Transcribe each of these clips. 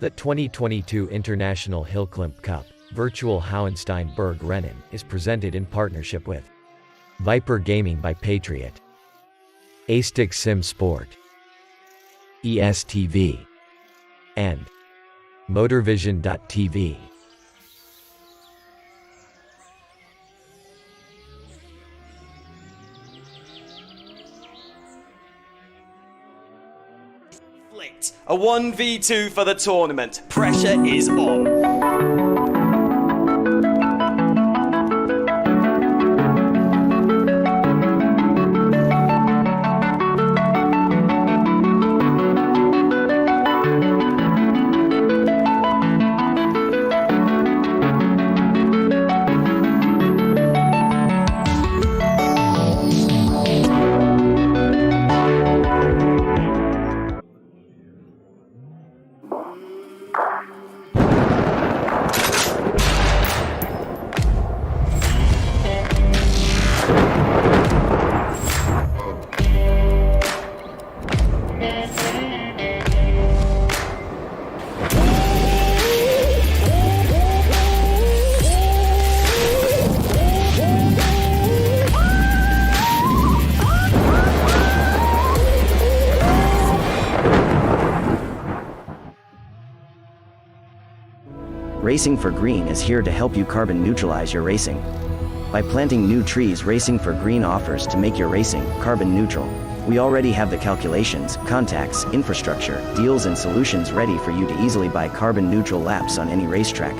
The 2022 International HillClimb Cup, virtual Hauenstein Bergrennen, is presented in partnership with Viper Gaming by Patriot, A-Stick Sim Sport, ESTV, and Motorvision.tv. A 1v2 for the tournament. Pressure is on. Racing for Green is here to help you carbon neutralize your racing. By planting new trees, Racing for Green offers to make your racing carbon neutral. We already have the calculations, contacts, infrastructure, deals and solutions ready for you to easily buy carbon neutral laps on any racetrack.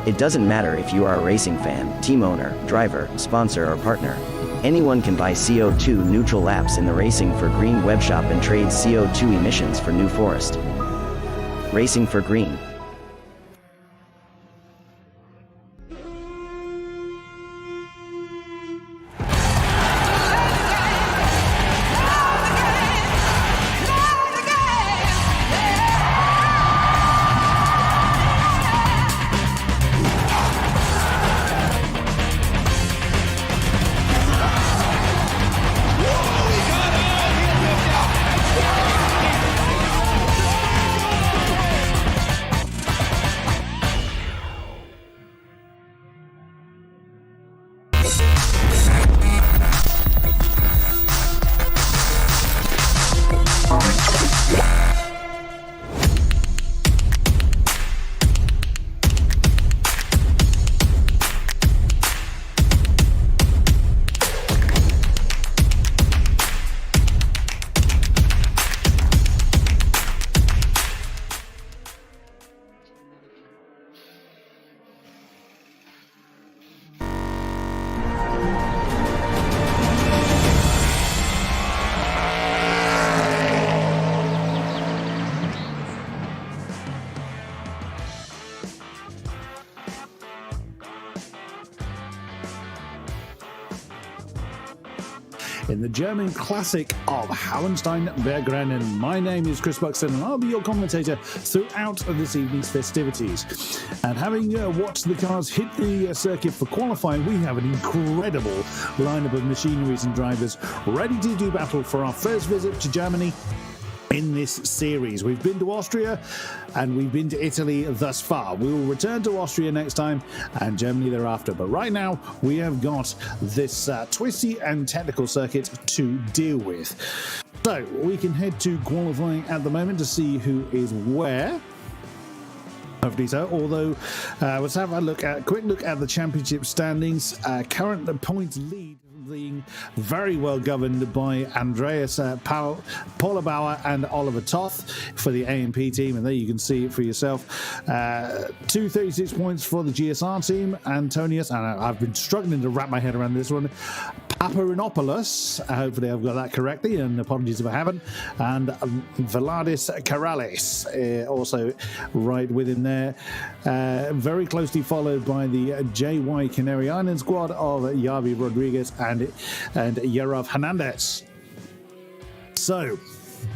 It doesn't matter if you are a racing fan, team owner, driver, sponsor or partner. Anyone can buy CO2 neutral laps in the Racing for Green webshop and trade CO2 emissions for New Forest. Racing for Green. In the German classic of Hauenstein Bergrennen. My name is Chris Buxton and I'll be your commentator throughout this evening's festivities. And having watched the cars hit the circuit for qualifying, we have an incredible lineup of machineries and drivers ready to do battle for our first visit to Germany in this series. We've been to Austria and we've been to Italy thus far. We will return to Austria next time and Germany thereafter. But right now we have got this twisty and technical circuit to deal with. So we can head to qualifying at the moment to see who is where. Hopefully so. Although let's have a quick look at the championship standings. Current points lead being very well governed by Andreas Paula Bauer and Oliver Toth for the AMP team, and there you can see it for yourself. 236 points for the GSR team. Antonius, and I've been struggling to wrap my head around this one, Paparinopoulos, hopefully I've got that correctly, and apologies if I haven't, and Veladis Karales, also right with him there. Very closely followed by the JY Canary Island squad of Yavi Rodriguez and Yarov Hernandez. So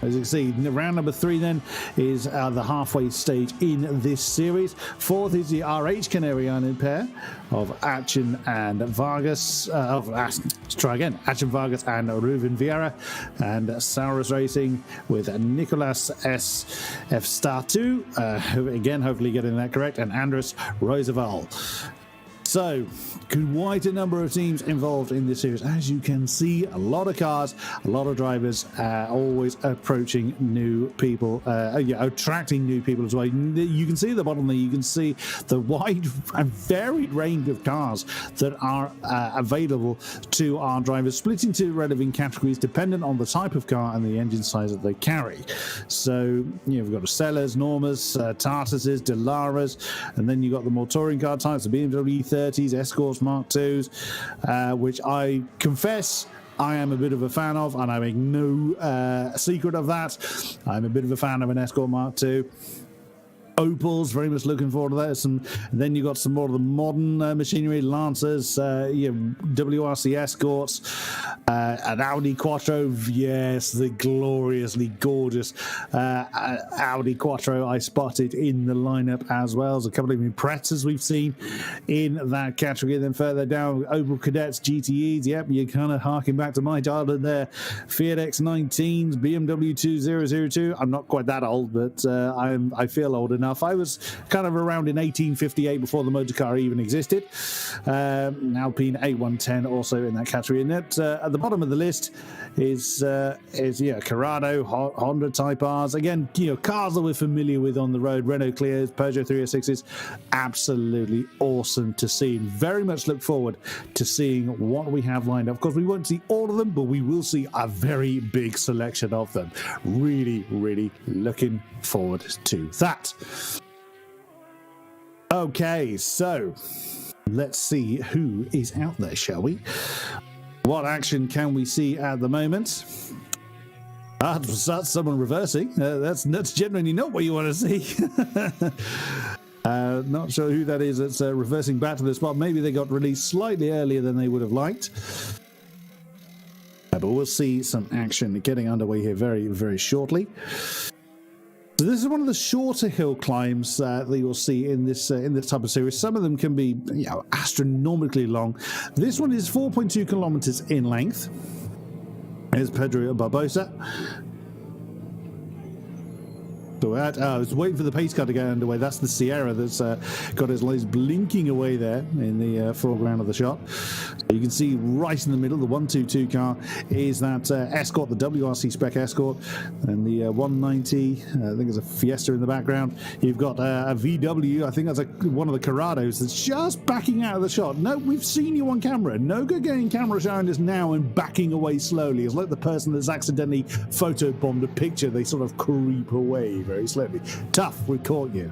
As you can see, round number 3 then is the halfway stage in this series. 4th is the RH Canary Island pair of Achen and Vargas. Let's try again. Achen Vargas and Ruben Vieira. And Saurus Racing with Nicolas S. F. Statu. Again, hopefully getting that correct. And Andres Roosevelt. So, quite a number of teams involved in this series. As you can see, a lot of cars, a lot of drivers, always approaching new people, attracting new people as well. You can see at the bottom there, you can see the wide and varied range of cars that are available to our drivers, split into relevant categories dependent on the type of car and the engine size that they carry. So, we've got Sellers, Normas, Tartuses, Delaras, and then you've got the more touring car types, the BMW 30s, Escorts, Mark IIs, which I confess I am a bit of a fan of, and I make no secret of that. I'm a bit of a fan of an Escort Mark II. Opals, very much looking forward to that. Then you got some more of the modern machinery, Lancers, WRC Escorts, an Audi Quattro, yes, the gloriously gorgeous Audi Quattro I spotted in the lineup as well. There's a couple of Imprezas we've seen in that category. Then further down, Opel Cadets, GTEs, yep, you're kind of harking back to my childhood there. Fiat X19s, BMW 2002. I'm not quite that old, but I feel old enough. I was kind of around in 1858 before the motor car even existed. Alpine A110 also in that category. And at the bottom of the list is Corrado, Honda Type Rs. Again, cars that we're familiar with on the road. Renault Clios, Peugeot 306s. Absolutely awesome to see. Very much look forward to seeing what we have lined up. Of course, we won't see all of them, but we will see a very big selection of them. Really, really looking forward to that. Okay, so let's see who is out there, shall we? What action can we see at the moment? That's someone reversing. That's generally not what you want to see. Not sure who that is that's reversing back to the spot. Maybe they got released slightly earlier than they would have liked. But we'll see some action getting underway here very, very shortly. So this is one of the shorter hill climbs that you'll see in this type of series. Some of them can be astronomically long. This one is 4.2 kilometers in length. Here's Pedro Barbosa. So I was waiting for the pace car to get underway. That's the Sierra that's got his lights blinking away there in the foreground of the shot. You can see right in the middle, the 122 car is that Escort, the WRC spec Escort, and the 190, I think there's a Fiesta in the background. You've got a VW, I think that's one of the Corrados that's just backing out of the shot. No, we've seen you on camera. No good getting camera showing us now and backing away slowly. It's like the person that's accidentally photobombed a picture. They sort of creep away very slowly. Tough, we caught you.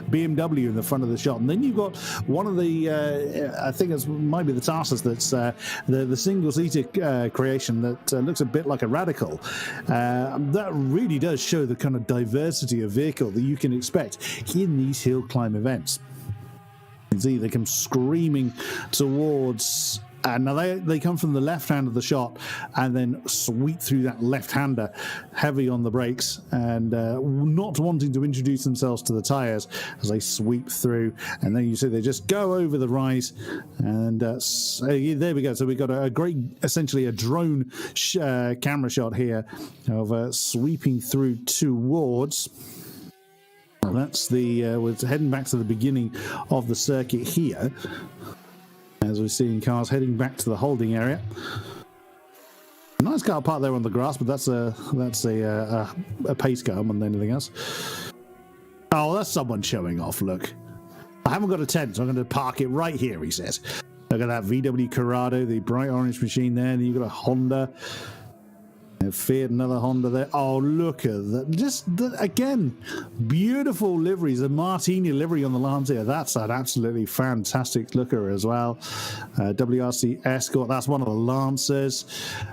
BMW in the front of the shot. And then you've got one of the, I think it might be the Tarsus that's the single-seater creation that looks a bit like a Radical. That really does show the kind of diversity of vehicle that you can expect in these hill climb events. You can see they come screaming towards... now they come from the left hand of the shot and then sweep through that left-hander, heavy on the brakes and not wanting to introduce themselves to the tyres as they sweep through. And then you see they just go over the rise and there we go. So we've got a great, essentially a drone camera shot here of sweeping through towards... That's the we're heading back to the beginning of the circuit here. As we're seeing cars heading back to the holding area. A nice car parked there on the grass, but that's a pace car more than anything else. Oh, that's someone showing off, look. I haven't got a tent, so I'm going to park it right here, he says. Look at that VW Corrado, the bright orange machine there, and you've got a Honda. A Fiat, another Honda there. Oh, look at that. Again, beautiful liveries. The Martini livery on the Lancia. That's an absolutely fantastic looker as well. WRC Escort. That's one of the Lancers.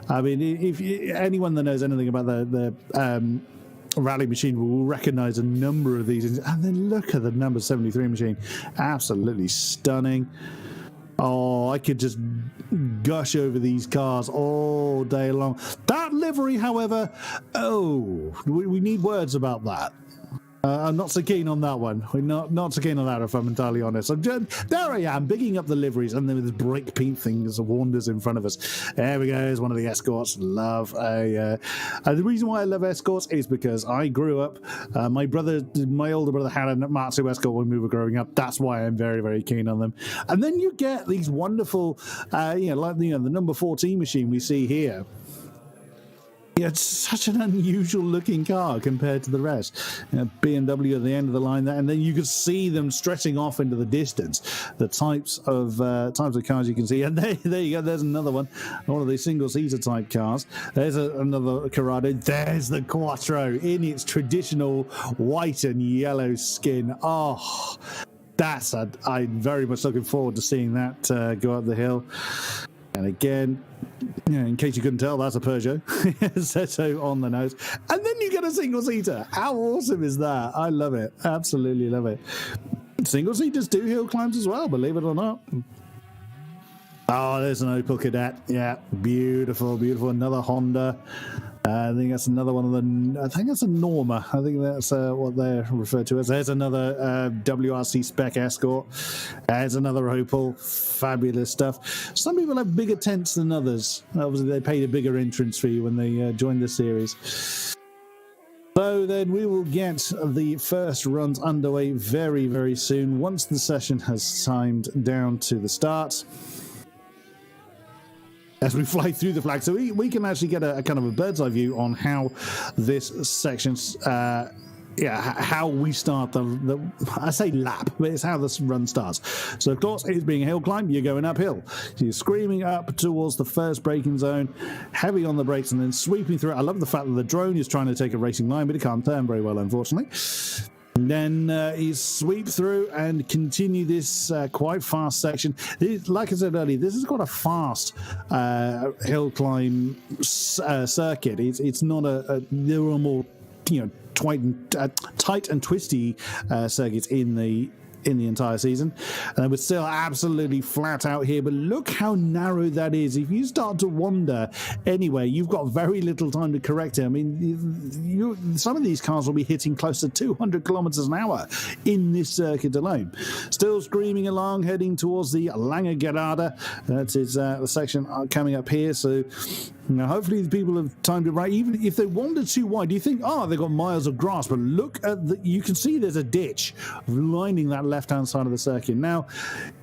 I mean, if anyone that knows anything about the rally machine will recognize a number of these. And then look at the number 73 machine. Absolutely stunning. Oh, I could just gush over these cars all day long. That livery, however, we need words about that. I'm not so keen on that one. We're not so keen on that, if I'm entirely honest. There I am, bigging up the liveries, and then this brick paint thing as wanders in front of us. There we go, here's one of the escorts. Love the reason why I love escorts is because I grew up, my older brother had a Matsu escort when we were growing up. That's why I'm very, very keen on them. And then you get these wonderful, the number 14 machine we see here. Yeah, it's such an unusual looking car compared to the rest. BMW at the end of the line there, and then you can see them stretching off into the distance. The types of cars you can see, and there you go. There's another one of these single-seater type cars. There's another Corrado. There's the Quattro in its traditional white and yellow skin. Oh, I'm very much looking forward to seeing that go up the hill. And again, in case you couldn't tell, that's a Peugeot. Zeto on the nose. And then you get a single-seater. How awesome is that? I love it. Absolutely love it. Single-seaters do hill climbs as well, believe it or not. Oh, there's an Opel Kadett. Yeah, beautiful, beautiful. Another Honda. I think that's another one of the... I think that's a Norma. I think that's what they're referred to as. There's another WRC spec Escort. There's another Opel. Fabulous stuff. Some people have bigger tents than others. Obviously, they paid a bigger entrance fee when they joined the series. So then we will get the first runs underway very, very soon once the session has timed down to the start. As we fly through the flag, so we can actually get a kind of a bird's eye view on how this section's, how we start the I say lap, but it's how this run starts. So of course, it's being a hill climb, you're going uphill. So you're screaming up towards the first braking zone, heavy on the brakes, and then sweeping through it. I love the fact that the drone is trying to take a racing line, but it can't turn very well, unfortunately. And then you sweep through and continue this quite fast section. Like I said earlier, this is quite a fast hill climb circuit. It's not there are more tight and twisty circuits in the entire season, and we're still absolutely flat out here, but look how narrow that is. If you start to wander anyway, you've got very little time to correct it. I mean, some of these cars will be hitting close to 200 kilometers an hour in this circuit alone. Still screaming along, heading towards the Lange Gerade. That is the section coming up here, so hopefully the people have timed it right. Even if they wander too wide, you think, they've got miles of grass, but look at you can see there's a ditch lining that left-hand side of the circuit. Now,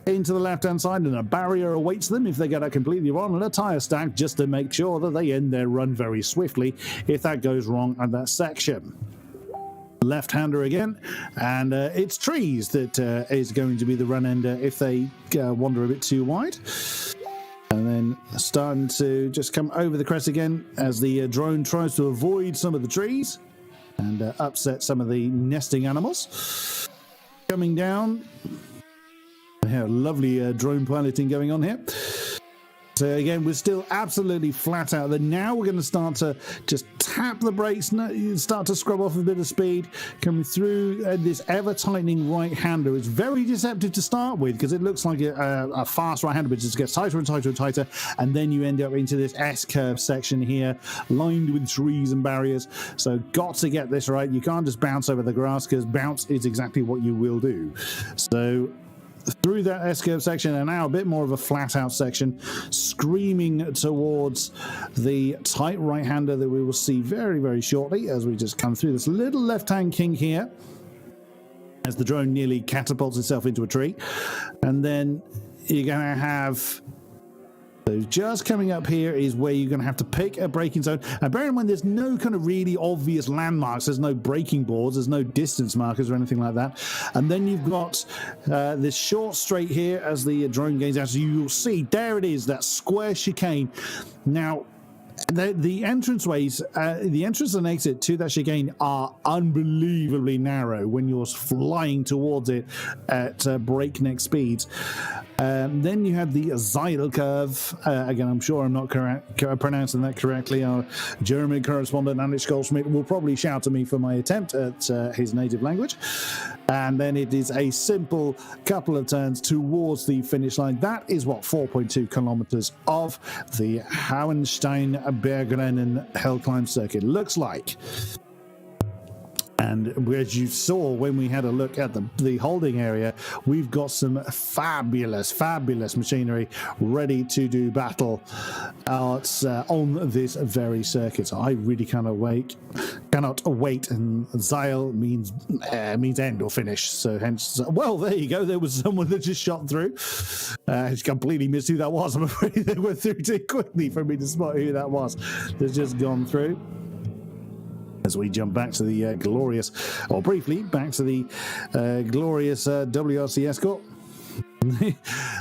into the left-hand side, and a barrier awaits them if they get that completely wrong, and a tyre stack just to make sure that they end their run very swiftly if that goes wrong at that section. Left-hander again, and it's trees that is going to be the run ender if they wander a bit too wide. And then starting to just come over the crest again as the drone tries to avoid some of the trees and upset some of the nesting animals. Coming down. Lovely drone piloting going on here. So again, we're still absolutely flat out there. Now we're going to start to just tap the brakes, start to scrub off a bit of speed, coming through this ever-tightening right-hander. It's very deceptive to start with because it looks like a fast right-hander, but it just gets tighter and tighter and tighter, and then you end up into this S-curve section here, lined with trees and barriers. So got to get this right. You can't just bounce over the grass because bounce is exactly what you will do. So through that S-curve section, and now a bit more of a flat-out section, screaming towards the tight right-hander that we will see very, very shortly as we just come through this little left-hand kink here as the drone nearly catapults itself into a tree. And then you're going to have... So just coming up here is where you're going to have to pick a braking zone. And bear in mind, there's no kind of really obvious landmarks. There's no braking boards. There's no distance markers or anything like that. And then you've got this short straight here as the drone gains out. So you'll see, there it is, that square chicane. Now, the entranceways, the entrance and exit to that chicane are unbelievably narrow when you're flying towards it at breakneck speeds. Then you had the Zeil curve. Again, I'm sure I'm not pronouncing that correctly. Our German correspondent, Alex Goldschmidt, will probably shout at me for my attempt at his native language. And then it is a simple couple of turns towards the finish line. That is what 4.2 kilometers of the Hauenstein Bergrennen HillClimb circuit looks like. And as you saw when we had a look at the holding area, we've got some fabulous machinery ready to do battle on this very circuit. So I really cannot wait. And Zeil means end or finish. So hence, well, there you go. There was someone that just shot through. I completely missed who that was. I'm afraid they went through too quickly for me to spot who that was. That's just gone through. As we jump back to the briefly back to the glorious WRC Escort.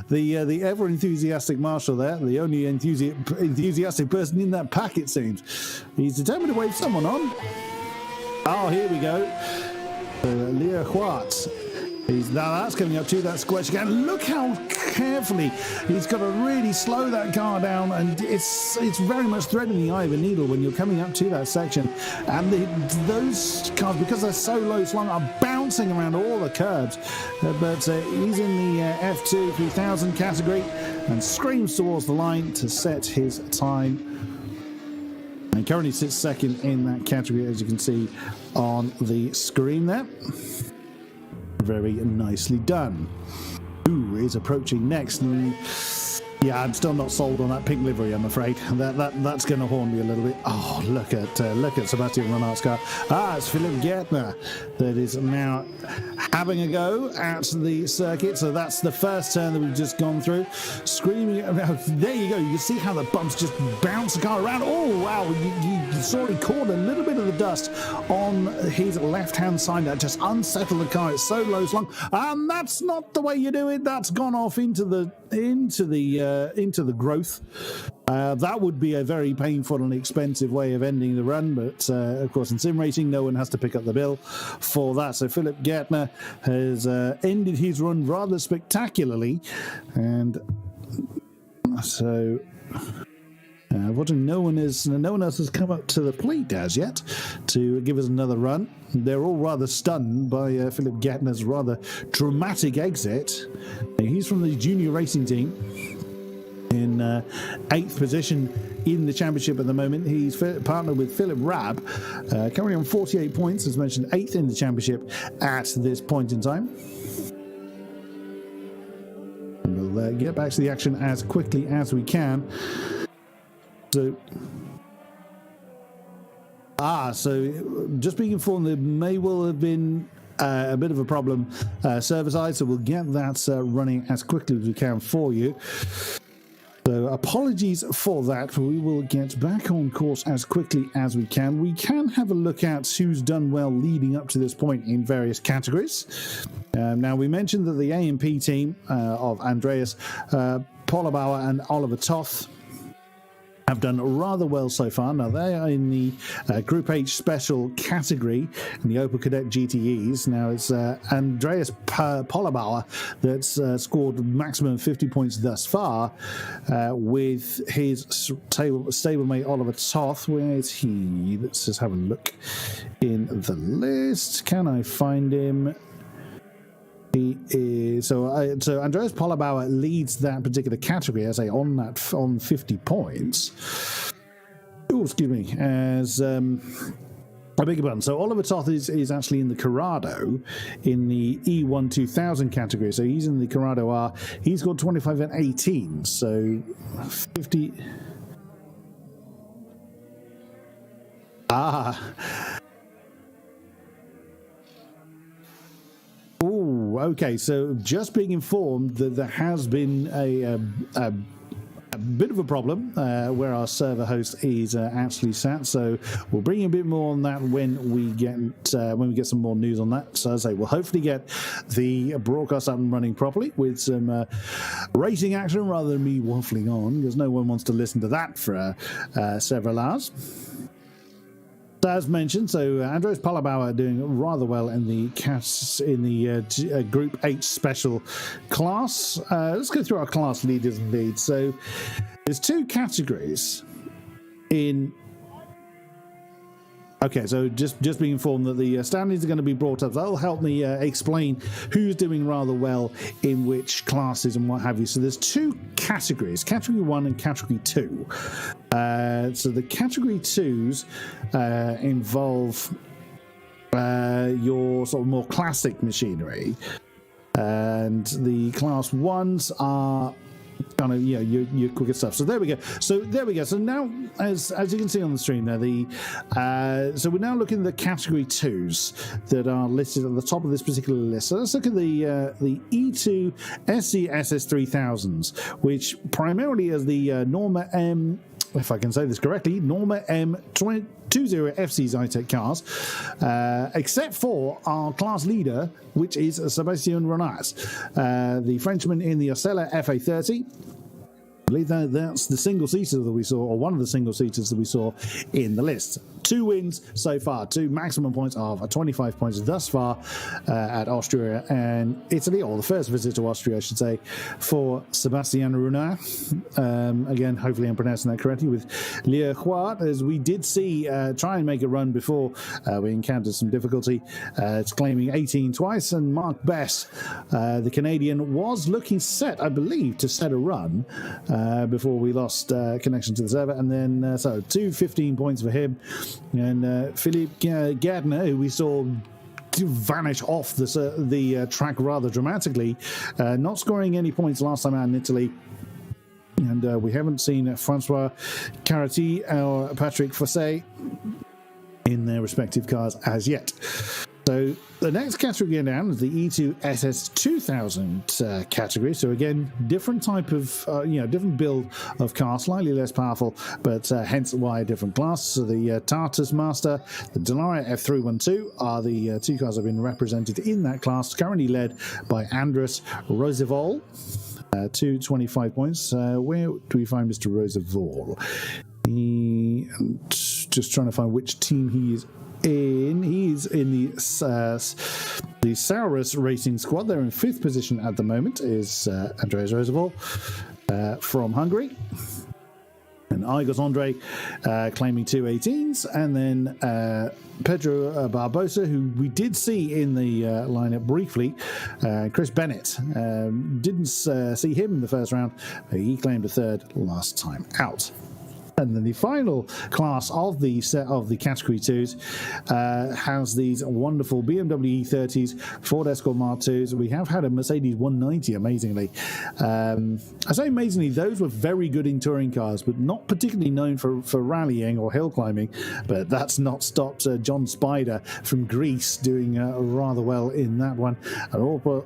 the ever enthusiastic marshal there, the only enthusiastic person in that pack, it seems. He's determined to wave someone on. Oh, here we go. Lacroix. Now that's coming up to that squash again. Look how carefully he's got to really slow that car down, and it's very much threading the eye of a needle when you're coming up to that section. And those cars, because they're so low slung, are bouncing around all the curbs. But he's in the F2 3000 category and screams towards the line to set his time. And currently sits second in that category, as you can see on the screen there. Very nicely done. Who is approaching next? Yeah, I'm still not sold on that pink livery, I'm afraid. That's going to horn me a little bit. Oh, look at Sebastian Renart's car. It's Philipp Gärtner that is now having a go at the circuit. So that's the first turn that we've just gone through. Screaming. There you go. You can see how the bumps just bounce the car around. Oh, wow. You saw he caught a little bit of the dust on his left-hand side. That just unsettled the car. It's so low slung. And that's not the way you do it. That's gone off into the growth. That would be a very painful and expensive way of ending the run, but of course in sim racing no one has to pick up the bill for that. So Philipp Gärtner has ended his run rather spectacularly, and so no one else has come up to the plate as yet to give us another run. They're all rather stunned by Philipp Gärtner's rather dramatic exit. He's from the junior racing team in 8th position in the championship at the moment. He's partnered with Philip Raab, currently on 48 points, as mentioned, 8th in the championship at this point in time. And we'll get back to the action as quickly as we can. So just being informed, there may well have been a bit of a problem server side, so we'll get that running as quickly as we can for you. So apologies for that. We will get back on course as quickly as we can. We can have a look at who's done well leading up to this point in various categories. Now, we mentioned that the A&P team of Andreas Pollabauer and Oliver Toth have done rather well so far. Now, they are in the Group H special category in the Opel Kadett GTEs. Now, it's Andreas Pollabauer that's scored maximum 50 points thus far with his stablemate Oliver Toth. Where is he? Let's just have a look in the list. Can I find him? He is so Andreas Pollabauer leads that particular category, as on 50 points. Oh, excuse me. As I beg your pardon. So Oliver Toth is actually in the Corrado in the E1 2000 category. So he's in the Corrado R. He's got 25 and 18. So 50. Oh, okay. So just being informed that there has been a bit of a problem where our server host is actually sat. So we'll bring you a bit more on that when we get some more news on that. So as I say, we'll hopefully get the broadcast up and running properly with some racing action rather than me waffling on, because no one wants to listen to that for several hours. As mentioned, so Andres Palabauer doing rather well in the Group H Special class. Let's go through our class leaders indeed. So there's two categories in. Okay, so just being informed that the standings are going to be brought up. That'll help me explain who's doing rather well in which classes and what have you. So there's two categories, Category 1 and Category 2. So the Category 2s involve your sort of more classic machinery. And the Class 1s are kind of, your quicker stuff. So there we go. So now, as you can see on the stream there, so we're now looking at the Category 2s that are listed at the top of this particular list. So let's look at the E2 SC SS3000s, which primarily is the Norma M, if I can say this correctly, Norma M20 FC Zytek cars, except for our class leader, which is Sebastian Renat, the Frenchman in the Ocella FA30. I believe that's the single-seater that we saw, or one of the single-seaters that we saw in the list. 2 wins so far, 2 maximum points of 25 points thus far at Austria and Italy, or the first visit to Austria, I should say, for Sebastian Renat. Again, hopefully I'm pronouncing that correctly, with Lacroix, as we did see try and make a run before we encountered some difficulty. It's claiming 18 twice, and Mark Bess, the Canadian, was looking set, I believe, to set a run before we lost connection to the server, and then so 15 points for him. And Philippe Gardner, who we saw vanish off the track rather dramatically, not scoring any points last time out in Italy. And we haven't seen Francois Carati or Patrick Fossé in their respective cars as yet. So the next category down is the E2 SS2000 category. So again, different type of, different build of car, slightly less powerful, but hence why a different class. So the Tartus Master, the Delara F312 are the two cars that have been represented in that class, currently led by Andres Roosevol, 225 points. Where do we find Mr. Roosevol? Just trying to find which team he is in. He's in the Saurus Racing Squad. They're in 5th position at the moment, is Andreas Roosevelt from Hungary. And Igor Andre claiming 2 18s. And then Pedro Barbosa, who we did see in the lineup briefly. Chris Bennett, didn't see him in the first round. He claimed a 3rd last time out. And then the final class of the set of the Category 2s has these wonderful BMW E30s, Ford Escort Mark IIs. We have had a Mercedes 190, amazingly. I say amazingly, those were very good in touring cars, but not particularly known for rallying or hill climbing. But that's not stopped John Spider from Greece doing rather well in that one. And also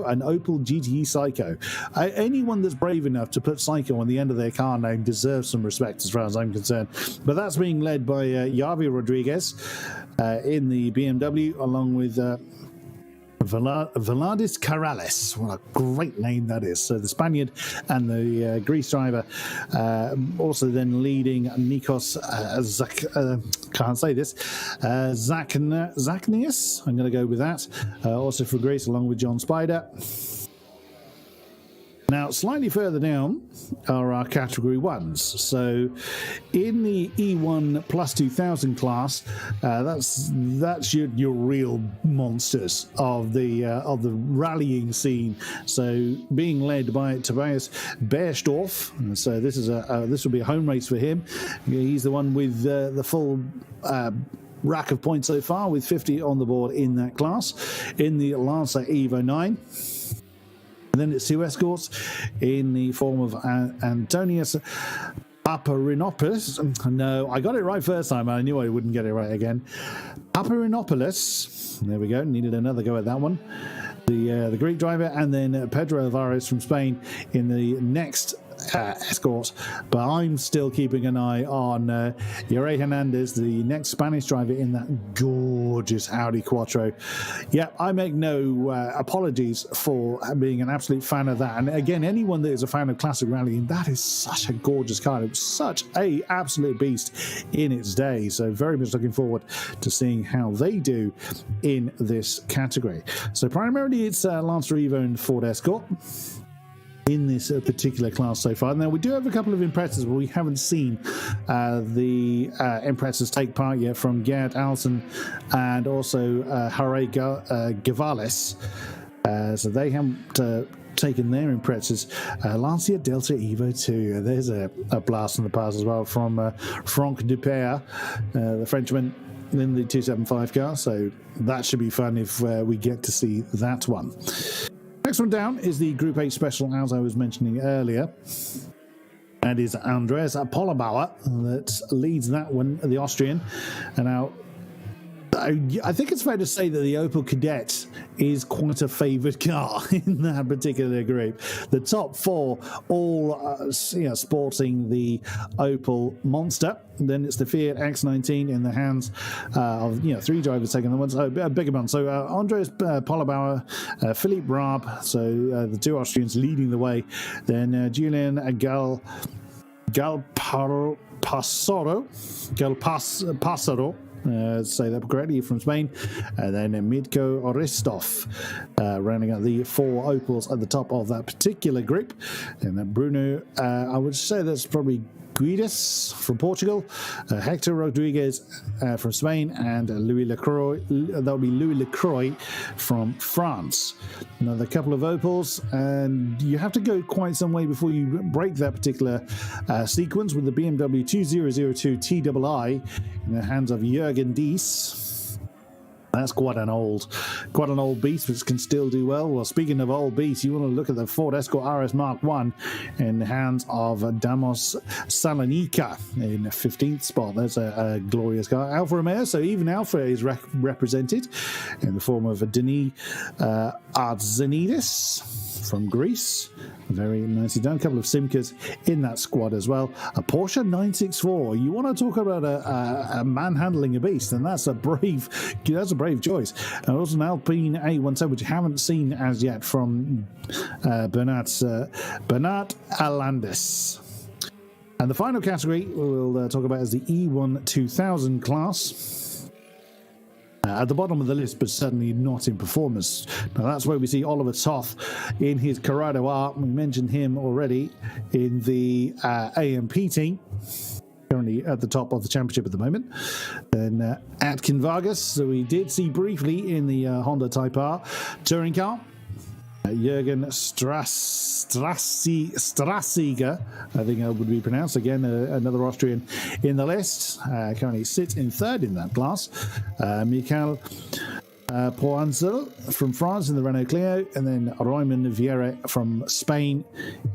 an Opel GTE Psycho. Anyone that's brave enough to put Psycho on the end of their car name deserves some respect as far as I'm concerned. But that's being led by Javi Rodriguez in the BMW, along with Veladis Corrales. What a great name that is. So the Spaniard and the Greece driver, also then leading Nikos can't say this, Zaknius. I'm going to go with that. Also for Greece, along with John Spider. Now, slightly further down are our Category 1s. So, in the E1 plus 2000 class, that's your real monsters of the rallying scene. So, being led by Tobias Beersdorf. So this will be a home race for him. He's the one with the full rack of points so far, with 50 on the board in that class. In the Lancer Evo 9. And then it's 2 escorts in the form of Antonius Paparinopoulos. No, I got it right first time, and I knew I wouldn't get it right again. Paparinopoulos. There we go. Needed another go at that one. The Greek driver, and then Pedro Alvarez from Spain in the next escort, but I'm still keeping an eye on Yuri Hernandez, the next Spanish driver in that gorgeous Audi Quattro. Yeah, I make no apologies for being an absolute fan of that. And again, anyone that is a fan of classic rallying, that is such a gorgeous car. It was such a absolute beast in its day. So very much looking forward to seeing how they do in this category. So primarily it's Lancer Evo and Ford Escort in this particular class so far. Now we do have a couple of Imprezas, but we haven't seen the Imprezas take part yet from Gerd Alsen and also Harry Gavales. So they haven't taken their Imprezas. Lancia Delta Evo 2. There's a blast from the past as well from Franck Dupere, the Frenchman in the 275 car. So that should be fun if we get to see that one. Next one down is the Group 8 Special, as I was mentioning earlier. And is Andreas Pollabauer that leads that one, the Austrian. And now, I think it's fair to say that the Opel Kadett is quite a favoured car in that particular group. The top four all sporting the Opel Monster. Then it's the Fiat X19 in the hands of three drivers taking the ones. Bigger one. So Andreas Pollabauer, Philippe Raab, so the two Austrians leading the way. Then Julian Galpassaro, say that correctly, from Spain, and then Midko Oristov rounding out the four Opels at the top of that particular group. And then Bruno, I would say that's probably Guides from Portugal, Hector Rodriguez from Spain, and Louis Lacroix. That would be Louis Lacroix from France. Another couple of Opels, and you have to go quite some way before you break that particular sequence with the BMW 2002 TII in the hands of Jürgen Dies. That's quite an old beast, which can still do well. Well, speaking of old beasts, you want to look at the Ford Escort RS Mark I in the hands of Damos Salonika in the 15th spot. That's a glorious car. Alfa Romeo, so even Alfa is represented in the form of Denis Artzenidis from Greece. Very nicely done. A couple of Simcas in that squad as well. A Porsche 964. You want to talk about a man handling a beast, and that's a brave choice. And also an Alpine A110, which you haven't seen as yet from Bernard Alandis. And the final category we'll talk about is the E1 2000 class. At the bottom of the list, but certainly not in performance. Now that's where we see Oliver Toth in his Corrado R. We mentioned him already in the AMP team, currently at the top of the championship at the moment. Then Atkin Vargas, so we did see briefly in the Honda Type R touring car. Jürgen Strassiger, I think it would be pronounced. Again, another Austrian in the list. Currently sits in third in that class. Michael Poancel from France in the Renault Clio. And then Roman Vieira from Spain.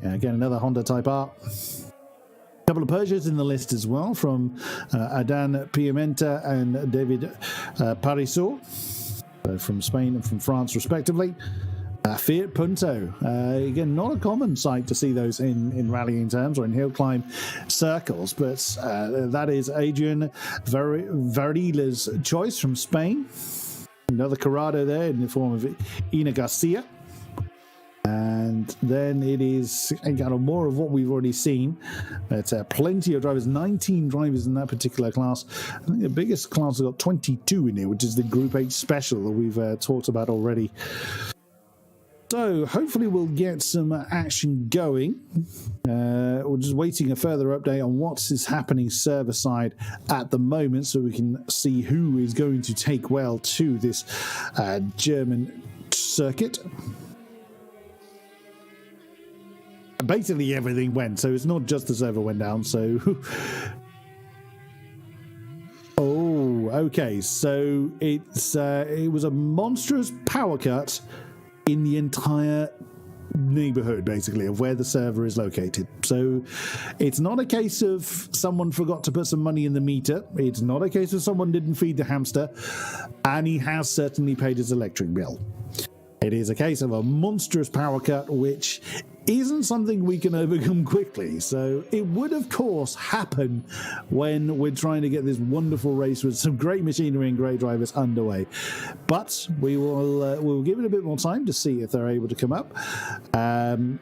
Again, another Honda Type R. A couple of Peugeots in the list as well from Adan Piamenta and David Parisot, from Spain and from France respectively. Fiat Punto, again, not a common sight to see those in rallying terms or in hill climb circles, but that is Adrian Varila's choice from Spain. Another Corrado there in the form of Ina Garcia. And then it is kind of more of what we've already seen. It's plenty of drivers, 19 drivers in that particular class. I think the biggest class has got 22 in here, which is the Group 8 Special that we've talked about already. So hopefully we'll get some action going. We're just waiting a further update on what is happening server side at the moment, so we can see who is going to take well to this German circuit. Basically everything went, so it's not just the server went down. So oh, okay, so it was a monstrous power cut in the entire neighborhood, basically, of where the server is located. So it's not a case of someone forgot to put some money in the meter. It's not a case of someone didn't feed the hamster, and he has certainly paid his electric bill. It is a case of a monstrous power cut, which isn't something we can overcome quickly. So it would, of course, happen when we're trying to get this wonderful race with some great machinery and great drivers underway. But we'll give it a bit more time to see if they're able to come up. Can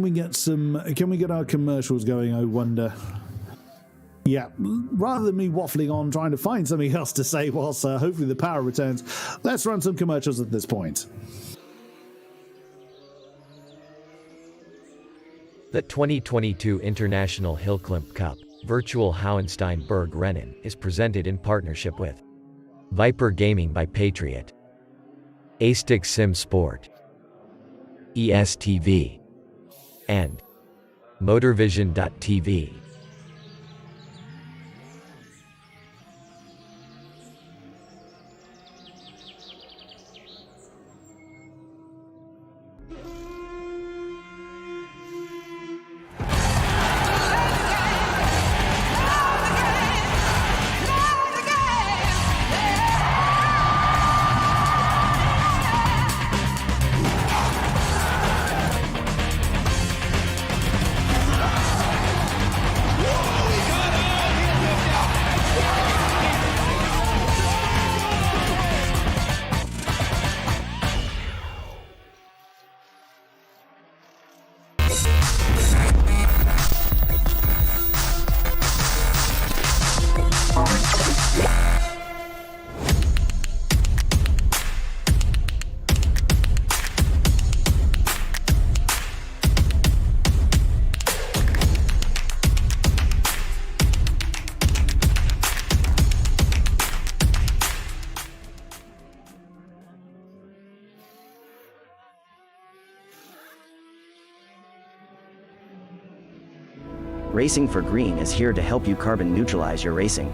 we get our commercials going, I wonder? Yeah, rather than me waffling on trying to find something else to say whilst hopefully the power returns, let's run some commercials at this point. The 2022 International HillClimb Cup Virtual Hauenstein Bergrennen is presented in partnership with Viper Gaming by Patriot, A-Stick Sim Sport, ESTV, and Motorvision.tv. Racing for Green is here to help you carbon neutralize your racing.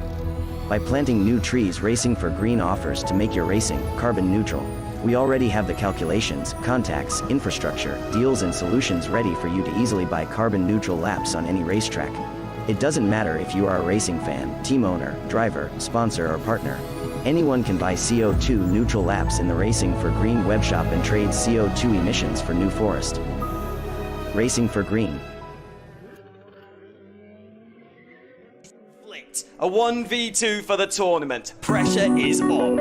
By planting new trees, Racing for Green offers to make your racing carbon neutral. We already have the calculations, contacts, infrastructure, deals and solutions ready for you to easily buy carbon neutral laps on any racetrack. It doesn't matter if you are a racing fan, team owner, driver, sponsor or partner. Anyone can buy CO2 neutral laps in the Racing for Green webshop and trade CO2 emissions for New Forest. Racing for Green. A 1v2 for the tournament. Pressure is on.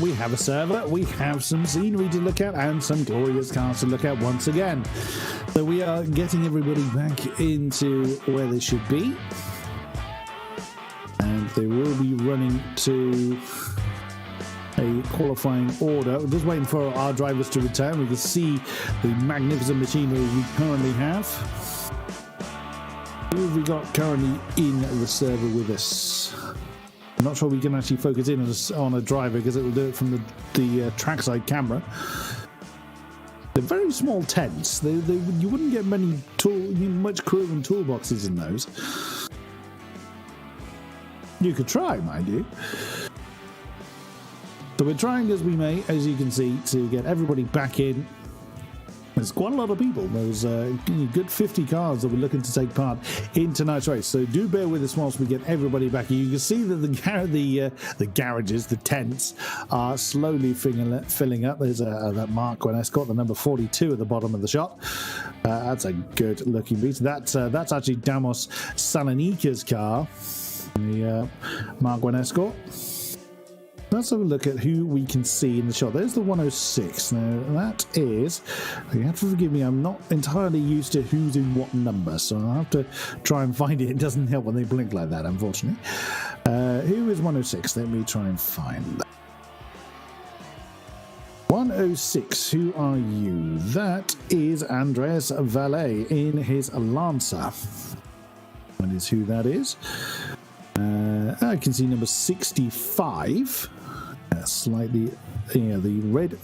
We have a server, we have some scenery to look at, and some glorious cars to look at once again. So we are getting everybody back into where they should be, and they will be running to a qualifying order. We're just waiting for our drivers to return. We can see the magnificent machinery we currently have. Who have we got currently in the server with us? I'm not sure we can actually focus in on a driver because it will do it from the trackside camera. They're very small tents. You wouldn't get much crew and toolboxes in those. You could try, mind you. So we're trying as we may, as you can see, to get everybody back in. There's quite a lot of people. There's a good 50 cars that we're looking to take part in tonight's race. So do bear with us whilst we get everybody back. You can see that the garages, the tents, are slowly filling up. There's that Mark when I got the number 42 at the bottom of the shot. That's a good looking beast. That's actually Damos Salanika's car. The Mark 1 Escort. Let's have a look at who we can see in the shot. There's the 106. Now, that is... You have to forgive me, I'm not entirely used to who's in what number, so I'll have to try and find it. It doesn't help when they blink like that, unfortunately. Who is 106? Let me try and find that. 106, who are you? That is Andreas Valle in his Lancer. That is who that is. I can see number 65. Slightly, the red,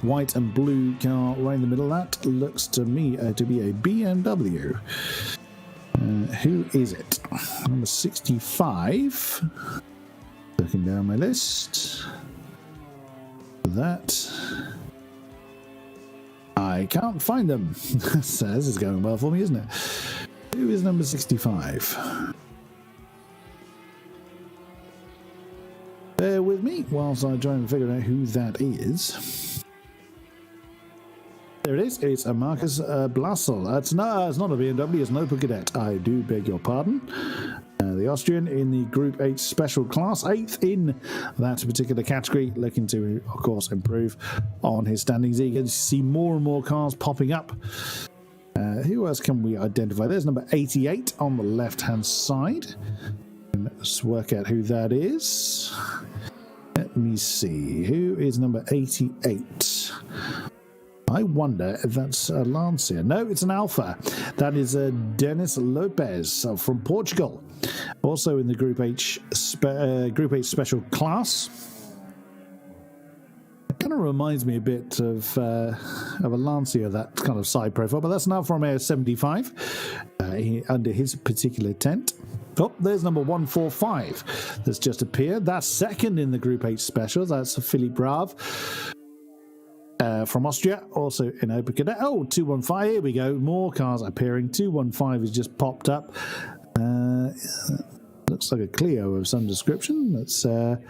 white, and blue car right in the middle. That looks to me to be a BMW. Who is it? Number 65. Looking down my list. That. I can't find them. So this is going well for me, isn't it? Who is number 65? Bear with me whilst I try and figure out who that is. There it is. It's a Marcus Blasel. It's not a BMW. It's an Opel Kadett. I do beg your pardon. The Austrian in the Group H Special Class, 8th in that particular category, looking to, of course, improve on his standings. You can see more and more cars popping up. Who else can we identify? There's number 88 on the left-hand side. Let's work out who that is. Let me see. Who is number 88? I wonder if that's a Lancia. No, it's an Alpha. That is Dennis Lopez from Portugal. Also in the Group H Special Class. It kind of reminds me a bit of a Lancia, that kind of side profile, but that's now from Air 75 under his particular tent. Oh, there's number 145 that's just appeared. That's second in the Group H Specials. That's Philippe Brave from Austria, also in Opel Kadett. Oh, 215, here we go. More cars appearing. 215 has just popped up. Looks like a Clio of some description. That's no,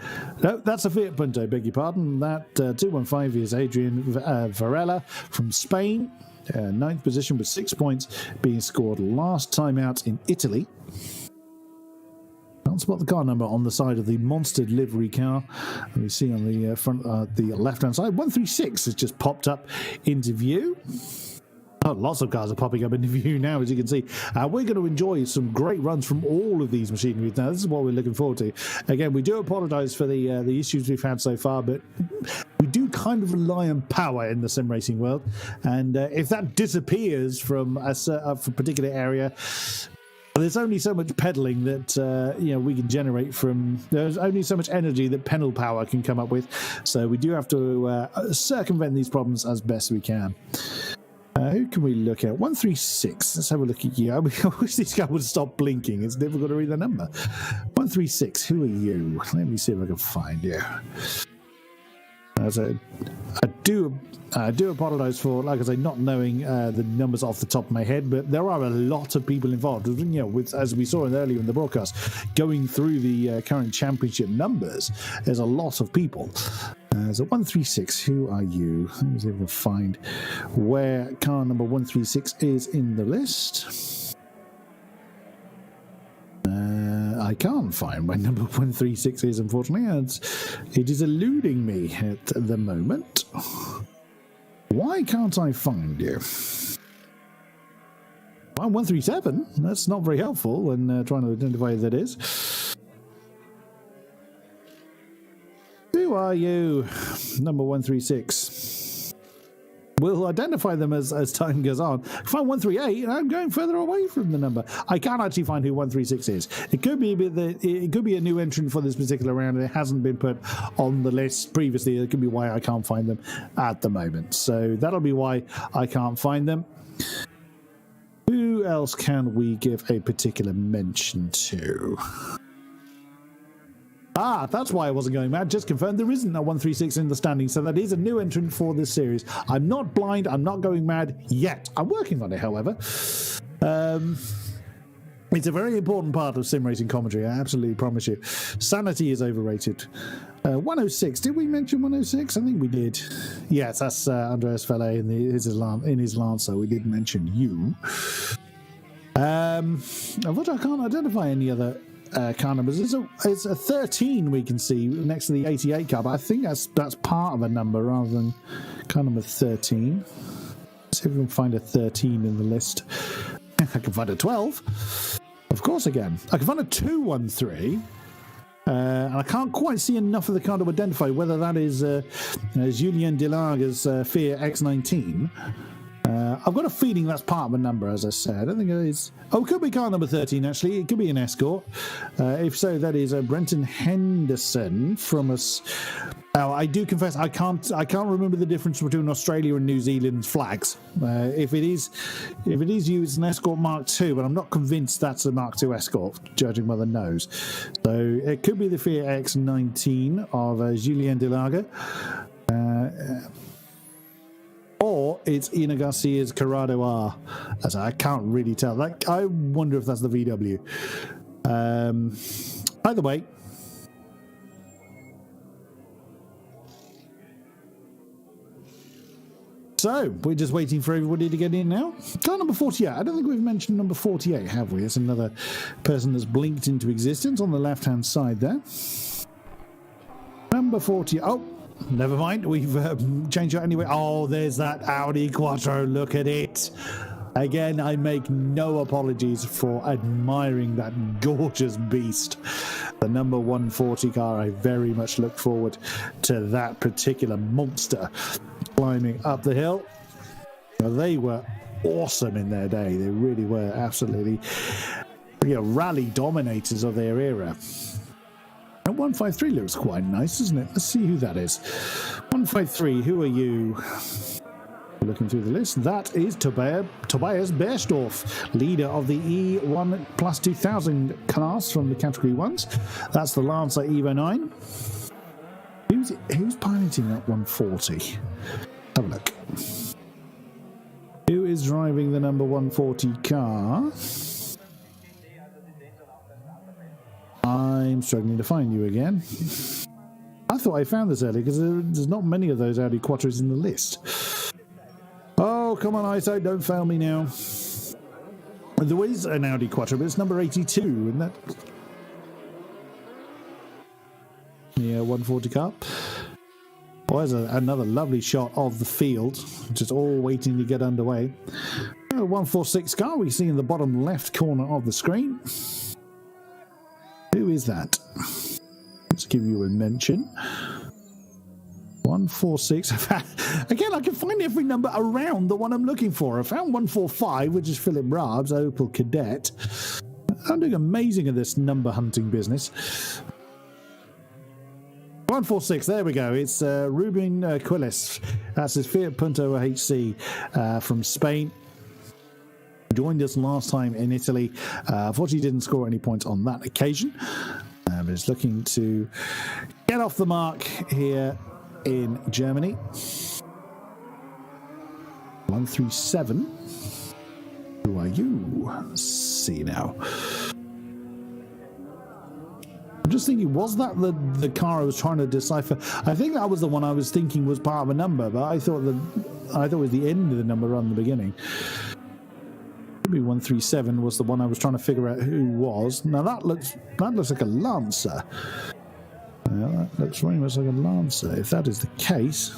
that's a Fiat Punto, beg your pardon. That 215 is Adrian Varela from Spain. 9th position with 6 points, being scored last time out in Italy. Can't spot the car number on the side of the monstered livery car. We see on the front, the left-hand side, 136 has just popped up into view. Oh, lots of cars are popping up into view now, as you can see. We're going to enjoy some great runs from all of these machineries now. This is what we're looking forward to. Again, we do apologise for the issues we've had so far, but we do kind of rely on power in the sim racing world. And if that disappears from a particular area, there's only so much pedaling that we can generate from. There's only so much energy that pedal power can come up with. So we do have to circumvent these problems as best we can. Who can we look at? 136. Let's have a look at you. I wish this guy would stop blinking. It's difficult to read the number. 136. Who are you? Let me see if I can find you. I do apologise for, like I say, not knowing the numbers off the top of my head, but there are a lot of people involved. With, as we saw earlier in the broadcast, going through the current championship numbers, there's a lot of people. So 136, who are you? Let me see if I can find where car number 136 is in the list. I can't find where number 136 is, unfortunately. It is eluding me at the moment. Why can't I find you? Well, 137? That's not very helpful when trying to identify who that is. Who are you? Number 136. We'll identify them as time goes on. Find 138, I'm going further away from the number. I can't actually find who 136 is. It could be a new entrant for this particular round. It hasn't been put on the list previously. It could be why I can't find them at the moment. So that'll be why I can't find them. Who else can we give a particular mention to? That's why I wasn't going mad. Just confirmed there isn't a 136 in the standings, so that is a new entrant for this series. I'm not blind. I'm not going mad yet. I'm working on it, however. It's a very important part of sim racing commentary. I absolutely promise you. Sanity is overrated. 106. Did we mention 106? I think we did. Yes, that's Andreas Valle in his Lancer. We did mention you. But I can't identify any other car numbers. It's a 13 we can see next to the 88 car, but I think that's part of a number rather than car number 13. Let's see if we can find a 13 in the list. I can find a 12. Of course I can. I can find a 213. And I can't quite see enough of the car to identify whether that is Julien Delarge's Fiat X19. I've got a feeling that's part of a number, as I said. I don't think it is. Oh, it could be car number 13, actually. It could be an Escort. If so, that is Brenton Henderson from us. Now, I do confess I can't remember the difference between Australia and New Zealand's flags. If it is you, it's an Escort Mark II, but I'm not convinced that's a Mark II Escort, judging by the nose. So it could be the Fiat X19 of Julien Delarge. Or it's Ina Garcia's Corrado R. As I can't really tell. I wonder if that's the VW. Either way. So, we're just waiting for everybody to get in now. Car number 48. I don't think we've mentioned number 48, have we? It's another person that's blinked into existence on the left-hand side there. Number 40. Oh, never mind. We've changed it anyway. Oh, there's that Audi Quattro. Look at it. Again, I make no apologies for admiring that gorgeous beast. The number 140 car. I very much look forward to that particular monster climbing up the hill. Well, they were awesome in their day. They really were absolutely rally dominators of their era. And 153 looks quite nice, doesn't it? Let's see who that is. 153, who are you? Looking through the list, that is Tobias Beersdorf, leader of the E1 Plus 2000 class from the Category 1s. That's the Lancer Evo 9. Who's piloting that 140? Have a look. Who is driving the number 140 car? I'm struggling to find you again. I thought I found this earlier because there's not many of those Audi Quattros in the list. Oh, come on, ISO, don't fail me now. There is an Audi Quattro, but it's number 82, isn't that? Yeah, 140 car. Oh, there's another lovely shot of the field, just all waiting to get underway. 146 car we see in the bottom left corner of the screen. Who is that? Let's give you a mention. 146. Again, I can find every number around the one I'm looking for. I found 145, which is Philip Raab's Opel Kadett. I'm doing amazing at this number hunting business. 146, there we go. It's Ruben Quiles. That's his Fiat Punto HC from Spain. Joined us last time in Italy. Unfortunately, didn't score any points on that occasion. But is looking to get off the mark here in Germany. 137. Who are you? Let's see now. I'm just thinking, was that the car I was trying to decipher? I think that was the one I was thinking was part of a number, but I thought it was the end of the number rather than the beginning. Maybe 137 was the one I was trying to figure out who was. Now that looks like a Lancer. That looks very much like a Lancer. If that is the case,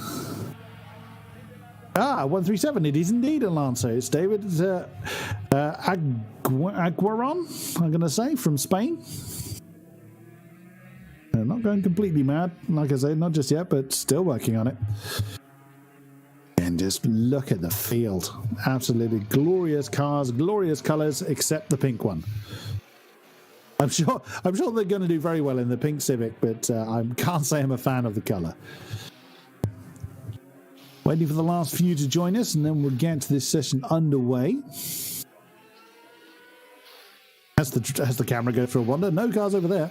137. It is indeed a Lancer. It's David Aguaron, I'm going to say, from Spain. Not going completely mad, like I say, not just yet, but still working on it. And just look at the field. Absolutely glorious cars, glorious colours, except the pink one. I'm sure they're going to do very well in the pink Civic, but I can't say I'm a fan of the colour. Waiting for the last few to join us, and then we'll get this session underway. As the camera goes for a wander, no cars over there.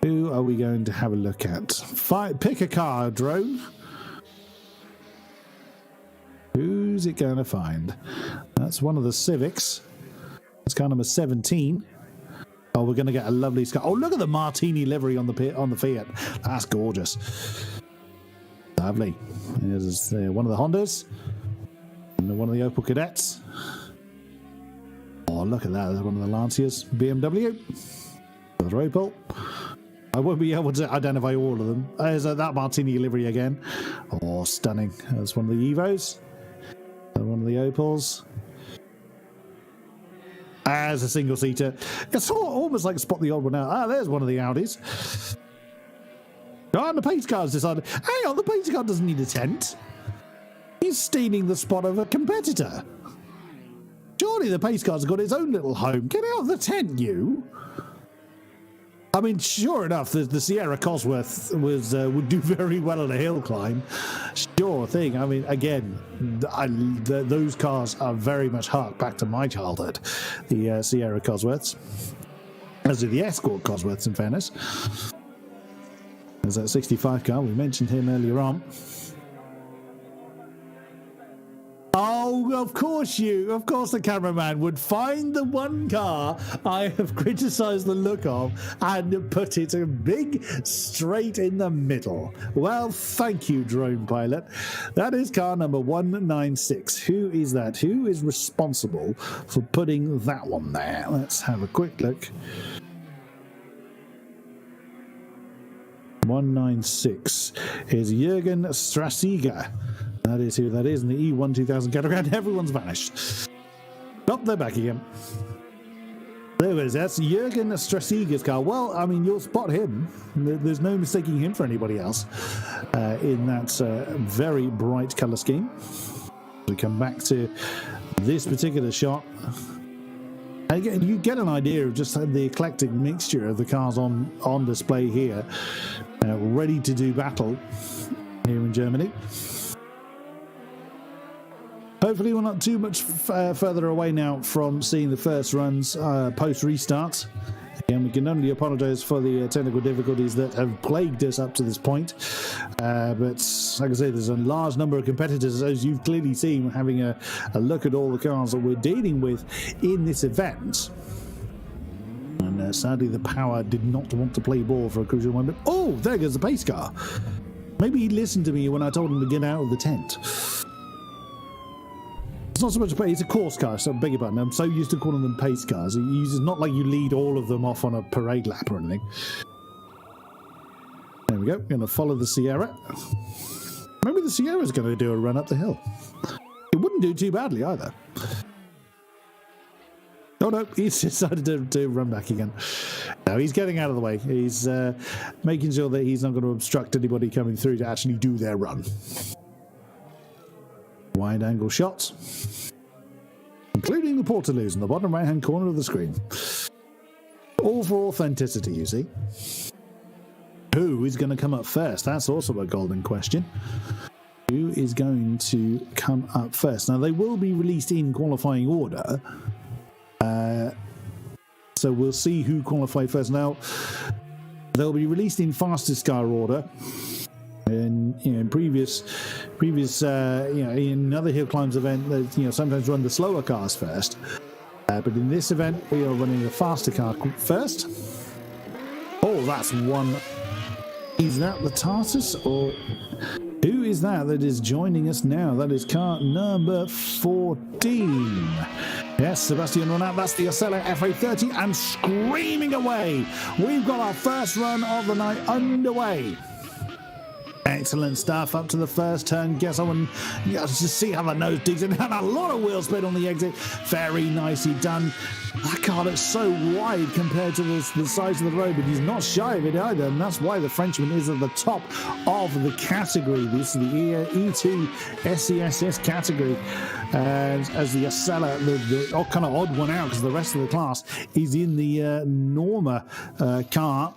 Who are we going to have a look at? Pick a car, drone. Who's it going to find? That's one of the Civics. It's car number 17. Oh, we're going to get a lovely sky. Oh, look at the Martini livery on the Fiat. That's gorgeous. Lovely. There's one of the Hondas. And one of the Opel Kadetts. Oh, Oh, look at that. There's one of the Lanciers. BMW. Another Opel. I won't be able to identify all of them. There's that Martini livery again. Oh, stunning. That's one of the Evos. One of the Opels. As a single-seater. It's almost like spot the odd one out. There's one of the Audis. Oh, and the pace car's decided, hang on, the pace car doesn't need a tent. He's stealing the spot of a competitor. Surely the pace car's got its own little home. Get out of the tent, you. I mean, sure enough, the Sierra Cosworth would do very well on a hill climb. Sure thing. I mean, again, those cars are very much hark back to my childhood. The Sierra Cosworths. As do the Escort Cosworths, in fairness. There's that 65 car. We mentioned him earlier on. Oh, of course the cameraman would find the one car I have criticised the look of and put it big straight in the middle. Well, thank you, drone pilot. That is car number 196. Who is that? Who is responsible for putting that one there? Let's have a quick look. 196 is Jürgen Strasiger. That is who that is in the E1 2000 category, and everyone's vanished. Oh, they're back again. There it is. That's Jürgen Strasiger's car. Well, I mean, you'll spot him. There's no mistaking him for anybody else in that very bright colour scheme. We come back to this particular shot. Again, you get an idea of just the eclectic mixture of the cars on display here, ready to do battle here in Germany. Hopefully we're not too much further away now from seeing the first runs post-restart. Again, we can only apologise for the technical difficulties that have plagued us up to this point. But like I say, there's a large number of competitors, as you've clearly seen, having a look at all the cars that we're dealing with in this event. And sadly, the power did not want to play ball for a crucial moment. Oh, there goes the pace car. Maybe he listened to me when I told him to get out of the tent. It's not so much a pace, it's a course car, so beg your pardon. I'm so used to calling them pace cars. It's not like you lead all of them off on a parade lap or anything. There we go. We're going to follow the Sierra. Maybe the Sierra's going to do a run up the hill. It wouldn't do too badly either. Oh no, he's decided to run back again. No, he's getting out of the way. He's making sure that he's not going to obstruct anybody coming through to actually do their run. Wide angle shots, including the Portaloos in the bottom right hand corner of the screen. All for authenticity, you see. Who is going to come up first? That's also a golden question. Who is going to come up first? Now, they will be released in qualifying order. So we'll see who qualified first. Now, they'll be released in fastest car order. And in previous, in other hill climbs event, sometimes run the slower cars first. But in this event, we are running the faster car first. Oh, that's one. Is that the Tartus, or who is that is joining us now? That is car number 14. Yes, Sebastian Renat, that's the Acela FA30, and screaming away. We've got our first run of the night underway. Excellent stuff up to the first turn. Guess I wouldn't just see how the nose digs in. And a lot of wheel spin on the exit. Very nicely done. That car looks so wide compared to the size of the road, but he's not shy of it either, and that's why the Frenchman is at the top of the category. This is the E2 SCSS category. And as the Acela, the kind of odd one out, because the rest of the class is in the Norma car.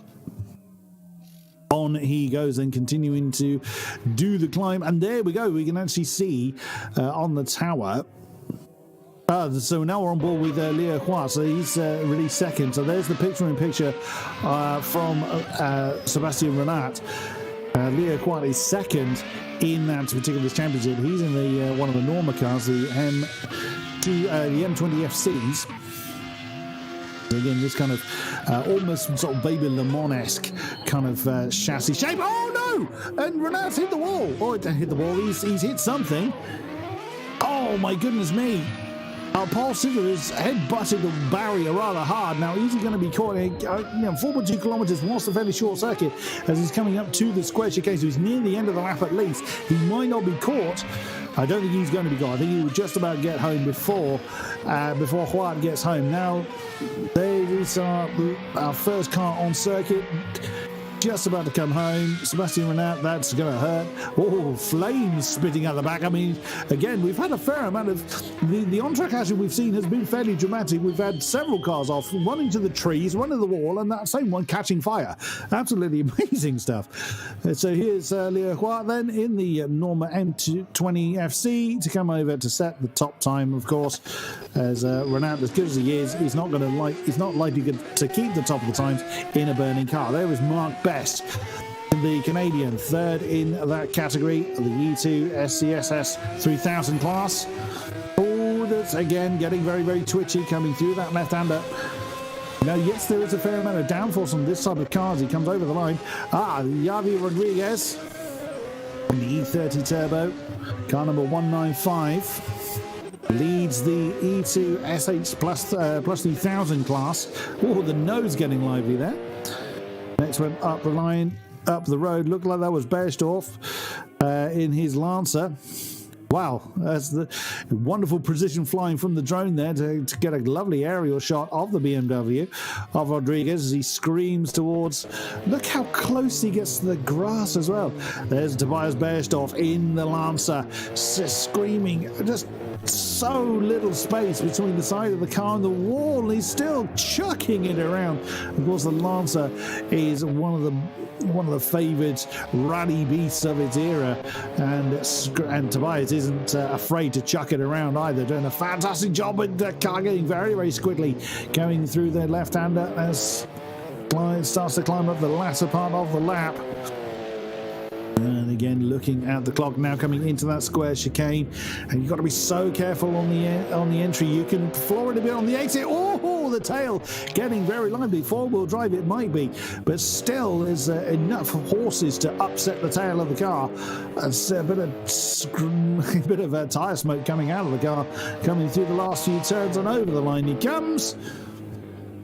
On he goes and continuing to do the climb. And there we go. We can actually see on the tower. So now we're on board with Lacroix. So he's really second. So there's the picture-in-picture from Sebastian Renat. Lacroix is second in that particular championship. He's in the one of the Norma cars, the M20 FCs. Again, this kind of almost sort of Baby Le Mans-esque kind of chassis shape. Oh no! And Renat's hit the wall. Oh, it didn't hit the wall. He's hit something. Oh my goodness me! Paul Sitter has head-butted the barrier rather hard. Now, is he going to be caught? 4.2 kilometres whilst a fairly short circuit as he's coming up to the square chicane, so he's near the end of the lap at least. He might not be caught. I don't think he's going to be caught. I think he will just about get home before Juan gets home. Now, there is our first car on circuit. Just about to come home. Sebastian Renat, that's going to hurt. Oh, flames spitting out the back. I mean, again, we've had a fair amount of... The on-track action we've seen has been fairly dramatic. We've had several cars off, one into the trees, one to the wall, and that same one catching fire. Absolutely amazing stuff. So here's Lacroix then in the Norma M20 FC to come over to set the top time, of course. As Renat, as good as he is, he's not likely to keep the top of the times in a burning car. There is Mark Best, the Canadian, third in that category, the E2 SCSS 3000 class. Oh, that's again getting very, very twitchy coming through that left-hander. Now, yes, there is a fair amount of downforce on this type of car as he comes over the line. Javi Rodriguez in the E30 Turbo, car number 195. Leads the E2 SH plus 3000 class. Oh, the nose getting lively there. Next one up the line, up the road. Looked like that was Berstorff in his Lancer. Wow, that's the wonderful precision flying from the drone there to get a lovely aerial shot of the BMW of Rodriguez as he screams towards. Look how close he gets to the grass as well. There's Tobias Berstorff in the Lancer, screaming, just so little space between the side of the car and the wall. He's still chucking it around. Of course, the Lancer is one of the favoured rally beasts of its era, and Tobias isn't afraid to chuck it around either, doing a fantastic job with the car getting very, very quickly going through the left-hander as it starts to climb up the latter part of the lap. And again, looking at the clock now, coming into that square chicane, and you've got to be so careful on the entry. You can floor it a bit on the exit. Oh, the tail getting very lively. Four-wheel drive it might be, but still there's enough horses to upset the tail of the car. It's a bit of tyre smoke coming out of the car, coming through the last few turns, and over the line he comes.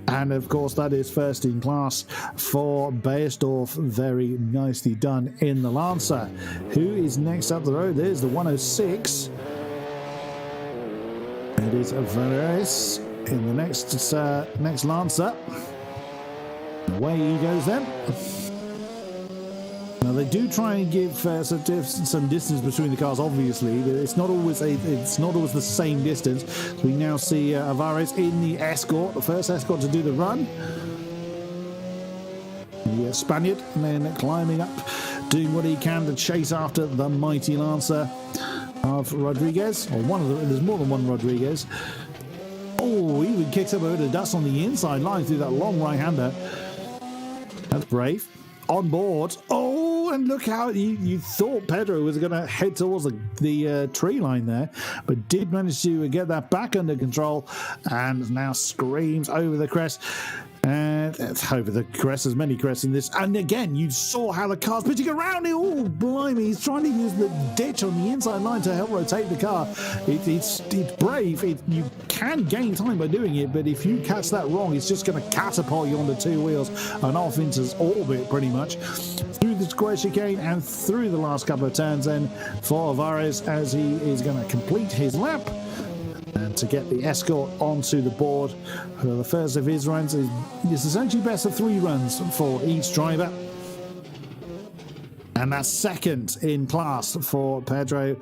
And of course, that is first in class for Berstorff. Very nicely done in the Lancer. Who is next up the road? There's the 106. It is Varese in the next Lancer. Away he goes then. Now they do try and give some distance between the cars. Obviously, it's not always the same distance. So we now see Alvarez in the Escort, the first Escort to do the run. The Spaniard, and then climbing up, doing what he can to chase after the mighty Lancer of Rodriguez, or there's more than one Rodriguez. Oh, he even kicks up a bit of dust on the inside line through that long right-hander. That's brave. On board. Oh, and look how you thought Pedro was going to head towards the tree line there, but did manage to get that back under control and now screams over the crest. And it's over the crest, there's many crests in this. And again, you saw how the car's pitching around it. Oh, blimey, he's trying to use the ditch on the inside line to help rotate the car. It's brave. You can gain time by doing it, but if you catch that wrong, it's just going to catapult you onto two wheels and off into orbit pretty much. Through the square chicane and through the last couple of turns then for Alvarez as he is going to complete his lap. And to get the Escort onto the board for the first of his runs. It's essentially best of 3 runs for each driver. And that's second in class for Pedro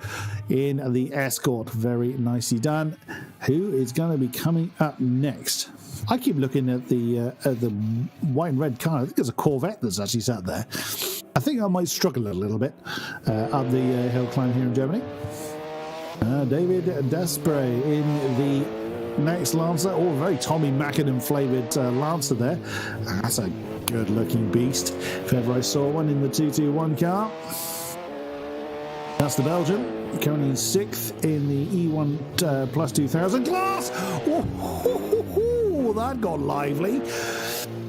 in the Escort. Very nicely done. Who is going to be coming up next? I keep looking at the white and red car. I think there's a Corvette that's actually sat there. I think I might struggle a little bit up the HillClimb here in Germany. David Desprez in the next Lancer. Oh, very Tommy Mackinnon flavoured Lancer there. That's a good looking beast. If ever I saw one in the 221 car. That's the Belgian, currently 6th in the E1 plus 2000 class. Oh, that got lively.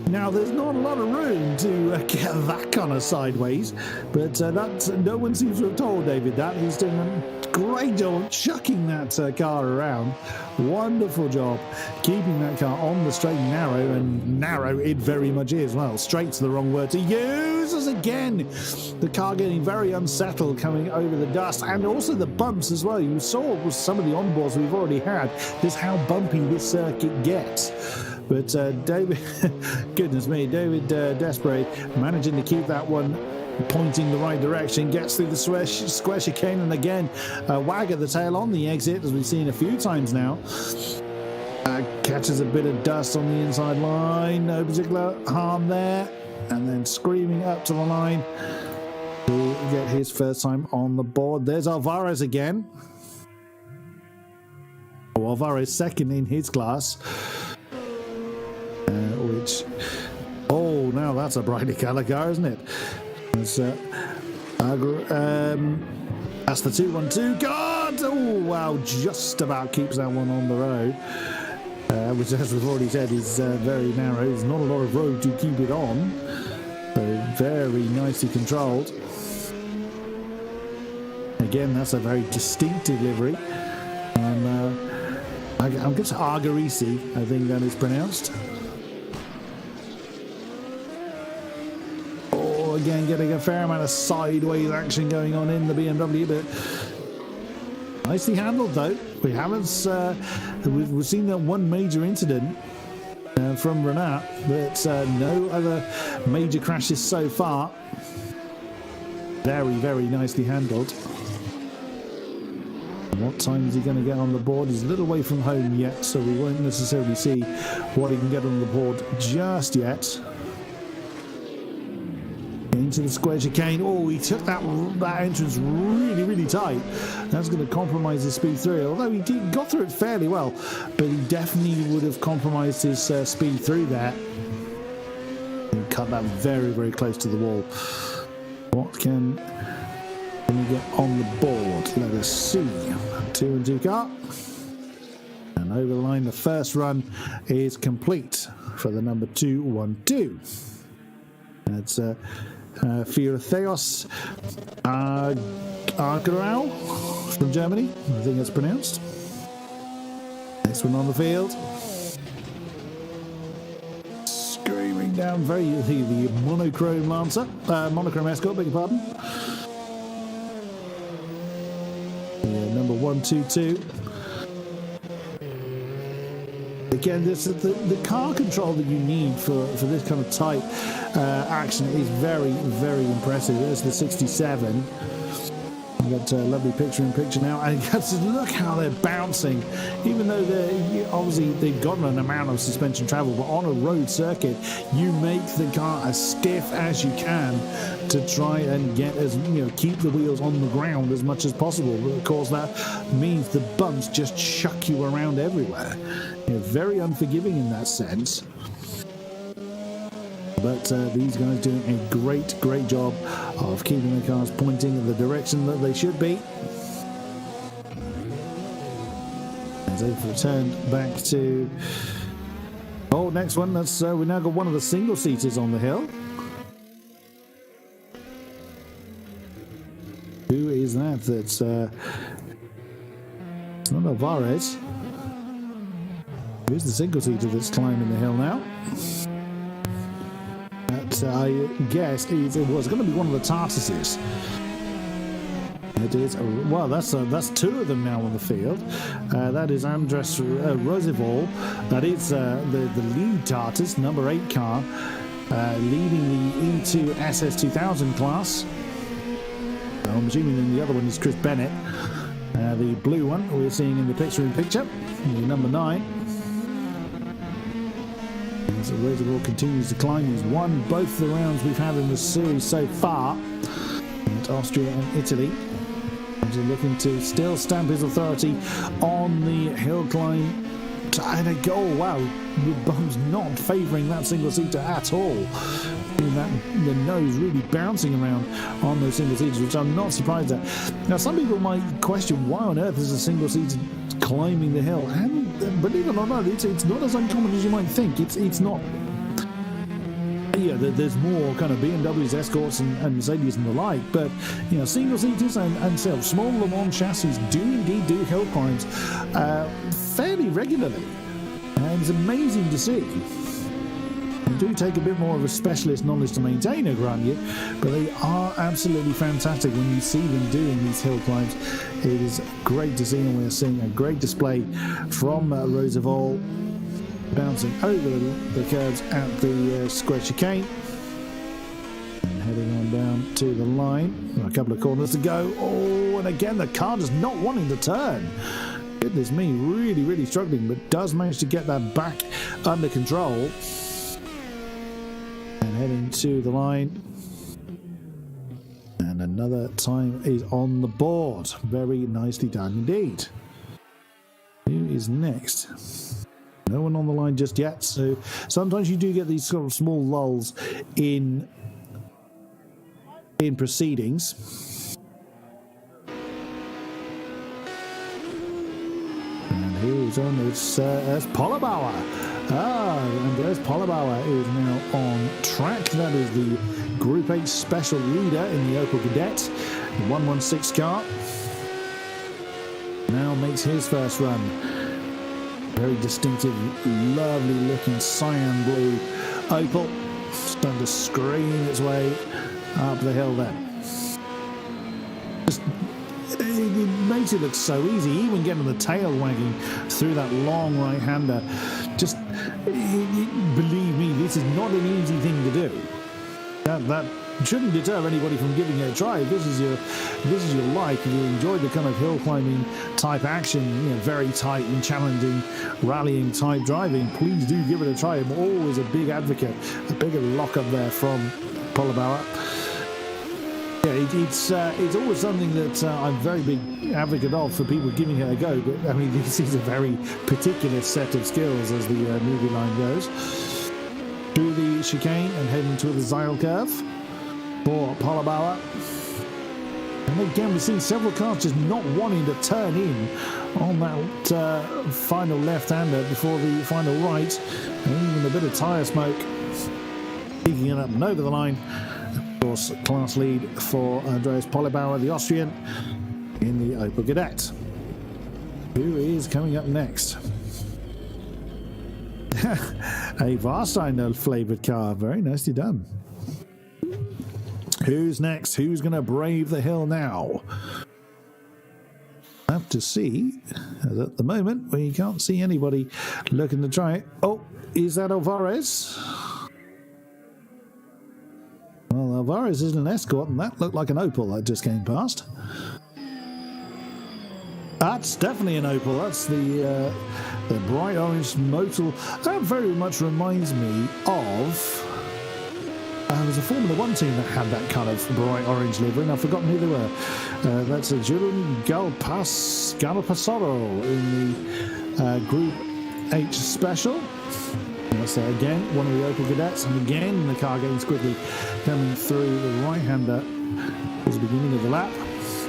Now, there's not a lot of room to get that kind of sideways, but that no one seems to have told David that. He's doing a great job of chucking that car around. Wonderful job keeping that car on the straight and narrow it very much is. Well, straight's the wrong word to use as again. The car getting very unsettled coming over the dust and also the bumps as well. You saw with some of the onboards we've already had just how bumpy this circuit gets. But David, goodness me, David Desprez managing to keep that one pointing the right direction, gets through the square chicane, and again, wag at the tail on the exit, as we've seen a few times now. Catches a bit of dust on the inside line, no particular harm there, and then screaming up to the line to get his first time on the board. There's Alvarez again. Alvarez second in his class. Now that's a brightly coloured car, isn't it? It's, that's the 212. God! Oh, wow, just about keeps that one on the road. Which, as we've already said, is very narrow. There's not a lot of road to keep it on. So, very nicely controlled. Again, that's a very distinctive livery. And I'm guessing Argarisi, I think that is pronounced. Again, getting a fair amount of sideways action going on in the BMW, but nicely handled though. We haven't we've seen that one major incident from Renat, but no other major crashes so far. Very, very nicely handled. What time is he going to get on the board? He's a little way from home yet, so we won't necessarily see what he can get on the board just yet. Into the square chicane. Oh, he took that entrance really, really tight. That's going to compromise his speed through. Although he got through it fairly well, but he definitely would have compromised his speed through that. And cut that very, very close to the wall. What can we get on the board? Let us see. 2-2 car. And over the line, the first run is complete for the number 212. That's Theos Argerau from Germany, I think that's pronounced. Next one on the field. Screaming down the monochrome Lancer, monochrome Escort, beg your pardon. Yeah, number 122. Again, this is the car control that you need for this kind of tight action is very, very impressive. There's the 67. We've got a lovely picture-in-picture now. And just look how they're bouncing. Even though they've got an amount of suspension travel, but on a road circuit, you make the car as stiff as you can to try and get keep the wheels on the ground as much as possible. But of course, that means the bumps just chuck you around everywhere. Very unforgiving in that sense. But these guys doing a great job of keeping the cars pointing in the direction that they should be. As they've returned back to... Oh, next one. That's we now got one of the single-seaters on the hill. Who is that? That's it's not Alvarez. Here's the single-seater that's climbing the hill now. I guess it was going to be one of the Tartuses. It is. Well, that's two of them now on the field. That is Andres Roosevelt. That is the lead Tartus, number 8 car, leading the E2 SS2000 class. I'm assuming the other one is Chris Bennett. The blue one we're seeing in the picture-in-picture, number 9. As Roosevelt continues to climb, he's won both the rounds we've had in the series so far at Austria and Italy. He's looking to still stamp his authority on the hill climb. And a goal, wow, the bum's not favouring that single-seater at all. The nose really bouncing around on those single-seaters, which I'm not surprised at. Now, some people might question why on earth is a single-seater climbing the hill, and believe it or not, it's not as uncommon as you might think. It's not there's more kind of BMWs, Escorts, and Mercedes and the like, but single seaters and small Le Mans chassis do indeed do hill climbs fairly regularly, and it's amazing to see. They do take a bit more of a specialist knowledge to maintain, I grant you, but they are absolutely fantastic when you see them doing these hill climbs. It is great to see, and we're seeing a great display from Roosevelt, bouncing over the curves at the square chicane and heading on down to the line. A couple of corners to go. Oh, and again the car just not wanting to turn. Goodness me, really struggling, but does manage to get that back under control and heading to the line. And another time is on the board. Very nicely done indeed. Who is next? No one on the line just yet, so sometimes you do get these sort of small lulls in proceedings. And who's on? It's Pollebauer. Andreas Pollebauer is now on track. That is the Group 8 special leader in the Opel Kadett, the 116 car. Now makes his first run. Very distinctive, lovely looking cyan blue Opel. Starting to scream its way up the hill there. It makes it look so easy, even getting the tail wagging through that long right-hander. Just, believe me, this is not an easy thing to do. That shouldn't deter anybody from giving it a try. This is your like. If you enjoy the kind of hill climbing type action, very tight and challenging, rallying type driving, please do give it a try. I'm always a big advocate, a bigger lock up there from Pollebauer. Yeah, it's always something that I'm a very big advocate of for people giving it a go. But I mean, this is a very particular set of skills as the movie line goes. Through the chicane and heading to the Zeil curve for Pollebauer. And again, we've seen several cars just not wanting to turn in on that final left-hander before the final right. And even a bit of tyre smoke peeking it up and over the line. Of course, class lead for Andreas Pollebauer, the Austrian, in the Opel Kadett. Who is coming up next? A Hauenstein flavoured car. Very nicely done. Who's next? Who's going to brave the hill now? Have to see. As at the moment, we can't see anybody looking to try it. Oh, is that Alvarez? Well, Alvarez is an Escort, and that looked like an Opel that just came past. That's definitely an Opel. That's the bright orange modal. That very much reminds me of... there was a Formula 1 team that had that kind of bright orange livery, and I've forgotten who they were. That's a Julian Galpasoro in the Group H Special. That's again one of the Opel Kadetts, and again the car gains quickly coming through the right-hander towards the beginning of the lap.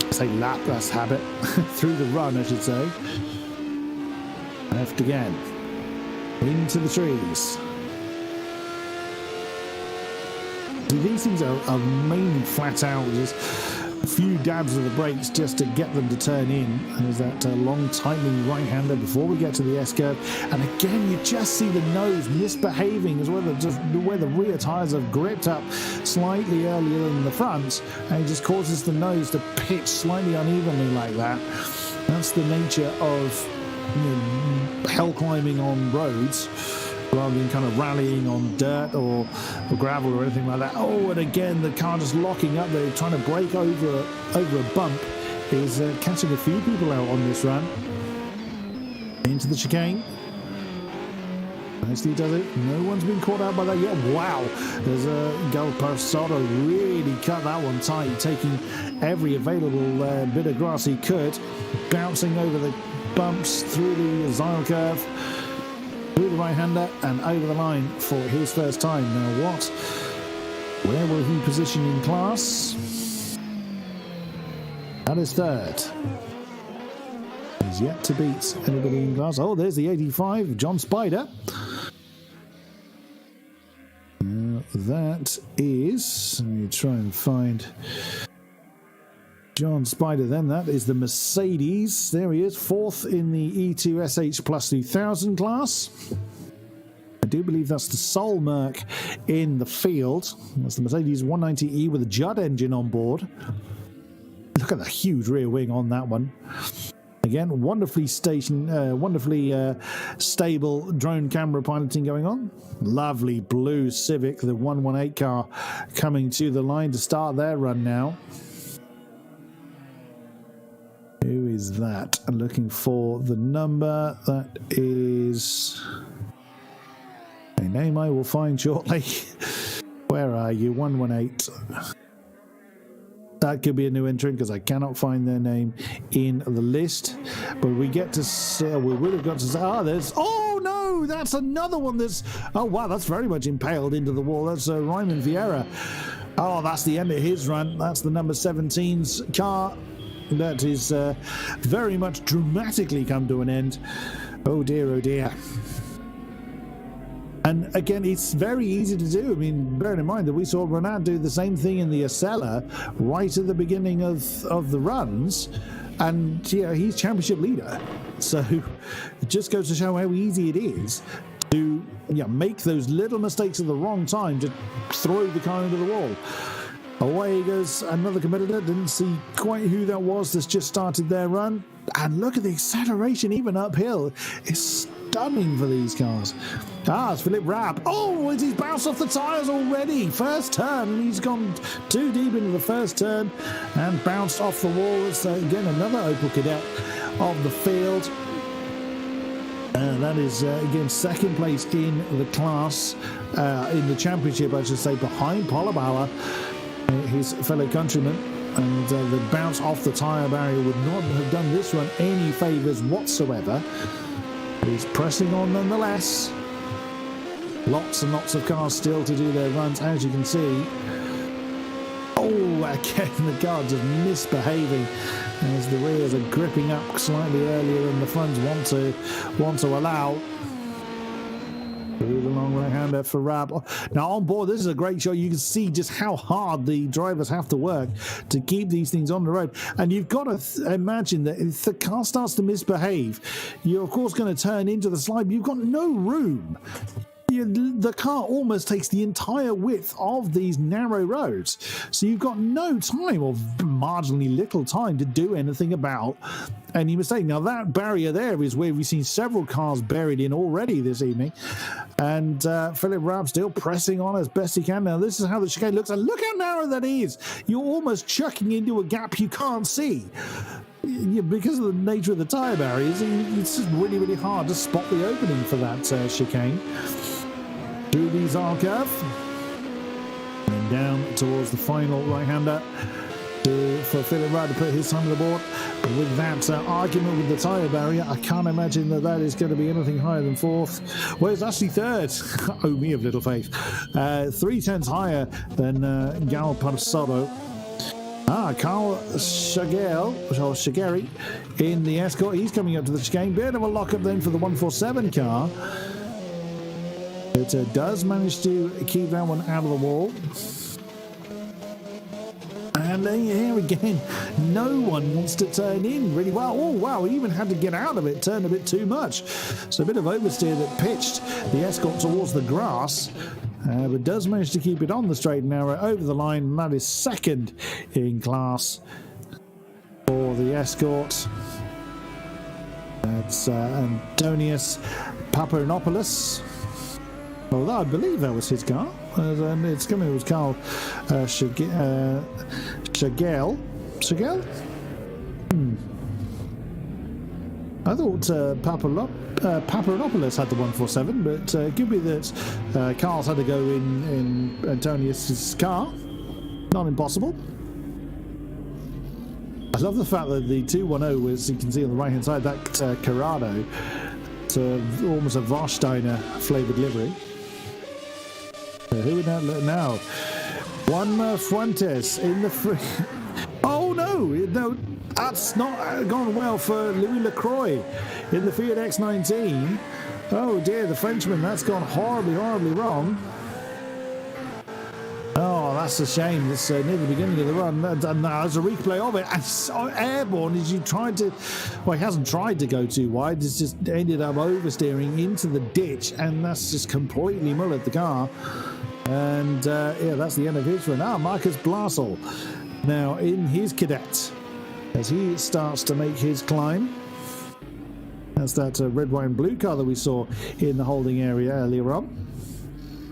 I say lap, that's habit. Through the run, I should say. Left again. Into the trees. These things are mainly flat out, just a few dabs of the brakes just to get them to turn in. There's that long tightening right-hander before we get to the S-curve. And again, you just see the nose misbehaving as well, just where the rear tyres have gripped up slightly earlier than the front, and it just causes the nose to pitch slightly unevenly like that. That's the nature of hill climbing on roads, rather than kind of rallying on dirt or gravel or anything like that. Oh, and again, the car just locking up there, trying to brake over a bump, is catching a few people out on this run. Into the chicane. Nicely does it. No one's been caught out by that yet. Wow, there's a Galpasoro really cut that one tight, taking every available bit of grass he could, bouncing over the bumps through the Zeil curve, through the right-hander and over the line for his first time. Now where will he position in class? That is third. He's yet to beat anybody in class. Oh, there's the 85, John Spider. that is, let me try and find John Spider then. That is the Mercedes. There he is, fourth in the E2SH Plus 2000 class. I do believe that's the sole Merc in the field. That's the Mercedes 190E with a Judd engine on board. Look at the huge rear wing on that one. Again, wonderfully stable drone camera piloting going on. Lovely blue Civic, the 118 car, coming to the line to start their run now. Who is that? I'm looking for the number. That is a name I will find shortly. Where are you? 118. That could be a new entrant because I cannot find their name in the list. But we get to say, we would have got to say, there's, oh no, that's another one that's, oh wow, that's very much impaled into the wall. That's Ryman Vieira. Oh, that's the end of his run. That's the number 17's car. That is very much dramatically come to an end. Oh dear, oh dear. And again, it's very easy to do. I mean, bearing in mind that we saw Renat do the same thing in the Acela right at the beginning of the runs, and yeah, he's championship leader. So it just goes to show how easy it is to make those little mistakes at the wrong time to throw the car into the wall. Away goes another competitor. Didn't see quite who that was that's just started their run. And look at the acceleration, even uphill. It's stunning for these cars. It's Philip Rapp. Oh, he's bounced off the tyres already. First turn, and he's gone too deep into the first turn and bounced off the wall. It's again another Opel Cadet of the field. That is, again, second place in the class, in the championship, I should say, behind Polabala, his fellow countryman. And the bounce off the tyre barrier would not have done this one any favours whatsoever. He's pressing on nonetheless. Lots and lots of cars still to do their runs, as you can see. Oh, again, the car just misbehaving as the rears are gripping up slightly earlier than the fronts want to allow. Through the long right-hander for Rapp. Now on board, this is a great shot. You can see just how hard the drivers have to work to keep these things on the road. And you've got to imagine that if the car starts to misbehave, you're of course going to turn into the slide. You've got no room. The car almost takes the entire width of these narrow roads. So you've got no time, or marginally little time, to do anything about any mistake. Now that barrier there is where we've seen several cars buried in already this evening. And Philip Rapp still pressing on as best he can. Now this is how the chicane looks. And look how narrow that is. You're almost chucking into a gap you can't see. Because of the nature of the tyre barriers, it's just really, really hard to spot the opening for that chicane. Through the Zar curve and down towards the final right-hander for Philip Rapp to put his time on the board. But with that argument with the tyre barrier, I can't imagine that is going to be anything higher than fourth. Well, it's actually third. Oh, me of little faith. 3/10 higher than Gal Parsotto. Carl Shageri in the Escort. He's coming up to the chicane. Bit of a lock-up then for the 147 car. It does manage to keep that one out of the wall. And here again, no one wants to turn in really well. Oh, wow, he even had to get out of it, turn a bit too much. So a bit of oversteer that pitched the Escort towards the grass, but does manage to keep it on the straight and narrow over the line. And that is second in class for the Escort. That's Antonius Paparinopoulos. Although I believe that was his car. And it's coming with Carl Shagel. Shagel? I thought Paparinopoulos had the 147, but it could be that Carl's had to go in Antonius's car. Not impossible. I love the fact that the 210 was, you can see on the right hand side, that Corrado. It's almost a Warsteiner flavoured livery. Who would that look now? Juan Fuentes in the free. Oh no, that's not gone well for Louis Lacroix in the Fiat X19. Oh dear, the Frenchman, that's gone horribly, horribly wrong. Oh, that's a shame. It's near the beginning of the run. There's a replay of it. And so airborne as you tried to... Well, he hasn't tried to go too wide. It's just ended up oversteering into the ditch. And that's just completely mullered the car. And, yeah, that's the end of his run. Marcus Blasel now in his cadet as he starts to make his climb. That's that red, white and blue car that we saw in the holding area earlier on.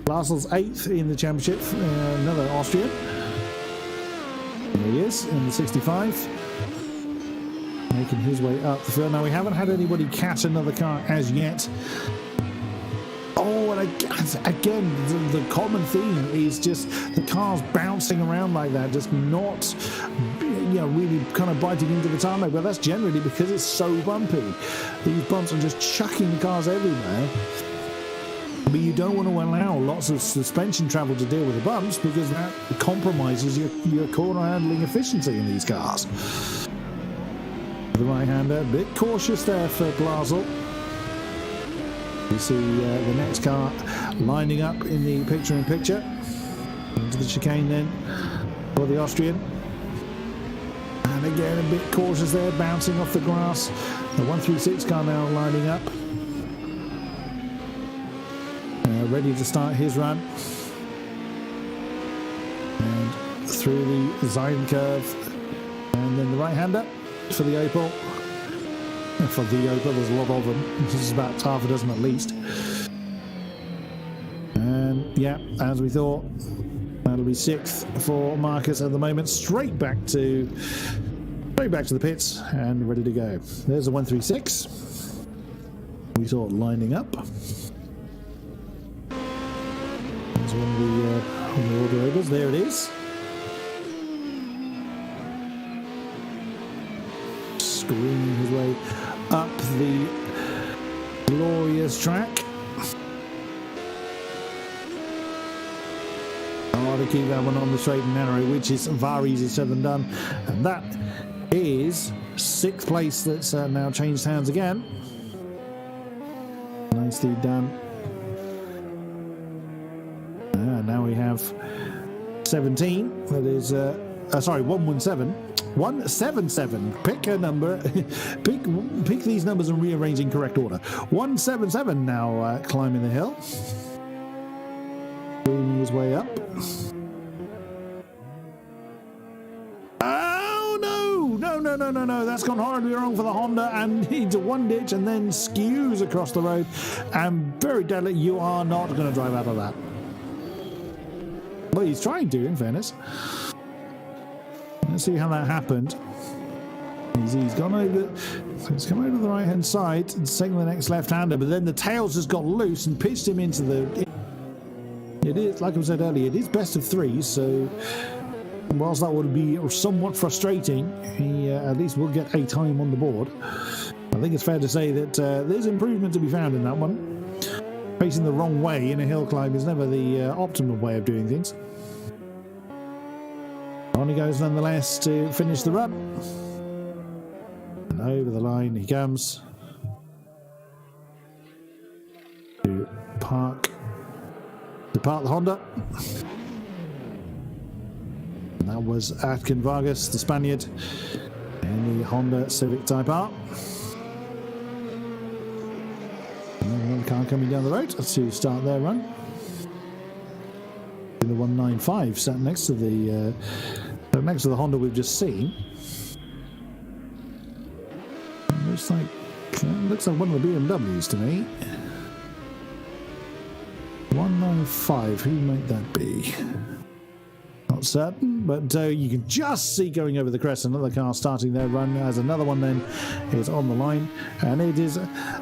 Blasel's 8th in the championship, another Austrian. There he is in the 65. Making his way up the field. Now, we haven't had anybody catch another car as yet. Oh, and again, the common theme is just the cars bouncing around like that, just not, really kind of biting into the tarmac. But that's generally because it's so bumpy. These bumps are just chucking the cars everywhere. But you don't want to allow lots of suspension travel to deal with the bumps because that compromises your corner handling efficiency in these cars. The right-hander, a bit cautious there for Blasel. You see the next car lining up in the picture-in-picture. Into the chicane then for the Austrian. And again, a bit cautious there, bouncing off the grass. The 136 car now lining up. Ready to start his run. And through the Zion curve. And then the right-hander for the Opel. For the Opel, there's a lot of them. This is about half a dozen at least. And yeah, as we thought, that'll be 6th for Marcus at the moment. Straight back to the pits and ready to go. There's the 136. We saw it lining up. There's one of the order Opels. There it is. Screaming his way up the glorious track. To keep that one on the straight and narrow, which is far easier said than done. And that is 6th place that's now changed hands again. Nicely done. Now we have 17. That is, 117. 177. Pick a number. pick these numbers and rearrange in correct order. 177 now climbing the hill. Bringing his way up. Oh no! That's gone horribly wrong for the Honda, and into one ditch and then skews across the road. And very deadly. You are not going to drive out of that. Well, he's trying to, in fairness. Let's see how that happened. He's gone over. He's come over to the right-hand side and taken the next left-hander, but then the tails just got loose and pitched him into the. It is, like I said earlier, it is best of 3, so whilst that would be somewhat frustrating, he at least will get a time on the board. I think it's fair to say that there's improvement to be found in that one. Facing the wrong way in a hill climb is never the optimal way of doing things. On he goes nonetheless to finish the run. And over the line he comes. To park the Honda. And that was Atkin Vargas, the Spaniard, in the Honda Civic Type R. And another car coming down the road to start their run. In the 195, sat next to the Honda we've just seen. Looks like one of the BMWs to me. 195, who might that be? Not certain, but you can just see going over the crest another car starting their run as another one then is on the line, and it is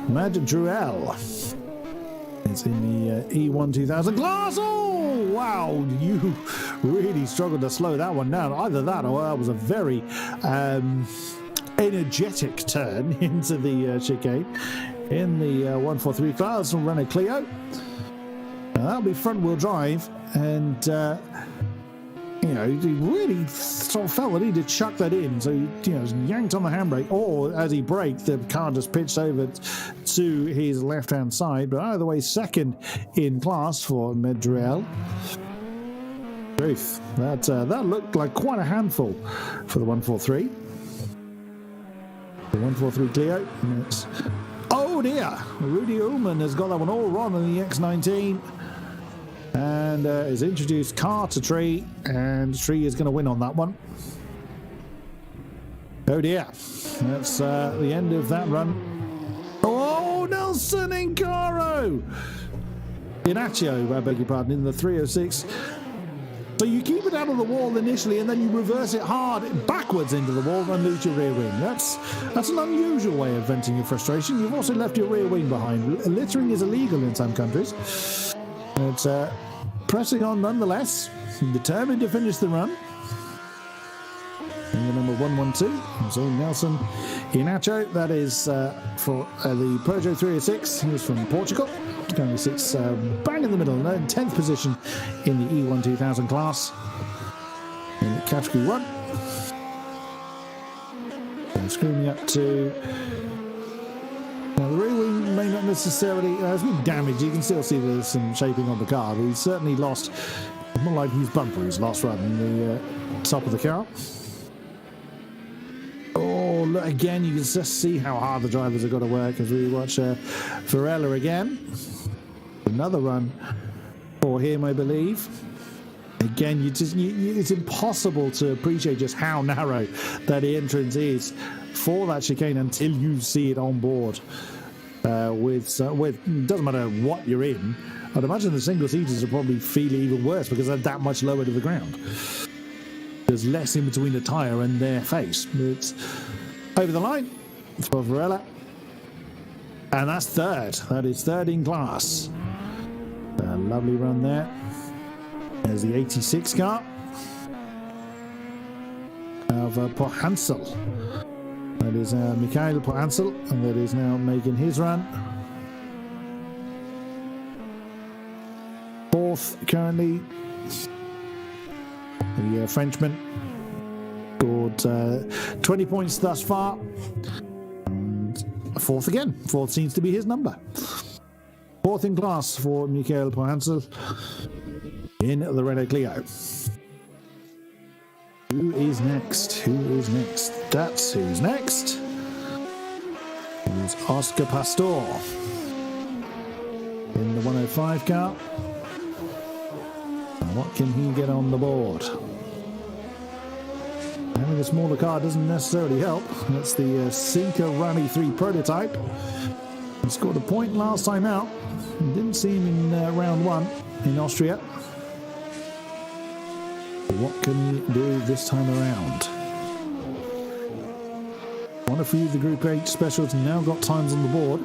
Madruel. It's in the E1 2000 class. Oh, wow, you really struggled to slow that one down. Either that or that was a very energetic turn into the chicane in the 143 class from Renault Clio. Now, that'll be front-wheel drive, and he really sort of felt the need to chuck that in, so he yanked on the handbrake, or as he braked, the car just pitched over to his left-hand side. But either way, second in class for Medrell. Truth. That looked like quite a handful for the 143. The 143 Clio. Oh dear! Rudy Ullman has got that one all wrong on the X19. And has introduced car to Tree, and Tree is going to win on that one. Oh dear. That's the end of that run. Oh, Nelson Incaro! Inacio, I beg your pardon, in the 306. So you keep it out of the wall initially, and then you reverse it hard backwards into the wall and lose your rear wing. That's an unusual way of venting your frustration. You've also left your rear wing behind. Littering is illegal in some countries. It's pressing on nonetheless, determined to finish the run. And the number 112, so Nelson Inacio, that is for the Peugeot 306. He was from Portugal. Currently sits bang in the middle, 10th position in the E1 2000 class in category 1. And screaming up to... Now, the rear wing may not necessarily... has been damaged. You can still see there's some shaping on the car, but he's certainly lost... More like his bumper, his last run in the top of the car. Oh, look, again, you can just see how hard the drivers have got to work as we watch Varela again. Another run for him, I believe. Again, it's impossible to appreciate just how narrow that entrance is for that chicane until you see it on board. With it doesn't matter what you're in. I'd imagine the single seaters will probably feel even worse because they're that much lower to the ground. There's less in between the tyre and their face. It's over the line for Varela. And that's third. That is third in class. A lovely run there. There's the 86 car of Pohansel. That is Mikhail Pohansel, and that is now making his run. Fourth currently, the Frenchman scored 20 points thus far. And fourth again. Fourth seems to be his number. Fourth in class for Mikhail Pohansel in the Renault Clio. Who is next? Who is next? That's who's next. It's Oscar Pastor in the 105 car. And what can he get on the board? Having a smaller car doesn't necessarily help. That's the Sinker Rally 3 prototype. He scored a point last time out. Didn't see him in round 1 in Austria. What can he do this time around? One of few of the Group H specials now got times on the board.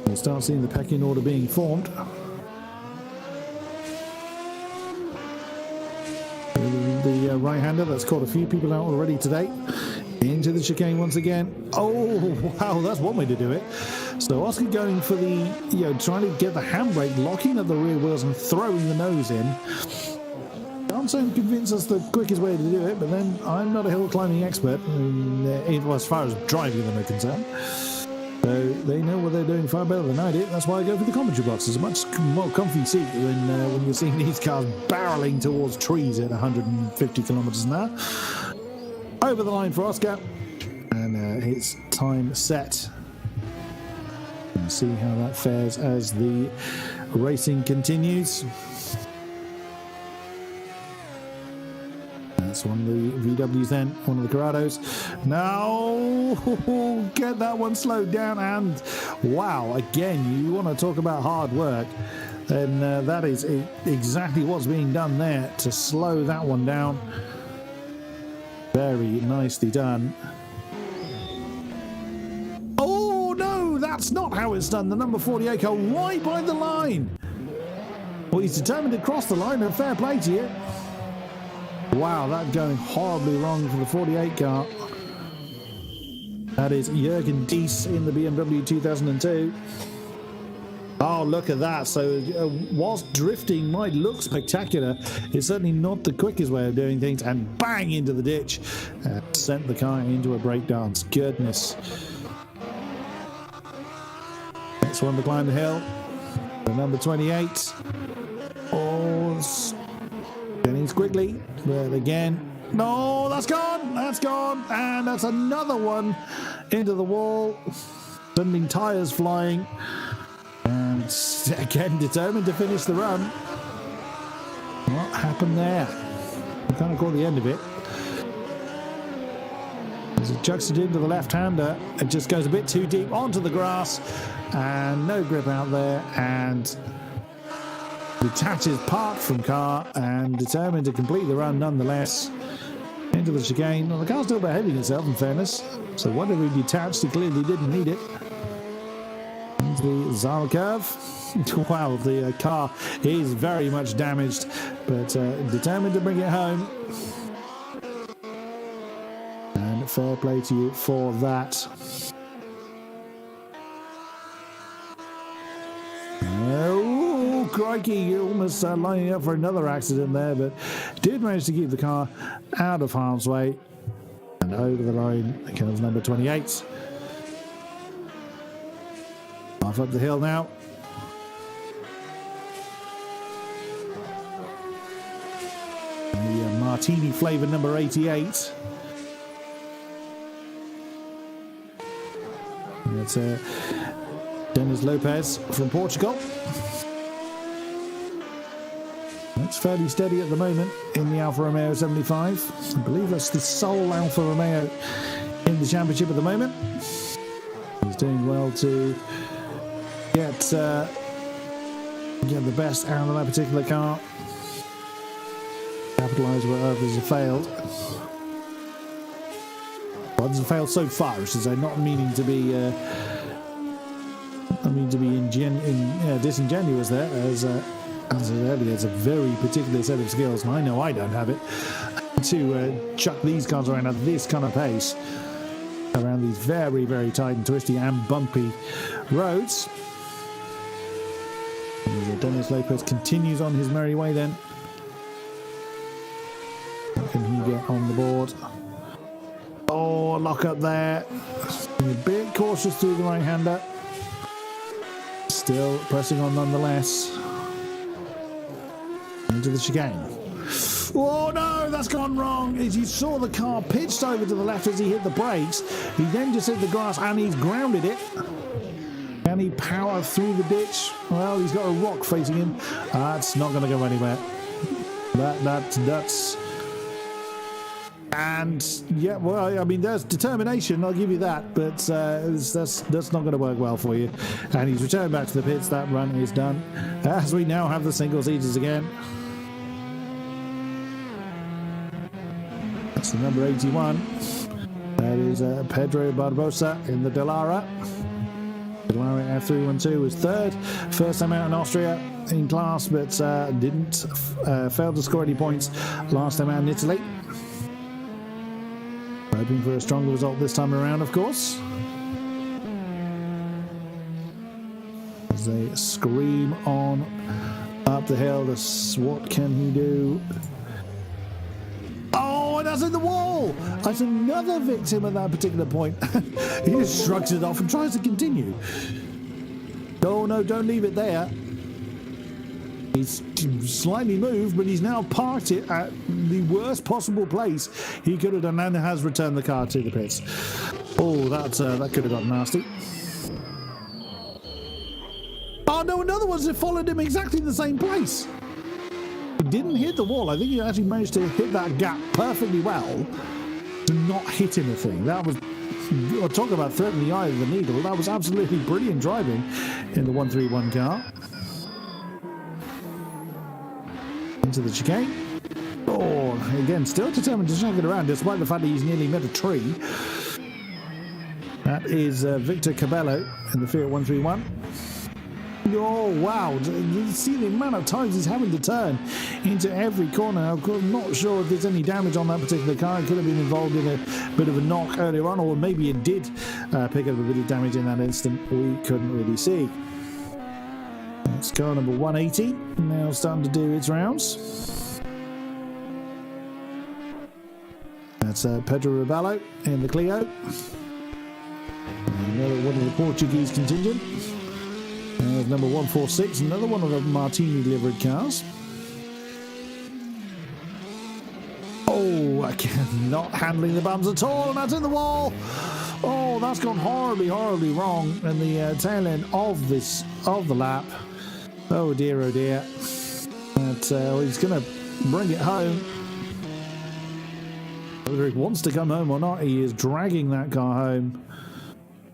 You start seeing the pecking order being formed. The right-hander that's caught a few people out already today. Into the chicane once again. Oh, wow, that's one way to do it. So Oscar going for the, trying to get the handbrake, locking up the rear wheels and throwing the nose in. I'm so convinced that's the quickest way to do it, but then I'm not a hill climbing expert as far as driving them are concerned. So they know what they're doing far better than I do. That's why I go for the commentary box. It's a much more comfy seat than when you're seeing these cars barreling towards trees at 150 kilometers an hour. Over the line for Oscar, and his time set. And see how that fares as the racing continues. That's one of the VWs then, one of the Corrados. Now, get that one slowed down, and wow, again, you want to talk about hard work, then that is exactly what's being done there to slow that one down. Very nicely done. Oh no, that's not how it's done. The number 48 car right by the line. Well, he's determined to cross the line, and fair play to you. Wow, that's going horribly wrong for the 48 car. That is Jürgen Dies in the BMW 2002. Oh, look at that. So whilst drifting might look spectacular, it's certainly not the quickest way of doing things, and bang into the ditch. Sent the car into a breakdance. Goodness. Next one to climb the hill. The number 28. Oh, Lopez. Jennings quickly, but again, no, that's gone, and that's another one into the wall. Sending tyres flying, and again determined to finish the run. What happened there? We kind of caught the end of it. As it chucks it into the left-hander, it just goes a bit too deep onto the grass, and no grip out there, and detaches part from car, and determined to complete the run nonetheless. Into the chicane. Well, the car's still behaving itself, in fairness, so whatever he detached, he clearly didn't need it. Into the Zara curve. Wow, the car is very much damaged, but determined to bring it home. And fair play to you for that. Oh, crikey, you're almost lining up for another accident there, but did manage to keep the car out of harm's way. And over the line comes number 28. Off up the hill now. And the martini flavoured number 88. And that's Dennis Lopez from Portugal. It's fairly steady at the moment in the Alfa Romeo 75. I believe that's the sole Alfa Romeo in the championship at the moment. He's doing well to get the best out of that particular car. Capitalise where others have failed. Well, others have failed so far, I should say, not meaning to be disingenuous there, as I said earlier, it's a very particular set of skills, and I know I don't have it, to chuck these cars around at this kind of pace, around these very, very tight and twisty and bumpy roads. And Dennis Lopez continues on his merry way then. How can he get on the board? Oh, lock up there. A bit cautious through the right-hander. Still pressing on nonetheless. Into the chicane. Oh no, that's gone wrong. As you saw, the car pitched over to the left as he hit the brakes. He then just hit the grass and he's grounded it. Can he power through the ditch? Well, he's got a rock facing him. That's not going to go anywhere. That's and yeah, well, I mean, there's determination, I'll give you that, but that's not going to work well for you. And he's returned back to the pits. That run is done, as we now have the single seaters again. That's the number 81. That is Pedro Barbosa in the Dallara. Dallara F312 was third, first time out in Austria in class, but didn't fail to score any points last time out in Italy. Hoping for a stronger result this time around, of course. As they scream on up the hill, what can he do? Oh, and that's in the wall! That's another victim at that particular point. He just shrugs it off and tries to continue. Oh no, don't leave it there. He's slightly moved, but he's now parked it at the worst possible place he could have done, and has returned the car to the pits. Oh, that could have got nasty. Oh no, another one's followed him exactly in the same place. He didn't hit the wall. I think he actually managed to hit that gap perfectly well to not hit anything. That was, I'll talk about threading the eye of the needle. That was absolutely brilliant driving in the 131 car. Into the chicane. Oh, again, still determined to chuck it around despite the fact that he's nearly met a tree. That is Victor Cabello in the Fiat 131. Oh, wow. You see the amount of times he's having to turn into every corner. I'm not sure if there's any damage on that particular car. It could have been involved in a bit of a knock earlier on, or maybe it did pick up a bit of damage in that instant. We couldn't really see. It's car number 180, now starting to do its rounds. That's Pedro Rebelo in the Clio. Another one of the Portuguese contingent. There's number 146, another one of the Martini delivered cars. again, not handling the bums at all, and that's in the wall. Oh, that's gone horribly, horribly wrong in the tail end of the lap. Oh dear, oh dear. But he's going to bring it home. Whether he wants to come home or not, he is dragging that car home.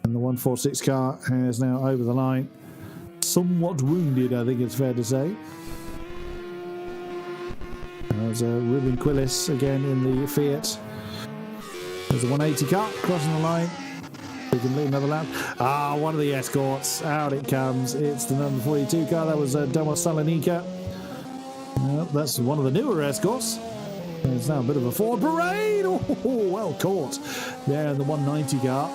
And the 146 car is now over the line. Somewhat wounded, I think it's fair to say. There's Ruben Quillis again in the Fiat. There's the 180 car crossing the line. We can leave another lap. One of the escorts. Out it comes. It's the number 42 car. That was Domo Salonika. That's one of the newer escorts. It's now a bit of a forward parade. Oh, well caught there in the 190 car.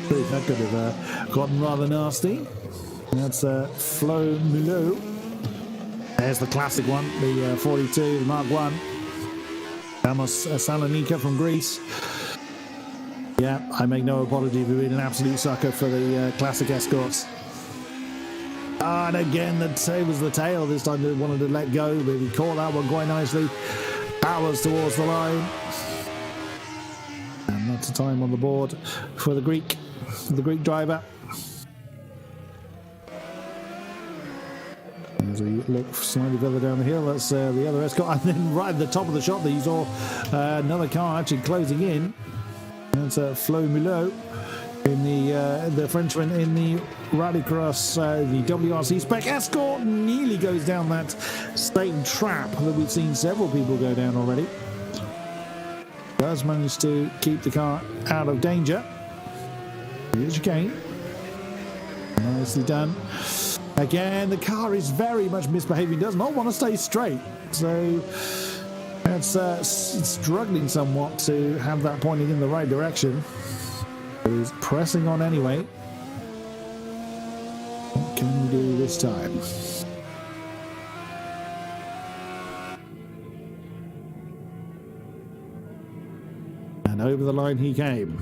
That could have gotten rather nasty. That's Flo Mulot. There's the classic one, the 42, the Mark 1. Amos Salonika from Greece. Yeah, I make no apology for being an absolute sucker for the classic escorts. And again, it was the tail. This time they wanted to let go, but he caught that one quite nicely. Powers towards the line. And that's a time on the board for the Greek driver. As we look slightly further down the hill, that's the other escort. And then right at the top of the shot, there you saw another car actually closing in. That's Flo Mulot in the Frenchman in the Rallycross, the WRC spec escort. Nearly goes down that same trap that we've seen several people go down already. Does manage to keep the car out of danger. Here's your game. Nicely done. Again, the car is very much misbehaving, does not want to stay straight. So it's struggling somewhat to have that pointing in the right direction. But he's pressing on anyway. What can we do this time? And over the line he came.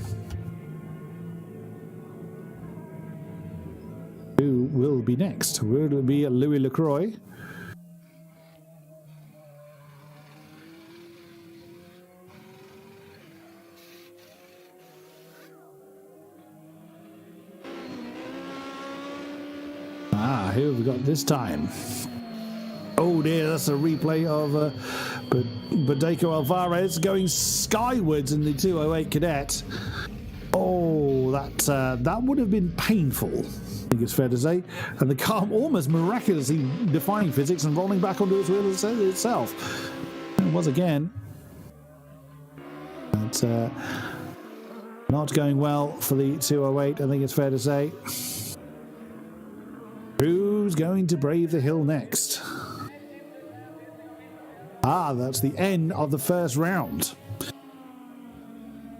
Who will be next? Will it be Louis Lacroix? Who have we got this time? Oh dear, that's a replay of Badeko Alvarez going skywards in the 208 Cadet. Oh, that would have been painful, I think it's fair to say. And the car almost miraculously defying physics and rolling back onto its wheel itself. It was again. But not going well for the 208, I think it's fair to say. Who's going to brave the hill next? That's the end of the first round.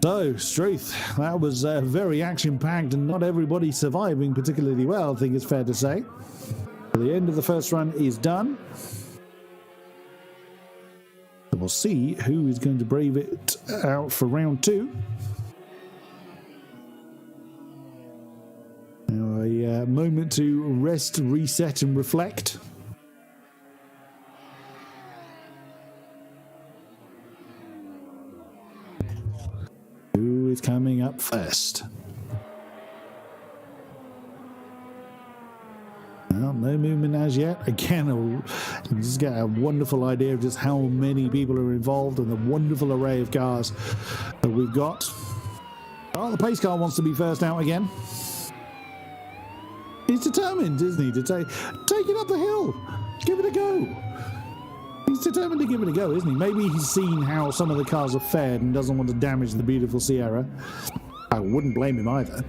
So, Struth, that was very action-packed and not everybody surviving particularly well, I think it's fair to say. The end of the first run is done. So we'll see who is going to brave it out for round two. Now, a moment to rest, reset, and reflect. Who is coming up first? Well, no movement as yet. Again, you just get a wonderful idea of just how many people are involved and the wonderful array of cars that we've got. Oh, the pace car wants to be first out again. He's determined, isn't he, to take it up the hill. Give it a go. He's determined to give it a go, isn't he? Maybe he's seen how some of the cars have fared and doesn't want to damage the beautiful Sierra. I wouldn't blame him either.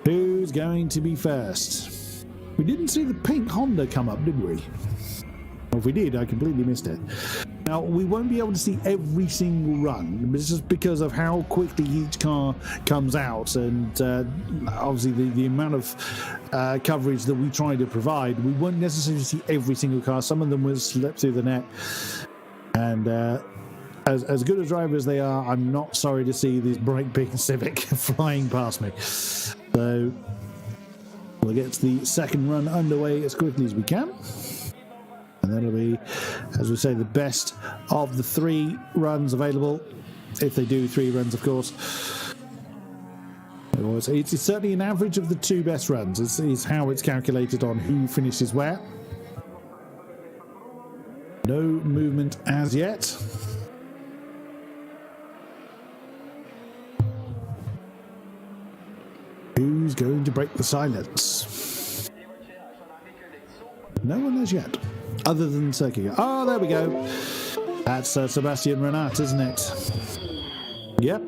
Who's going to be first? We didn't see the pink Honda come up, did we? Or if we did, I completely missed it. Now, we won't be able to see every single run, but it's just because of how quickly each car comes out and obviously the amount of coverage that we try to provide. We won't necessarily see every single car. Some of them will slip through the net. And as good a driver as they are, I'm not sorry to see this bright pink Civic flying past me. So we'll get the second run underway as quickly as we can. And that'll be, as we say, the best of the 3 runs available. If they do 3 runs, of course. It's certainly an average of the 2 best runs. It's how it's calculated on who finishes where. No movement as yet. Who's going to break the silence? No one as yet, other than Sergio. Oh, there we go. That's Sebastian Renat, isn't it? Yep.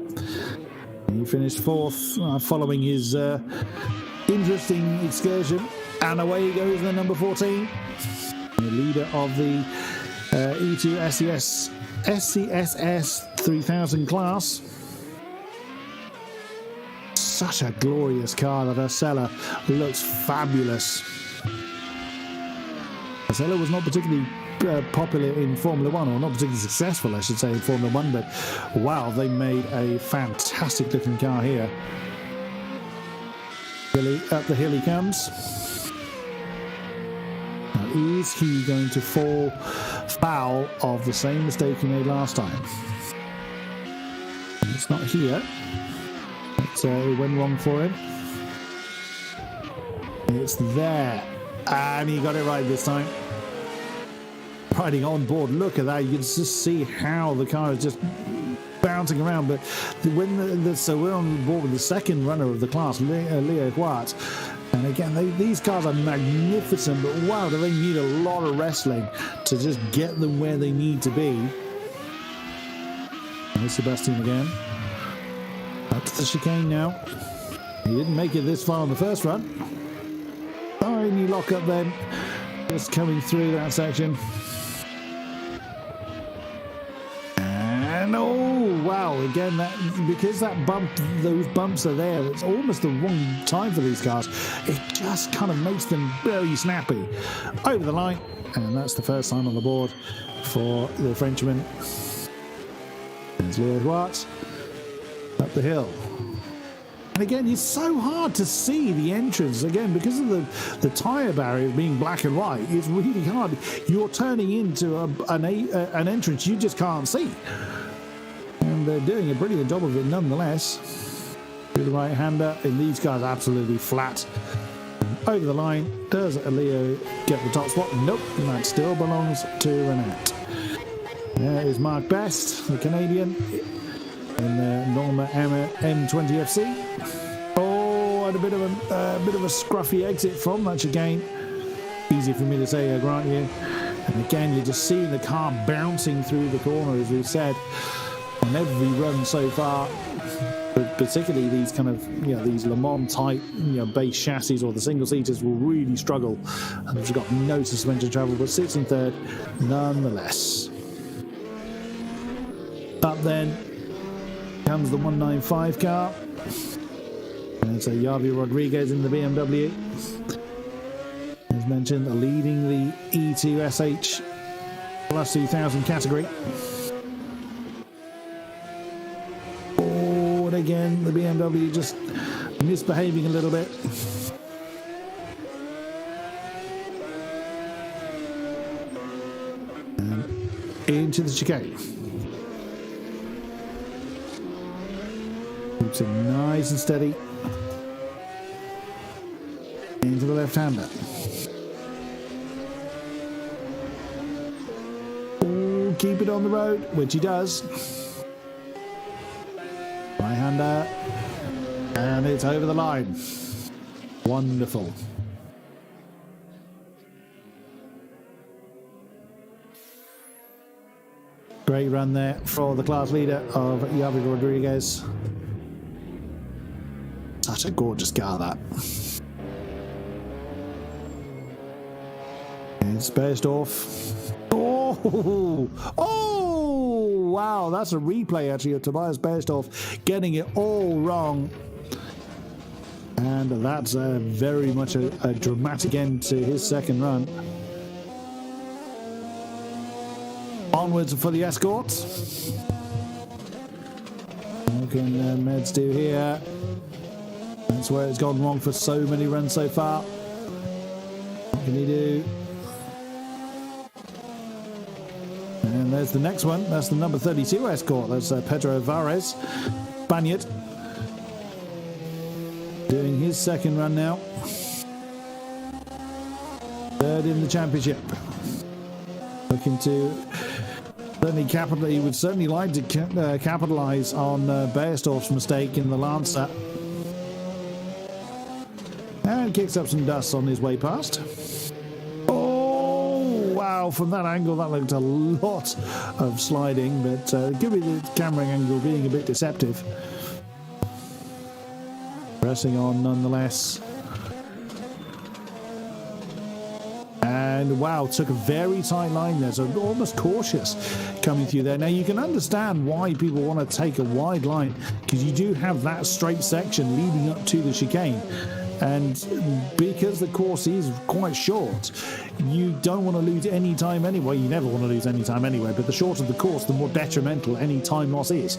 He finished 4th following his interesting excursion. And away he goes, the number 14. The leader of the E2 SCSS 3000 class. Such a glorious car. That Arcella looks fabulous. Arcella was not particularly popular in Formula 1, or not particularly successful, I should say, in Formula 1, but wow, they made a fantastic looking car here. Up the hill he comes. Now, is he going to fall foul of the same mistake he made last time? It's not here. It went wrong for him. It's there. And he got it right this time. Riding on board, look at that. You can just see how the car is just bouncing around. But when so we're on board with the second runner of the class, Lacroix. And again, these cars are magnificent, but wow, do they need a lot of wrestling to just get them where they need to be. There's Sebastian again. Up to the chicane now. He didn't make it this far on the first run. Tiny lock up then. Just coming through that section. And oh wow, again because those bumps are there, it's almost the wrong time for these cars. It just kind of makes them very snappy. Over the line, and that's the first time on the board for the Frenchman. There's Leo Duarte. Up the hill. And again, it's so hard to see the entrance. Again, because of the tyre barrier being black and white, it's really hard. You're turning into an entrance you just can't see. And they're doing a brilliant job of it nonetheless. To the right-hander, and these guys absolutely flat. Over the line, does Leo get the top spot? Nope, and that still belongs to Renat. There is Mark Best, the Canadian. And Norma M20FC. Oh, and a bit of a scruffy exit from that chicane. Easy for me to say, I grant you. And again, you're just seeing the car bouncing through the corner, as we've said, on every run so far. But particularly these kind of, these Le Mans type, base chassis or the single seaters will really struggle. And they've got no suspension travel, but sits in third nonetheless. Up then comes the 195 car. And so Javi Rodriguez in the BMW. As mentioned, leading the E2SH Plus 2000 category. Oh, and again, the BMW just misbehaving a little bit. And into the chicane. Keeps it nice and steady. Into the left-hander. Oh, keep it on the road, which he does. Right-hander. And it's over the line. Wonderful. Great run there for the class leader of Javi Rodriguez. Such a gorgeous car, that. It's Bersdorf. Oh, wow, that's a replay actually of Tobias Bersdorf getting it all wrong. And that's very much a dramatic end to his second run. Onwards for the escorts. What can Meds do here? That's where it's gone wrong for so many runs so far. What can he do? there's the next one. That's the number 32 escort. That's Pedro Alvarez, Spaniard, doing his second run now. Third in the championship. Looking to certainly he would certainly like to capitalise on Beiersdorf's mistake in the Lancer. And kicks up some dust on his way past. Oh, wow, from that angle that looked a lot of sliding, but give me the camera angle being a bit deceptive. Pressing on nonetheless. And wow, took a very tight line there, so almost cautious coming through there. Now you can understand why people want to take a wide line, because you do have that straight section leading up to the chicane. And because the course is quite short, you don't want to lose any time anyway. You never want to lose any time anyway, but the shorter the course, the more detrimental any time loss is.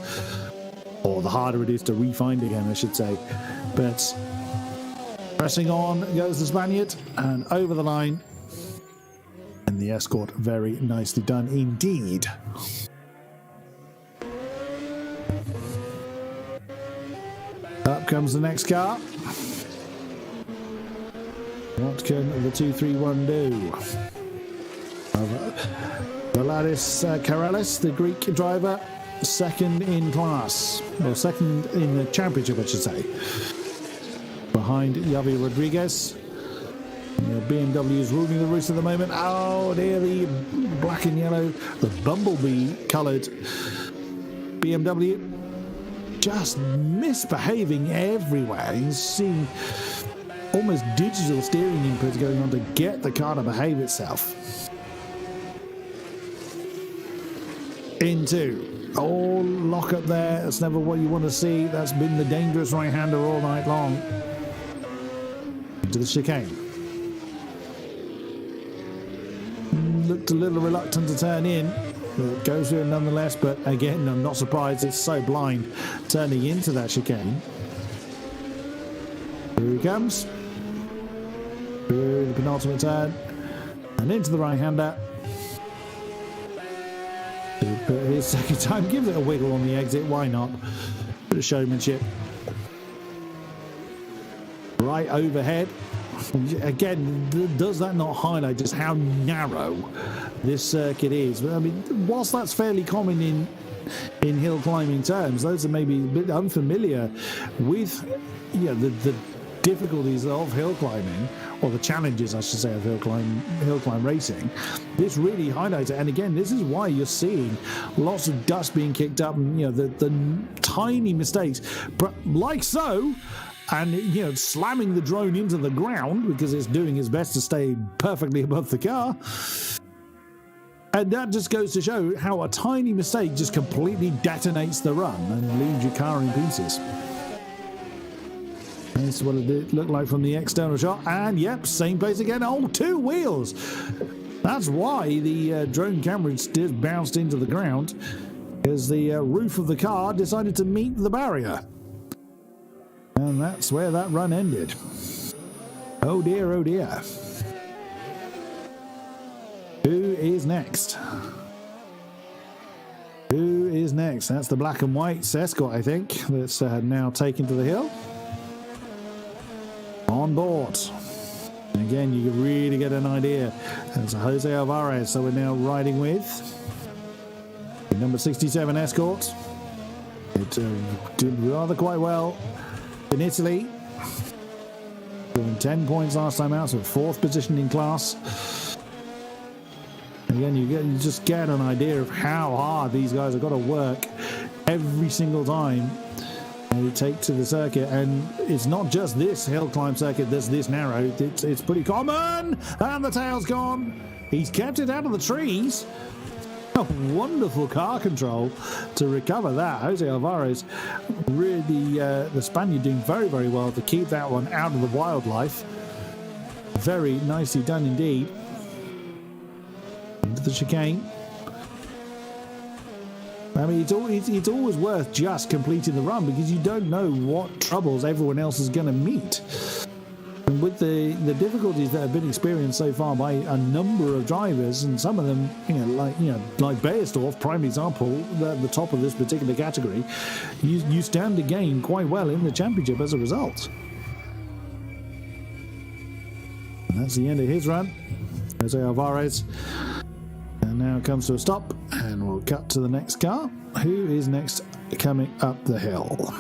Or the harder it is to re-find again, I should say. But pressing on goes the Spaniard, and over the line. And the escort, very nicely done indeed. Up comes the next car. What can the 231 do? Vladis Karelis, the Greek driver, second in class. Well, second in the championship, I should say. Behind Javi Rodriguez. BMW is ruling the roost at the moment. Oh dear, the black and yellow, the bumblebee coloured BMW just misbehaving everywhere. You're seeing almost digital steering inputs going on to get the car to behave itself. Into lock up there. That's never what you want to see. That's been the dangerous right-hander all night long. Into the chicane. Looked a little reluctant to turn in, but goes through it nonetheless. But again, I'm not surprised, it's so blind turning into that chicane. Here he comes through the penultimate turn and into the right-hander. But his second time gives it a wiggle on the exit. Why not? Bit of showmanship. Right overhead. Again, does that not highlight just how narrow this circuit is? I mean, whilst that's fairly common in hill climbing terms, those are maybe a bit unfamiliar with the difficulties of hill climbing, or the challenges, I should say, of hill climb racing. This really highlights it, and again, this is why you're seeing lots of dust being kicked up, and the tiny mistakes, but like so. And, slamming the drone into the ground because it's doing its best to stay perfectly above the car. And that just goes to show how a tiny mistake just completely detonates the run and leaves your car in pieces. And this is what it looked like from the external shot. And, yep, same place again. Oh, two wheels. That's why the drone camera just bounced into the ground, because the roof of the car decided to meet the barrier. And that's where that run ended. Oh dear, oh dear. Who is next? Who is next? That's the black and white escort, I think, that's now taken to the hill. On board. And again, you can really get an idea. That's Jose Alvarez, so we're now riding with the number 67 escort. It did rather quite well in Italy, doing 10 points last time out, so 4th position in class. Again, you just get an idea of how hard these guys have got to work every single time they take to the circuit. And it's not just this hill climb circuit that's this narrow, it's pretty common. And the tail's gone. He's kept it out of the trees. Wonderful car control to recover that. Jose Alvarez, really, the Spaniard doing very, very well to keep that one out of the wildlife. Very nicely done indeed. Into the chicane. I mean, it's always worth just completing the run, because you don't know what troubles everyone else is going to meet. When And with the difficulties that have been experienced so far by a number of drivers, and some of them, like Beiersdorf, prime example, at the top of this particular category, you stand to gain quite well in the championship as a result. And that's the end of his run. Jose Alvarez. And now comes to a stop, and we'll cut to the next car. Who is next coming up the hill?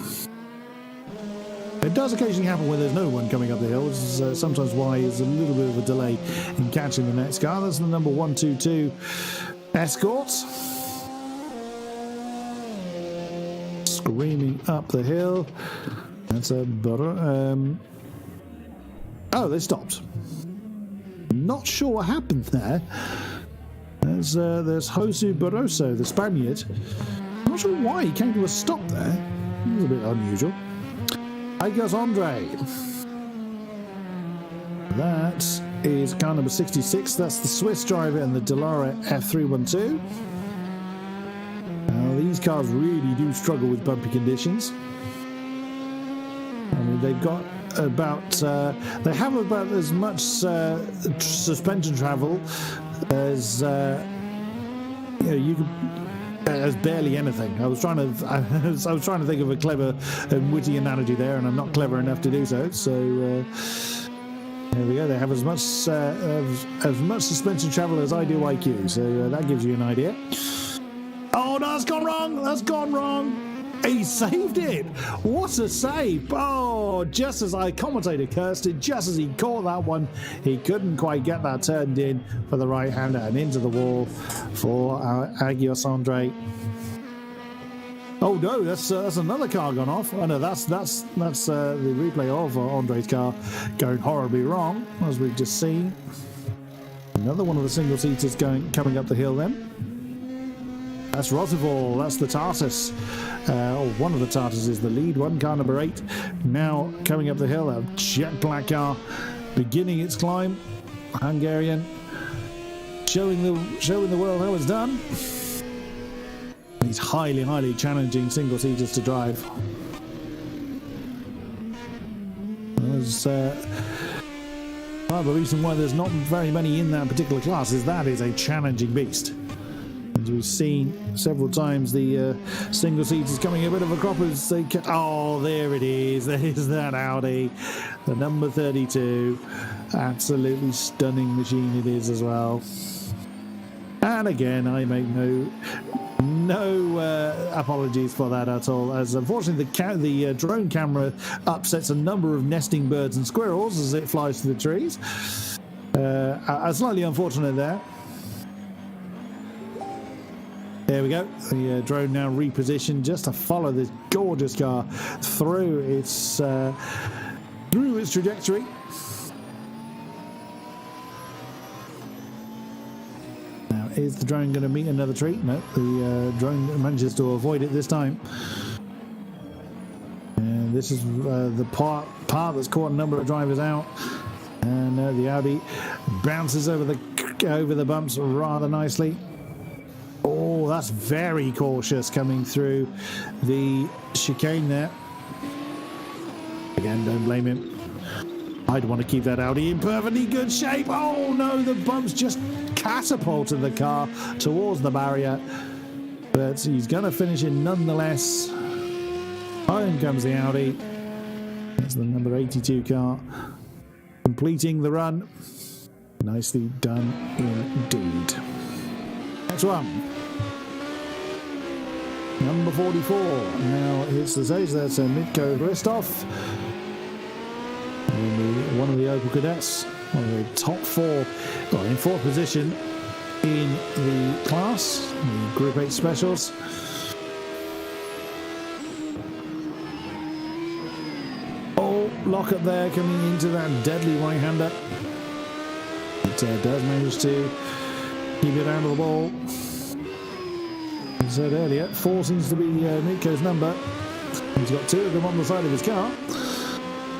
It does occasionally happen when there's no one coming up the hill, which is sometimes why there's a little bit of a delay in catching the next car. That's the number 122 Escort. Screaming up the hill. That's a butter. Oh, they stopped. Not sure what happened there. There's Josu Barroso, the Spaniard. I'm not sure why he came to a stop there. It was a bit unusual. Ahí goes Andre. That is car number 66. That's the Swiss driver in the Dallara F312. Now, these cars really do struggle with bumpy conditions. I mean, they've got they have about as much suspension travel as you could. As barely anything. I was trying to think of a clever and witty analogy there, and I'm not clever enough to do so. So there we go. They have as much suspension travel as I do IQ. So that gives you an idea. Oh no, that's gone wrong. That's gone wrong. He saved it. What a save. Oh, just as I commentator cursed it, just as he caught that one, he couldn't quite get that turned in for the right-hander and into the wall for Agios Andre. Oh no, that's another car gone off. Oh no, that's the replay of Andre's car going horribly wrong, as we've just seen. Another one of the single-seaters coming up the hill then. That's Roosevelt, that's the Tartus. One of the Tartus is the lead one, car number 8. Now coming up the hill, a jet black car beginning its climb. Hungarian, showing the world how it's done. These highly challenging single-seaters to drive. There's part of the reason why there's not very many in that particular class is that is a challenging beast. As we've seen several times, the single seaters coming a bit of a crop as they get. Oh, there it is. There's that Audi, the number 32. Absolutely stunning machine it is as well. And again, I make no apologies for that at all, as unfortunately the drone camera upsets a number of nesting birds and squirrels as it flies through the trees. Slightly unfortunate there. There we go. The drone now repositioned just to follow this gorgeous car through its trajectory. Now, is the drone going to meet another tree? No, the drone manages to avoid it this time. And this is the part that's caught a number of drivers out. And the Audi bounces over the bumps rather nicely. Oh, that's very cautious coming through the chicane there. Again, don't blame him. I'd want to keep that Audi in perfectly good shape. Oh no, the bumps just catapulted the car towards the barrier. But he's going to finish it nonetheless. Home comes the Audi. That's the number 82 car. Completing the run. Nicely done indeed. Next one. Number 44. Now hits the stage. That's Mitko Ristov. One of the Opel Cadets. One of the top 4. Well, in 4th position in the class. The Group 8 Specials. Oh, Lockup there coming into that deadly right-hander. It does manage to keep it out of the ball. As I said earlier, 4 seems to be Mitko's number. He's got 2 of them on the side of his car.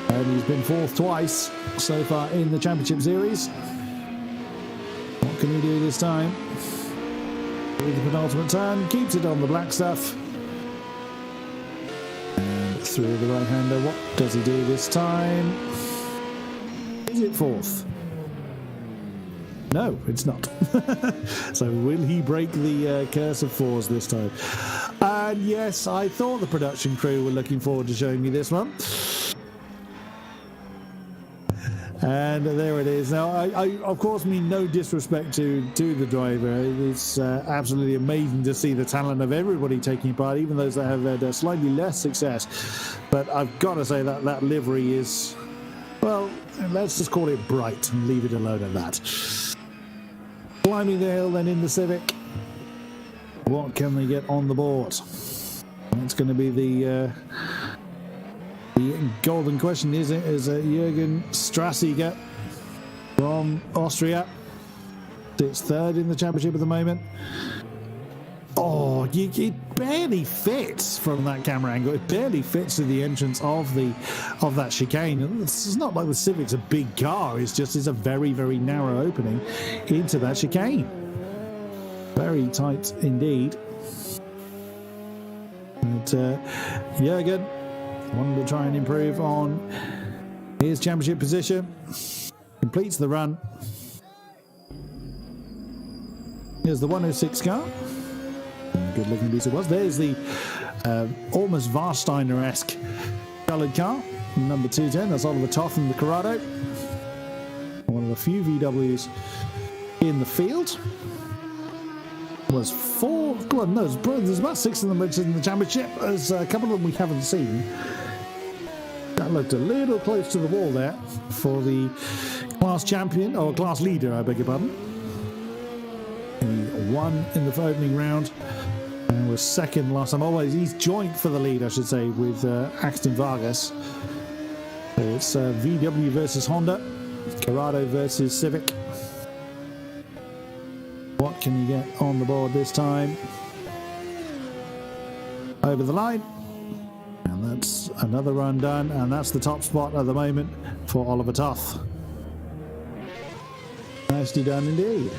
And he's been 4th twice so far in the Championship Series. What can he do this time? With the penultimate turn, keeps it on the black stuff. And through the right-hander, what does he do this time? Is it fourth? No, it's not. So will he break the curse of fours this time? And yes, I thought the production crew were looking forward to showing me this one. And there it is. Now, I of course mean no disrespect to the driver. It's absolutely amazing to see the talent of everybody taking part, even those that have had slightly less success. But I've got to say that livery is, well, let's just call it bright and leave it alone at that. Climbing the hill then in the Civic. What can they get on the board? It's going to be the golden question, is it? Is Jürgen Strassiger from Austria. It's third in the championship at the moment. Oh, it barely fits from that camera angle. It barely fits to the entrance of that chicane. It's not like the Civic's a big car. It's a very, very narrow opening into that chicane. Very tight indeed. But Jürgen wanted to try and improve on his championship position. Completes the run. Here's the 106 car. Good looking piece it was. There's the almost Warsteiner-esque coloured car. Number 210. That's Oliver Toth in the Corrado. One of the few VWs in the field. Was four. Well, no, there's about 6 of them in the championship. There's a couple of them we haven't seen. That looked a little close to the wall there for the class champion, or class leader, I beg your pardon. He won in the opening round and was second last time. Always, he's joint for the lead, I should say, with Axton Vargas. So it's VW versus Honda, Corrado versus Civic. What can you get on the board this time? Over the line. And that's another run done. And that's the top spot at the moment for Oliver Toth. Nicely done indeed.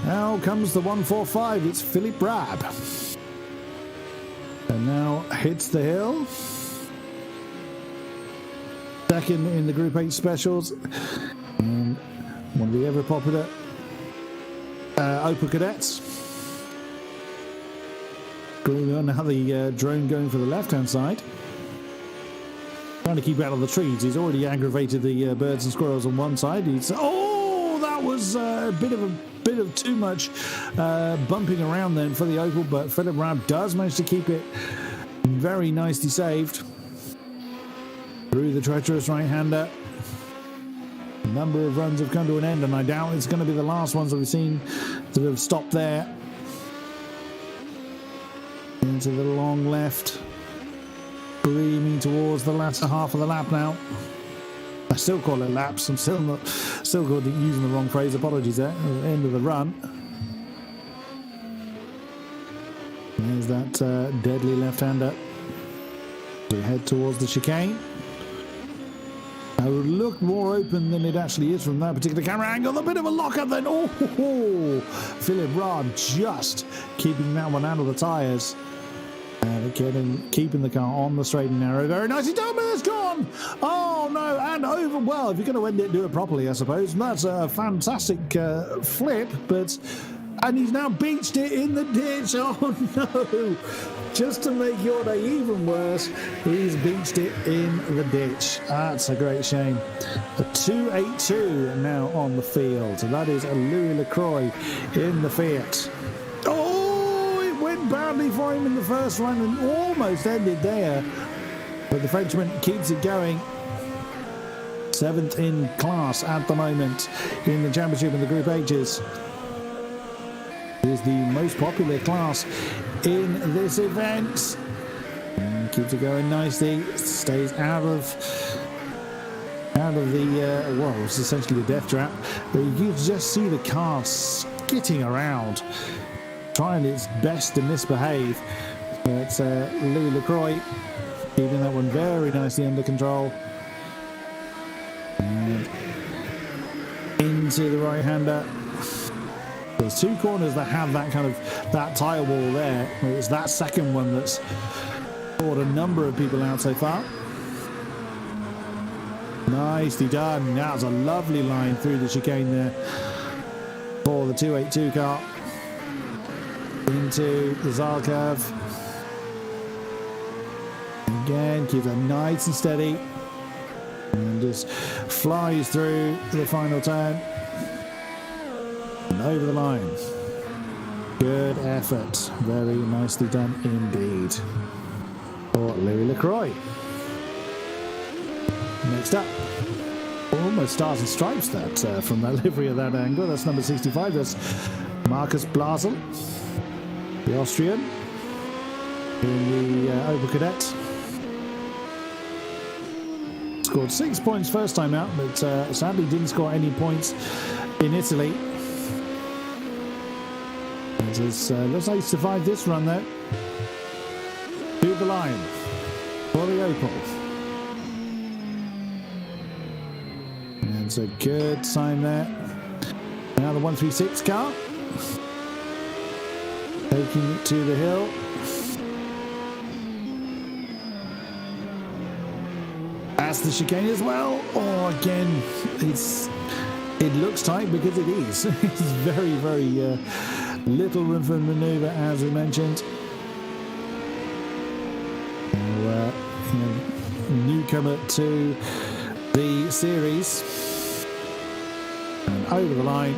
Now comes the 145. It's Philip Brab. And now hits the hill. Second in the Group 8 Specials. And one of the ever popular Opel Cadets. Going on now, the drone going for the left-hand side. Trying to keep out of the trees. He's already aggravated the birds and squirrels on one side. That was a bit of too much bumping around then for the Opel, but Philip Rab does manage to keep it very nicely saved. Through the treacherous right-hander. A number of runs have come to an end, and I doubt it's going to be the last ones that we've seen that have stopped there. Into the long left, breaming towards the latter half of the lap now. I still call it laps. I'm still using the wrong phrase. Apologies there. At the end of the run. There's that deadly left-hander. We head towards the chicane. It would look more open than it actually is from that particular camera angle. A bit of a lock-up then. Philip Raab just keeping that one out of the tyres. Keeping the car on the straight and narrow. Very nicely done, but it's gone. Oh, no. And over. Well, if you're going to end it, do it properly, I suppose. And that's a fantastic flip, and he's now beached it in the ditch. Oh, no. Just to make your day even worse, he's beached it in the ditch. That's a great shame. A 282 now on the field. So that is a Louis Lacroix in the Fiat. Oh, it went badly for him in the first run and almost ended there. But the Frenchman keeps it going. 7th in class at the moment in the championship in the Group H's. Is the most popular class in this event. And keeps it going nicely. Stays out of the it's essentially a death trap. But you can just see the car skidding around, trying its best to misbehave. But Louis Lacroix keeping that one very nicely under control. And into the right-hander. There's 2 corners that have that tyre wall there. It's that second one that's brought a number of people out so far. Nicely done. That was a lovely line through the chicane there for the 282 car into the Zal curve. Again, keeps it nice and steady and just flies through the final turn and over the line. Good effort. Very nicely done indeed for Louis Lacroix. Next up, almost stars and stripes that from that livery at that angle. That's number 65. That's Marcus Blasel, the Austrian, in the Opel Cadet. Scored 6 points first time out, but sadly didn't score any points in Italy. Looks like he survived this run though. To the line for the Opel. And it's a good time there. Now the 136 car. Taking it to the hill. That's the chicane as well. Oh, again, it looks tight because it is. It's very, very little room for manoeuvre, as we mentioned. Newcomer to the series. And over the line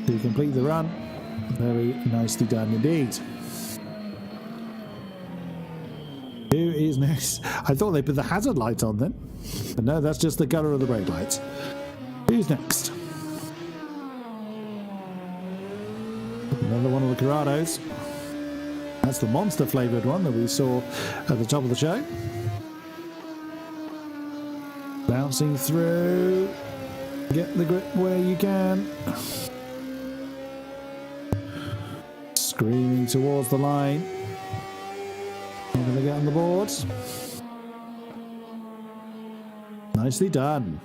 to complete the run. Very nicely done indeed. Who is next? I thought they put the hazard lights on then. But no, that's just the colour of the brake lights. Who's next? Another one of the Corrados. That's the monster flavoured one that we saw at the top of the show. Bouncing through. Get the grip where you can. Screaming towards the line. Not going to get on the boards. Nicely done.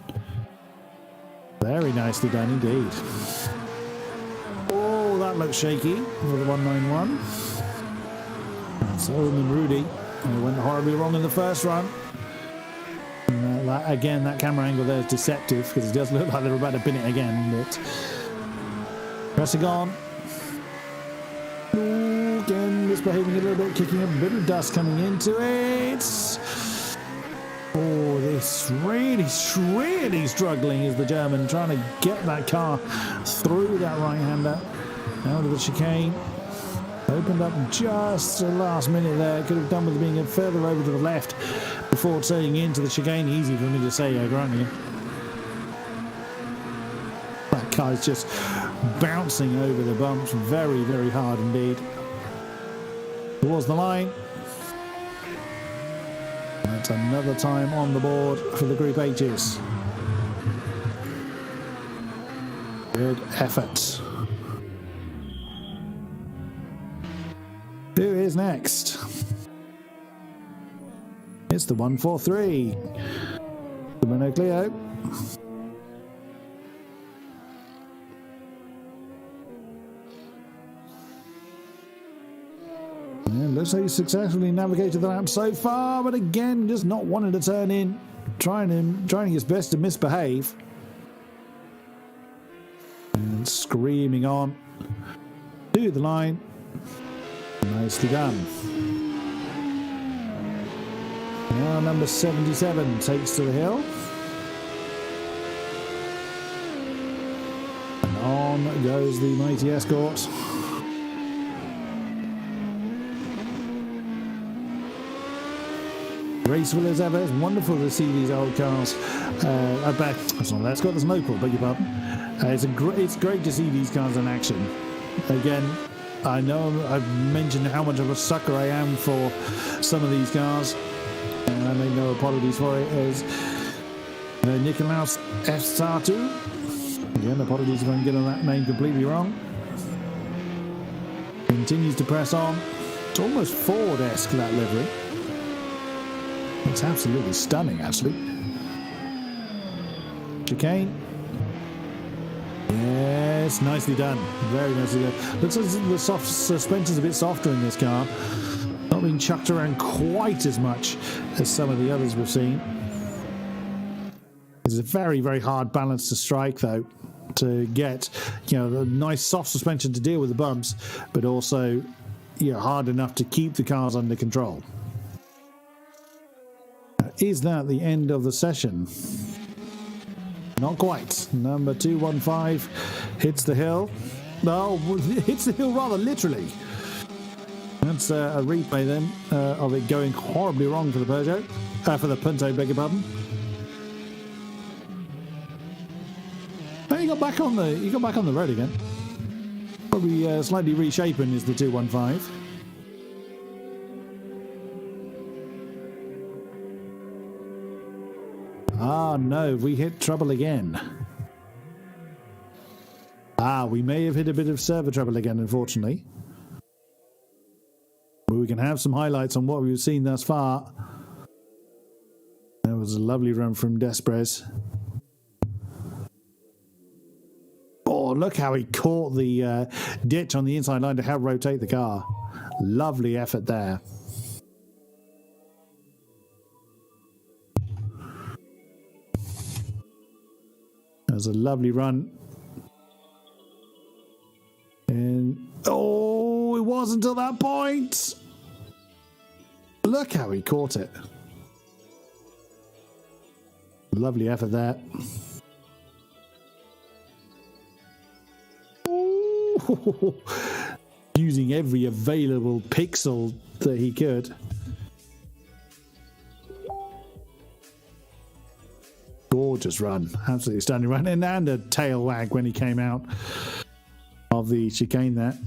Very nicely done indeed. Oh, that looks shaky for the 191. That's Owen Rudy. He went horribly wrong in the first run. And again, that camera angle there is deceptive because it does look like they're about to pin it again. But pressing on. Ooh, again, misbehaving a little bit, kicking a bit of dust coming into it. Oh, this really struggling is the German, trying to get that car through that right-hander out of the chicane. Opened up just the last minute there. Could have done with being further over to the left before turning into the chicane. Easy for me to say, granting it. That car's just bouncing over the bumps very, very hard indeed. Towards the line. That's another time on the board for the Group H's. Good effort. Who is next? It's the 143. The Renault Clio. And looks like he successfully navigated the ramp so far, but again, just not wanting to turn in, trying his best to misbehave. And screaming on to the line. Nicely done. Now number 77 takes to the hill. And on goes the mighty Escort. Graceful as ever. It's wonderful to see these old cars. That's not Escort, there's an Opel, beg your pardon. It's great to see these cars in action. Again, I know I've mentioned how much of a sucker I am for some of these cars, and I make no apologies for it, as Nikolaus F. Sartu. Again, apologies if I'm getting that name completely wrong. Continues to press on. It's almost Ford-esque, that livery. It's absolutely stunning, actually. Chicane. Yes, nicely done. Very nicely done. Looks like the suspension's a bit softer in this car. Not being chucked around quite as much as some of the others we've seen. It's a very, very hard balance to strike, though, to get, a nice soft suspension to deal with the bumps, but also, hard enough to keep the cars under control. Is that the end of the session? Not quite. Number 215 hits the hill. No, hits the hill rather literally. That's a replay then of it going horribly wrong for the Peugeot, for the Punto, beg your pardon. He got back on the road again. Probably slightly reshapen is the 215. Ah, no, we hit trouble again. We may have hit a bit of server trouble again, unfortunately. But we can have some highlights on what we've seen thus far. That was a lovely run from Desprez. Oh, look how he caught the ditch on the inside line to help rotate the car. Lovely effort there. That was a lovely run. And it wasn't until that point. Look how he caught it. Lovely effort there. Ooh. Using every available pixel that he could. Gorgeous run. Absolutely stunning run. And a tail wag when he came out of the chicane there.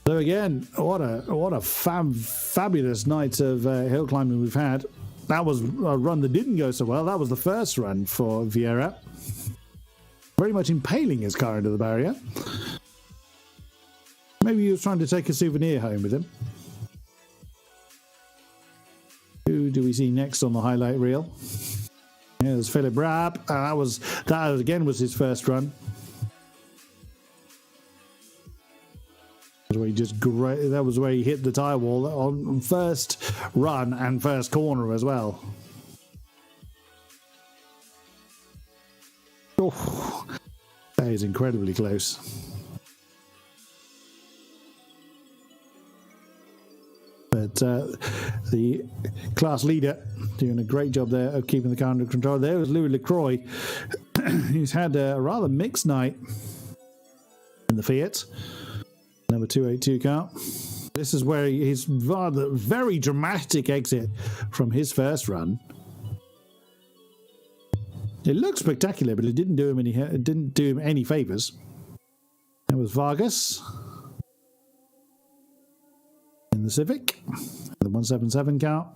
So again, what a fabulous night of hill climbing we've had. That was a run that didn't go so well. That was the first run for Vieira. Very much impaling his car into the barrier. Maybe he was trying to take a souvenir home with him. Who do we see next on the highlight reel? Yeah, there's Philip Rapp. That again was his first run. That was where he hit the tyre wall on first run and first corner as well. Oh, that is incredibly close. But the class leader doing a great job there of keeping the car under control. There was Louis Lacroix, who's had a rather mixed night in the Fiat. Number 282 car. This is where his rather very dramatic exit from his first run. It looked spectacular, but it didn't do him any favors. That was Vargas in the Civic, the 177 car.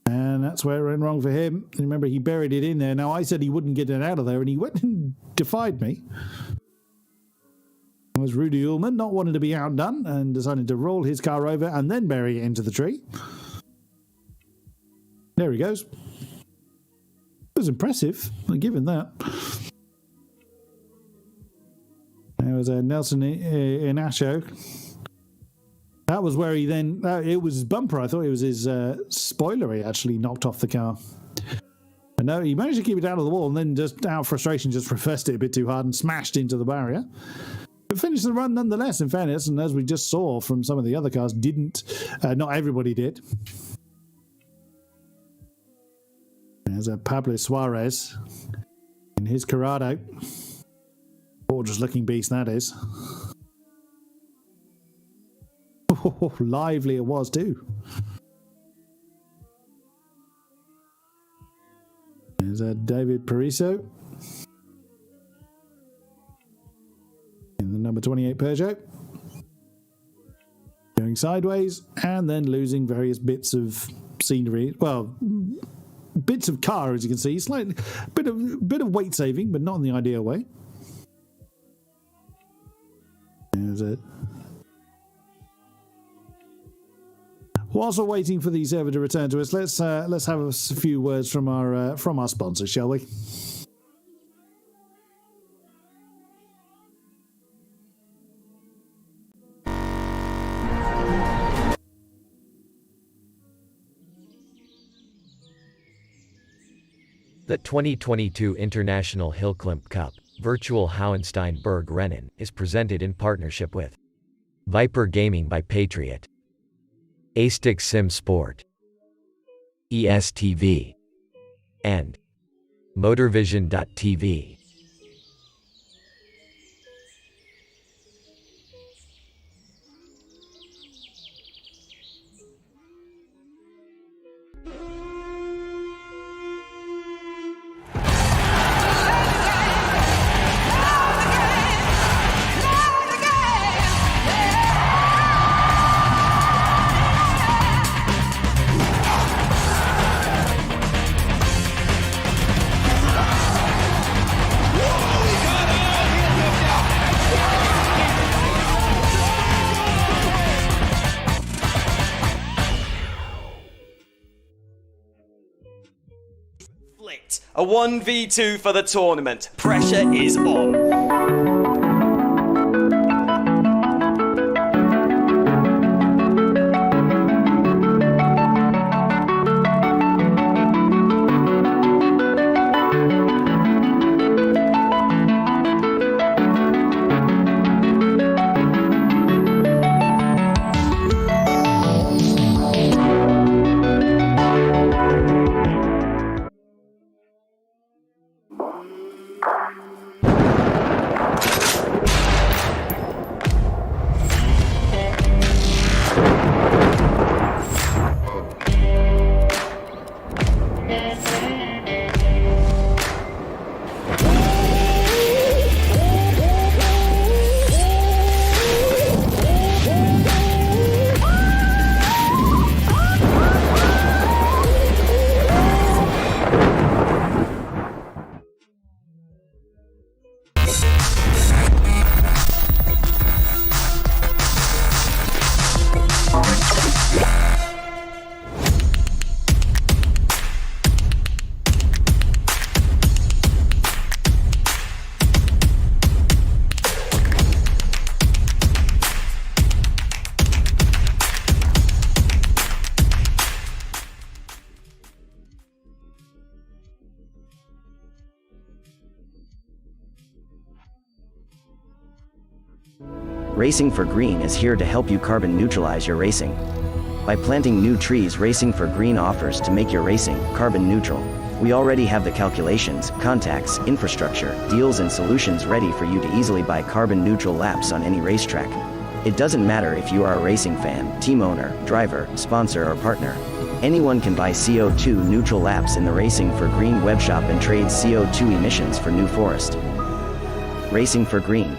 And that's where it went wrong for him. Remember, he buried it in there. Now, I said he wouldn't get it out of there, and he went and defied me. It was Rudy Ullman, not wanting to be outdone, and decided to roll his car over and then bury it into the tree. There he goes. It was impressive, I'll give him that. There was Nelson Inacho. That was where he then... it was his bumper. I thought it was his spoiler he actually knocked off the car. But no, he managed to keep it out of the wall and then just out of frustration just reversed it a bit too hard and smashed into the barrier. But finished the run nonetheless, in fairness, and as we just saw from some of the other cars, not everybody did. There's Pablo Suarez in his Corrado. Gorgeous looking beast that is. Oh, lively it was too. There's David Pariso in the number 28 Peugeot. Going sideways and then losing various bits of scenery. Well, bits of car, as you can see. Slightly bit of weight saving, but not in the ideal way. There's it. Whilst we're waiting for the server to return to us, let's have a few words from our sponsor, shall we? The 2022 International HillClimb Cup, virtual Hauenstein Bergrennen, is presented in partnership with Viper Gaming by Patriot, Astick Sim Sport, ESTV, and Motorvision.tv. A 1v2 for the tournament. Pressure is on. Racing for Green is here to help you carbon neutralize your racing. By planting new trees, Racing for Green offers to make your racing carbon neutral. We already have the calculations, contacts, infrastructure, deals and solutions ready for you to easily buy carbon neutral laps on any racetrack. It doesn't matter if you are a racing fan, team owner, driver, sponsor or partner. Anyone can buy CO2 neutral laps in the Racing for Green webshop and trade CO2 emissions for New Forest. Racing for Green.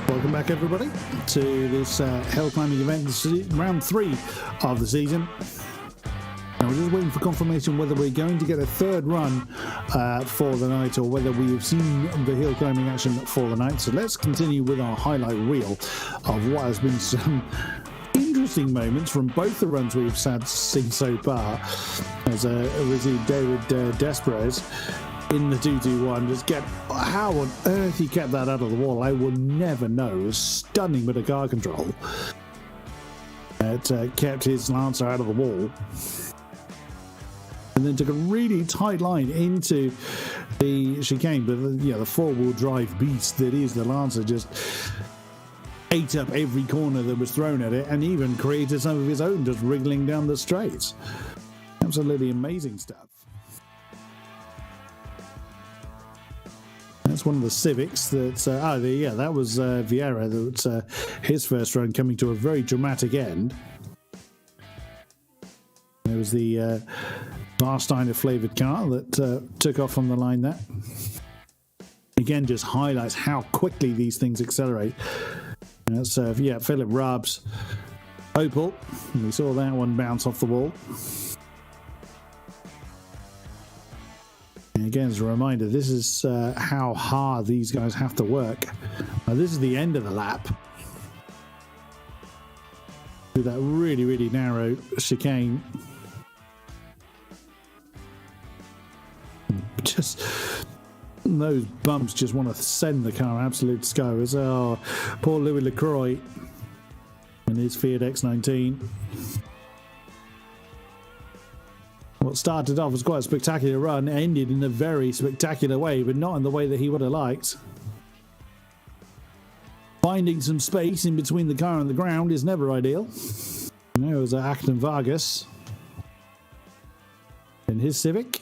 Welcome back, everybody, to this hill climbing event. This is round 3 of the season. Now we're just waiting for confirmation whether we're going to get a third run for the night, or whether we've seen the hill climbing action for the night. So let's continue with our highlight reel of what has been some interesting moments from both the runs we've seen so far. As obviously David Desprez in the 221, just get how on earth he kept that out of the wall, I will never know. It was stunning bit of car control. It kept his Lancer out of the wall, and then took a really tight line into the chicane. But the four-wheel drive beast that is the Lancer just ate up every corner that was thrown at it, and even created some of his own, just wriggling down the straights. Absolutely amazing stuff. That's one of the Civics that that was Vieira. That his first run coming to a very dramatic end. There was the Barsteiner flavoured car that took off from the line there. Again, just highlights how quickly these things accelerate. That's Philip Raab's Opel. And we saw that one bounce off the wall. And again, as a reminder, this is how hard these guys have to work. Now, this is the end of the lap. With that really, really narrow chicane. Just those bumps just want to send the car absolute sky. Poor Louis Lacroix in his Fiat X19. What started off as quite a spectacular run ended in a very spectacular way, but not in the way that he would have liked. Finding some space in between the car and the ground is never ideal. There was Acton Vargas in his Civic.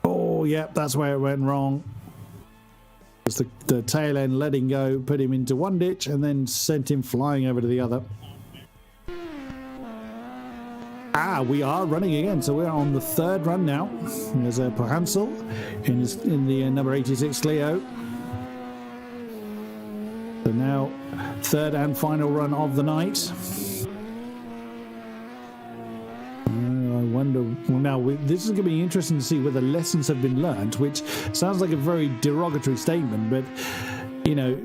Oh, yep, that's where it went wrong. The tail end letting go put him into one ditch and then sent him flying over to the other. We are running again, so we're on the third run now. There's Pohansel in the number 86 Clio. So now, third and final run of the night. I wonder, well, now this is going to be interesting to see whether lessons have been learned, which sounds like a very derogatory statement, but you know,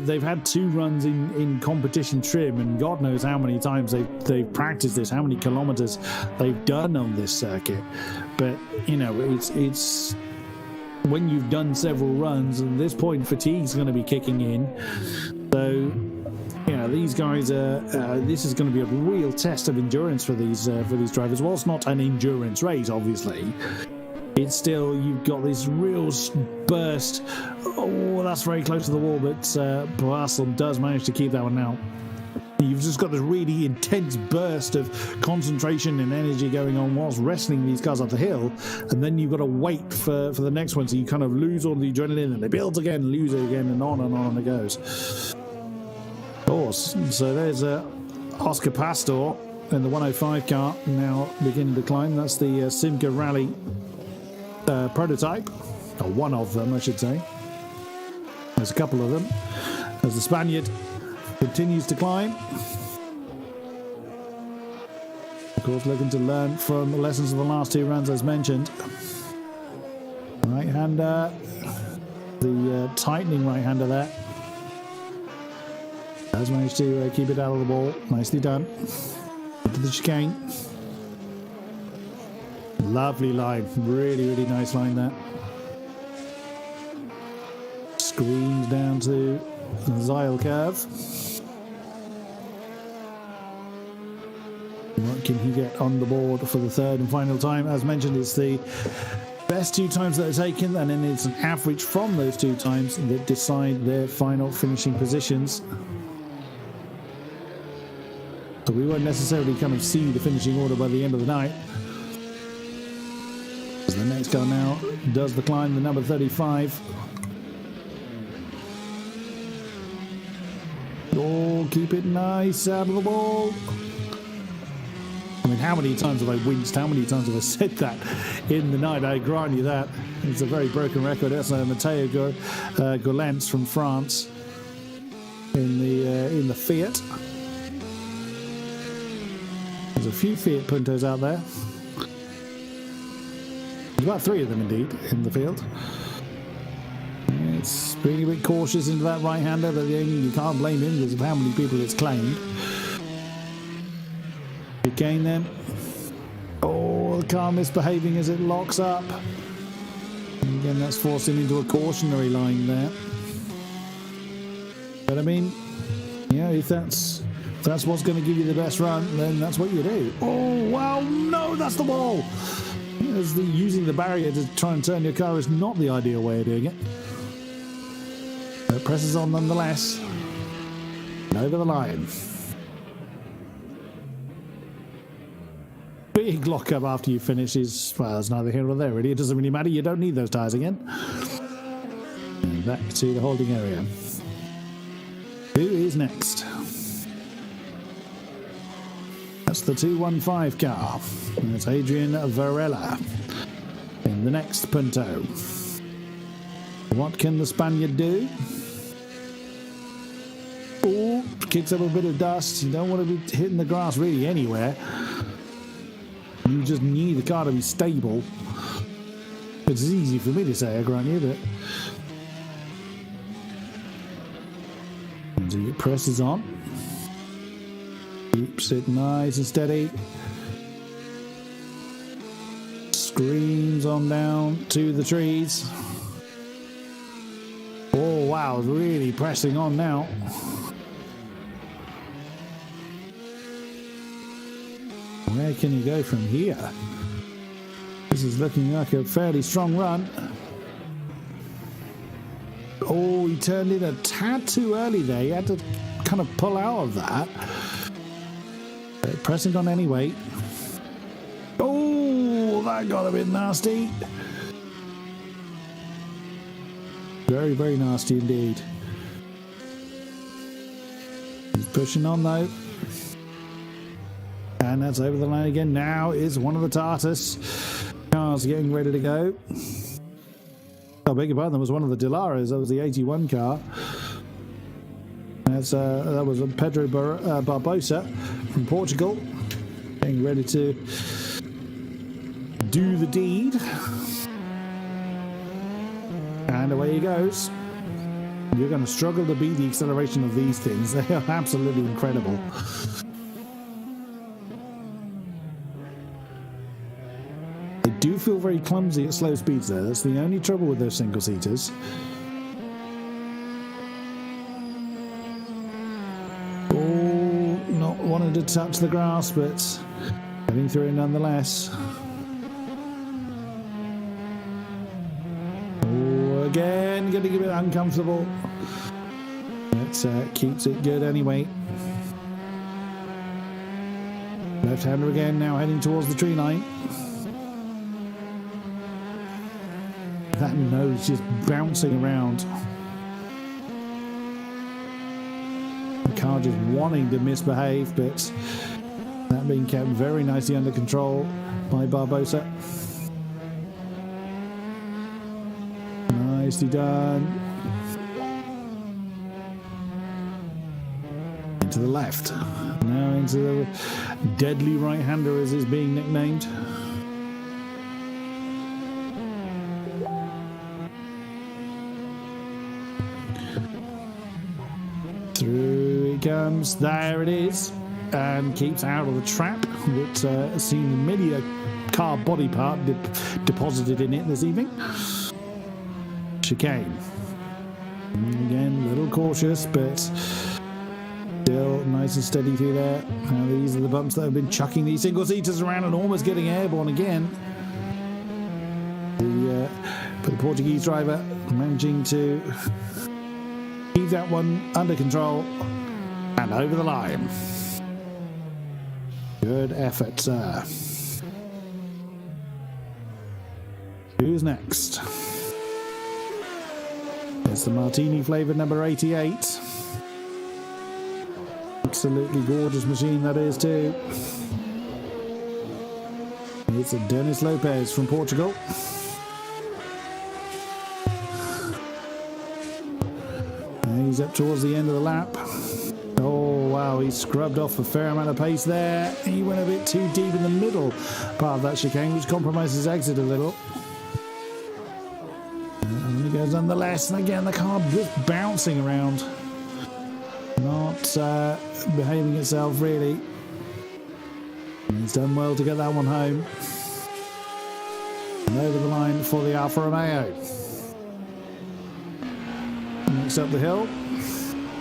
they've had 2 runs in competition trim, and God knows how many times they've practiced this, how many kilometers they've done on this circuit. But you know, it's when you've done several runs, at this point fatigue's going to be kicking in. So you know, these guys are this is going to be a real test of endurance for these drivers. Whilst not an endurance race, obviously, it's still, you've got this real burst. Oh, that's very close to the wall, but Blasel does manage to keep that one out. You've just got this really intense burst of concentration and energy going on whilst wrestling these cars up the hill, and then you've got to wait for the next one, so you kind of lose all the adrenaline, and it builds again, lose it again, and on it goes. Of course, so there's Oscar Pastor in the 105 car now beginning to climb. That's the Simca Rally prototype, or one of them, I should say. There's a couple of them. As the Spaniard continues to climb. Of course, looking to learn from the lessons of the last 2 runs, as mentioned. Right-hander, the tightening right-hander there. Has managed to keep it out of the ball. Nicely done. Into the chicane. Lovely line. Really, really nice line there. Screens down to the Zeil curve. What can he get on the board for the third and final time? As mentioned, it's the best 2 times that are taken, and then it's an average from those 2 times that decide their final finishing positions. So we won't necessarily kind of see the finishing order by the end of the night. As the next car now does the climb, the number 35. Oh, keep it nice out of the ball. I mean, how many times have I winced? How many times have I said that in the night? I grant you that. It's a very broken record. That's Matteo Golantz from France in the Fiat. There's a few Fiat Puntos out there. There's about 3 of them, indeed, in the field. It's being a bit cautious into that right-hander, but you can't blame him because of how many people it's claimed. Again then. Oh, the car misbehaving as it locks up. And again, that's forced him into a cautionary line there. But I mean, yeah, if that's what's going to give you the best run, then that's what you do. Oh, wow, no, that's the wall. Using the barrier to try and turn your car is not the ideal way of doing it. But it presses on nonetheless. And over the line. Big lock-up after you finish is, well, it's neither here nor there, really. It doesn't really matter. You don't need those tyres again. And back to the holding area. Who is next? That's the 215 car. And it's Adrian Varela in the next Punto. What can the Spaniard do? Oh, kicks up a bit of dust. You don't want to be hitting the grass really anywhere. You just need the car to be stable. It's easy for me to say, I grant you, but... And he presses on. Keeps it nice and steady. Screams on down to the trees. Oh, wow, really pressing on now. Where can he go from here? This is looking like a fairly strong run. Oh, he turned in a tad too early there. He had to kind of pull out of that. Pressing on anyway. Oh, that got a bit nasty. Very, very nasty indeed. He's pushing on though. And that's over the line again. Now is one of the Tartus cars getting ready to go. I beg your pardon, that was one of the Dilaras. That was the 81 car. That was Pedro Barbosa from Portugal, getting ready to do the deed. And away he goes. You're going to struggle to beat the acceleration of these things. They are absolutely incredible. They do feel very clumsy at slow speeds there. That's the only trouble with those single-seaters. Oh, not wanting to touch the grass, but getting through it nonetheless. Oh, again, getting a bit uncomfortable. That keeps it good anyway. Left-hander again, now heading towards the tree line. That nose just bouncing around. The car just wanting to misbehave, but that being kept very nicely under control by Barbosa. Nicely done. Into the left. Now into the deadly right-hander, as is being nicknamed. Through it comes. There it is. And keeps out of the trap that's seen many a car body part deposited in it this evening. Chicane. Again, a little cautious, but still nice and steady through there. Now these are the bumps that have been chucking these single-seaters around and almost getting airborne again. But the Portuguese driver managing to keep that one under control and over the line. Good effort, sir. Who's next? It's the Martini flavoured number 88. Absolutely gorgeous machine that is too. It's a Dennis Lopez from Portugal. And he's up towards the end of the lap. Oh wow, he scrubbed off a fair amount of pace there. He went a bit too deep in the middle part of that chicane, which compromised his exit a little. And he goes nonetheless, and again the car just bouncing around. Not behaving itself really. And he's done well to get that one home. And over the line for the Alfa Romeo. Next up the hill.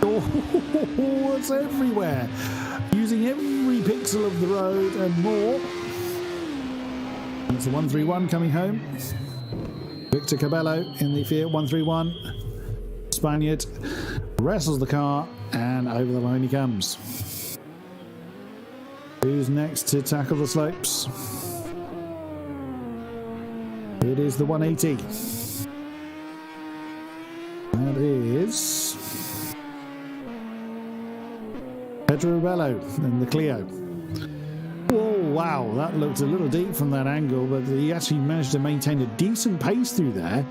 Oh, it's everywhere. Using every pixel of the road and more. And it's the 131 coming home. Victor Cabello in the Fiat 131. Spaniard wrestles the car and over the line he comes. Who's next to tackle the slopes? It is the 180. That is Pedro Bello in the Clio. Oh wow, that looked a little deep from that angle, but he actually managed to maintain a decent pace through there.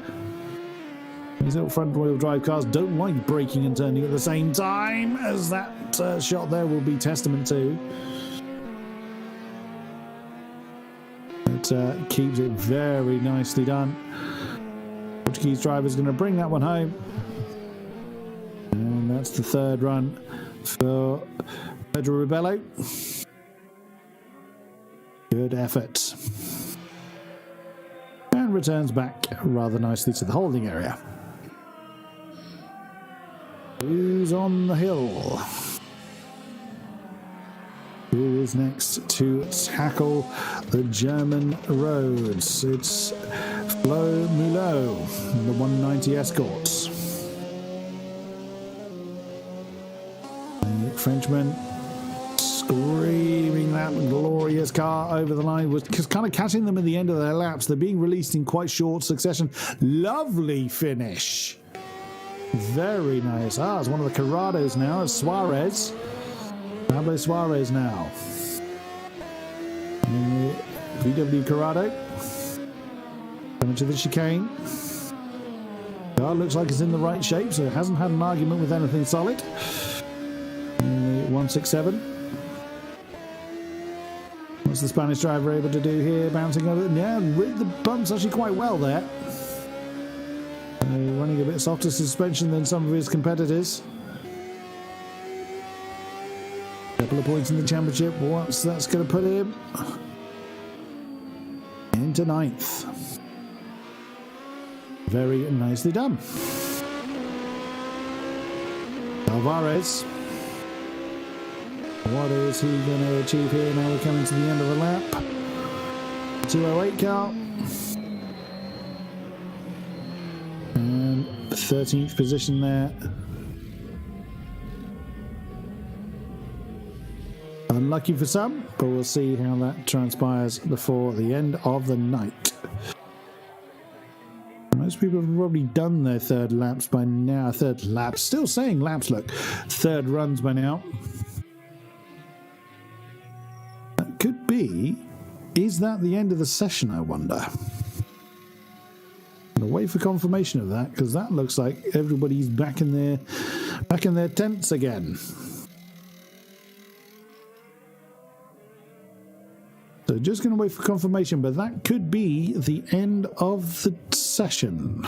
These little front-wheel drive cars don't like braking and turning at the same time, as that shot there will be testament to. It keeps it very nicely done. Portuguese driver's going to bring that one home. And that's the third run for Pedro Rebello. Good effort. And returns back rather nicely to the holding area. Who's on the hill? Who is next to tackle the German roads? It's Flo Mulot, the 190 Escorts. The Frenchman screaming that glorious car over the line, was just kind of catching them at the end of their laps. They're being released in quite short succession. Lovely finish. Very nice. It's one of the Corrados now. It's Suarez. Pablo Suarez now. And the VW Corrado. Coming to the chicane. Car looks like it's in the right shape, so it hasn't had an argument with anything solid. And the 167. What's the Spanish driver able to do here? Bouncing over it. Yeah, rid the bumps actually quite well there. Running a bit softer suspension than some of his competitors. Couple of points in the championship. What's that's going to put him into 9th. Very nicely done. Alvarez. What is he going to achieve here? Now we're coming to the end of the lap. 208 car. And 13th position there. Unlucky for some, but we'll see how that transpires before the end of the night. Most people have probably done their third laps by now. Third laps, still saying laps, look. Third runs by now. That could be, is that the end of the session, I wonder? I'm gonna wait for confirmation of that, because that looks like everybody's back in their tents again. So just going to wait for confirmation, but that could be the end of the session.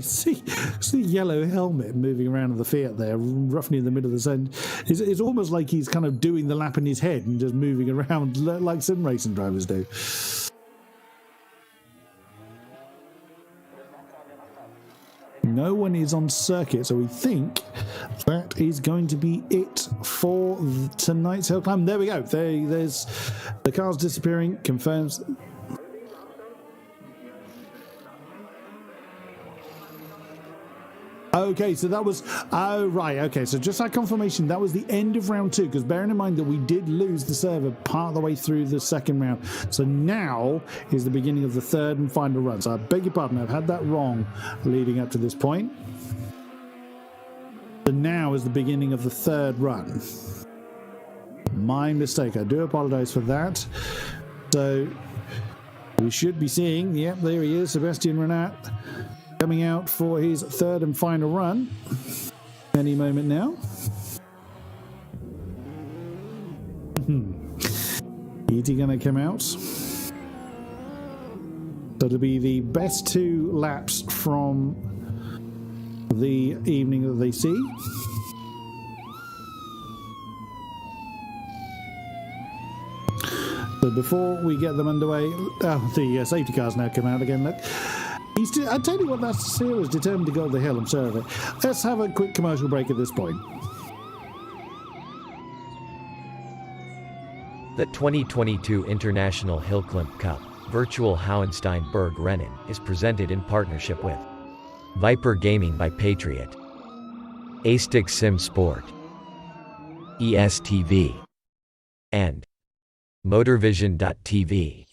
See yellow helmet moving around in the Fiat there, roughly in the middle of the send. It's almost like he's kind of doing the lap in his head and just moving around like sim racing drivers do. No one is on circuit, so we think that is going to be it for tonight's HillClimb. There we go. There's the car's disappearing. Confirms. Okay, so that was... Oh, right, okay. So just that confirmation, that was the end of round 2, because bearing in mind that we did lose the server part of the way through the second round. So now is the beginning of the third and final run. So I beg your pardon, I've had that wrong leading up to this point. So now is the beginning of the third run. My mistake. I do apologize for that. So we should be seeing... Yep, there he is, Sebastian Renat, coming out for his third and final run any moment now. Is he going to come out? That'll be the best 2 laps from the evening that they see. But before we get them underway, the safety car's now come out again. Look. I tell you what, that Sarah is determined to go up the hill, I'm sure of it. Let's have a quick commercial break at this point. The 2022 International HillClimb Cup Virtual Hauenstein Bergrennen is presented in partnership with Viper Gaming by Patriot, A-Stick Sim Sport, ESTV, and Motorvision.tv.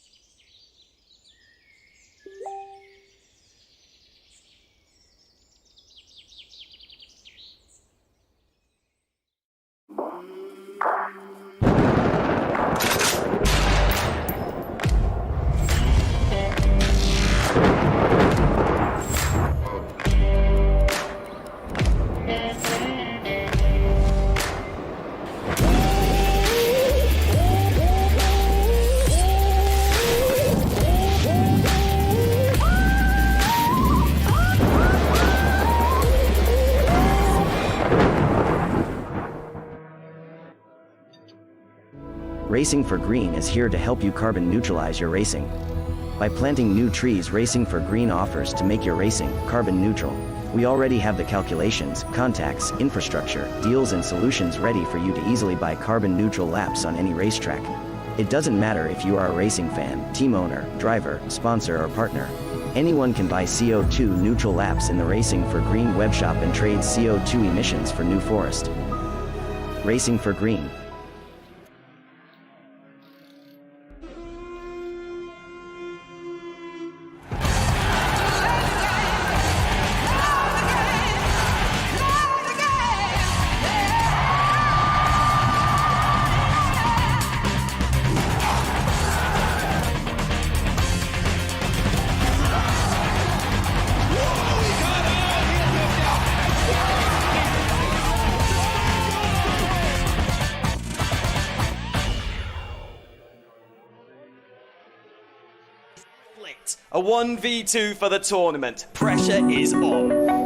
Racing for Green is here to help you carbon neutralize your racing. By planting new trees, Racing for Green offers to make your racing carbon neutral. We already have the calculations, contacts, infrastructure, deals and solutions ready for you to easily buy carbon neutral laps on any racetrack. It doesn't matter if you are a racing fan, team owner, driver, sponsor or partner. Anyone can buy CO2 neutral laps in the Racing for Green webshop and trade CO2 emissions for New Forest. Racing for Green. A 1v2 for the tournament. Pressure is on.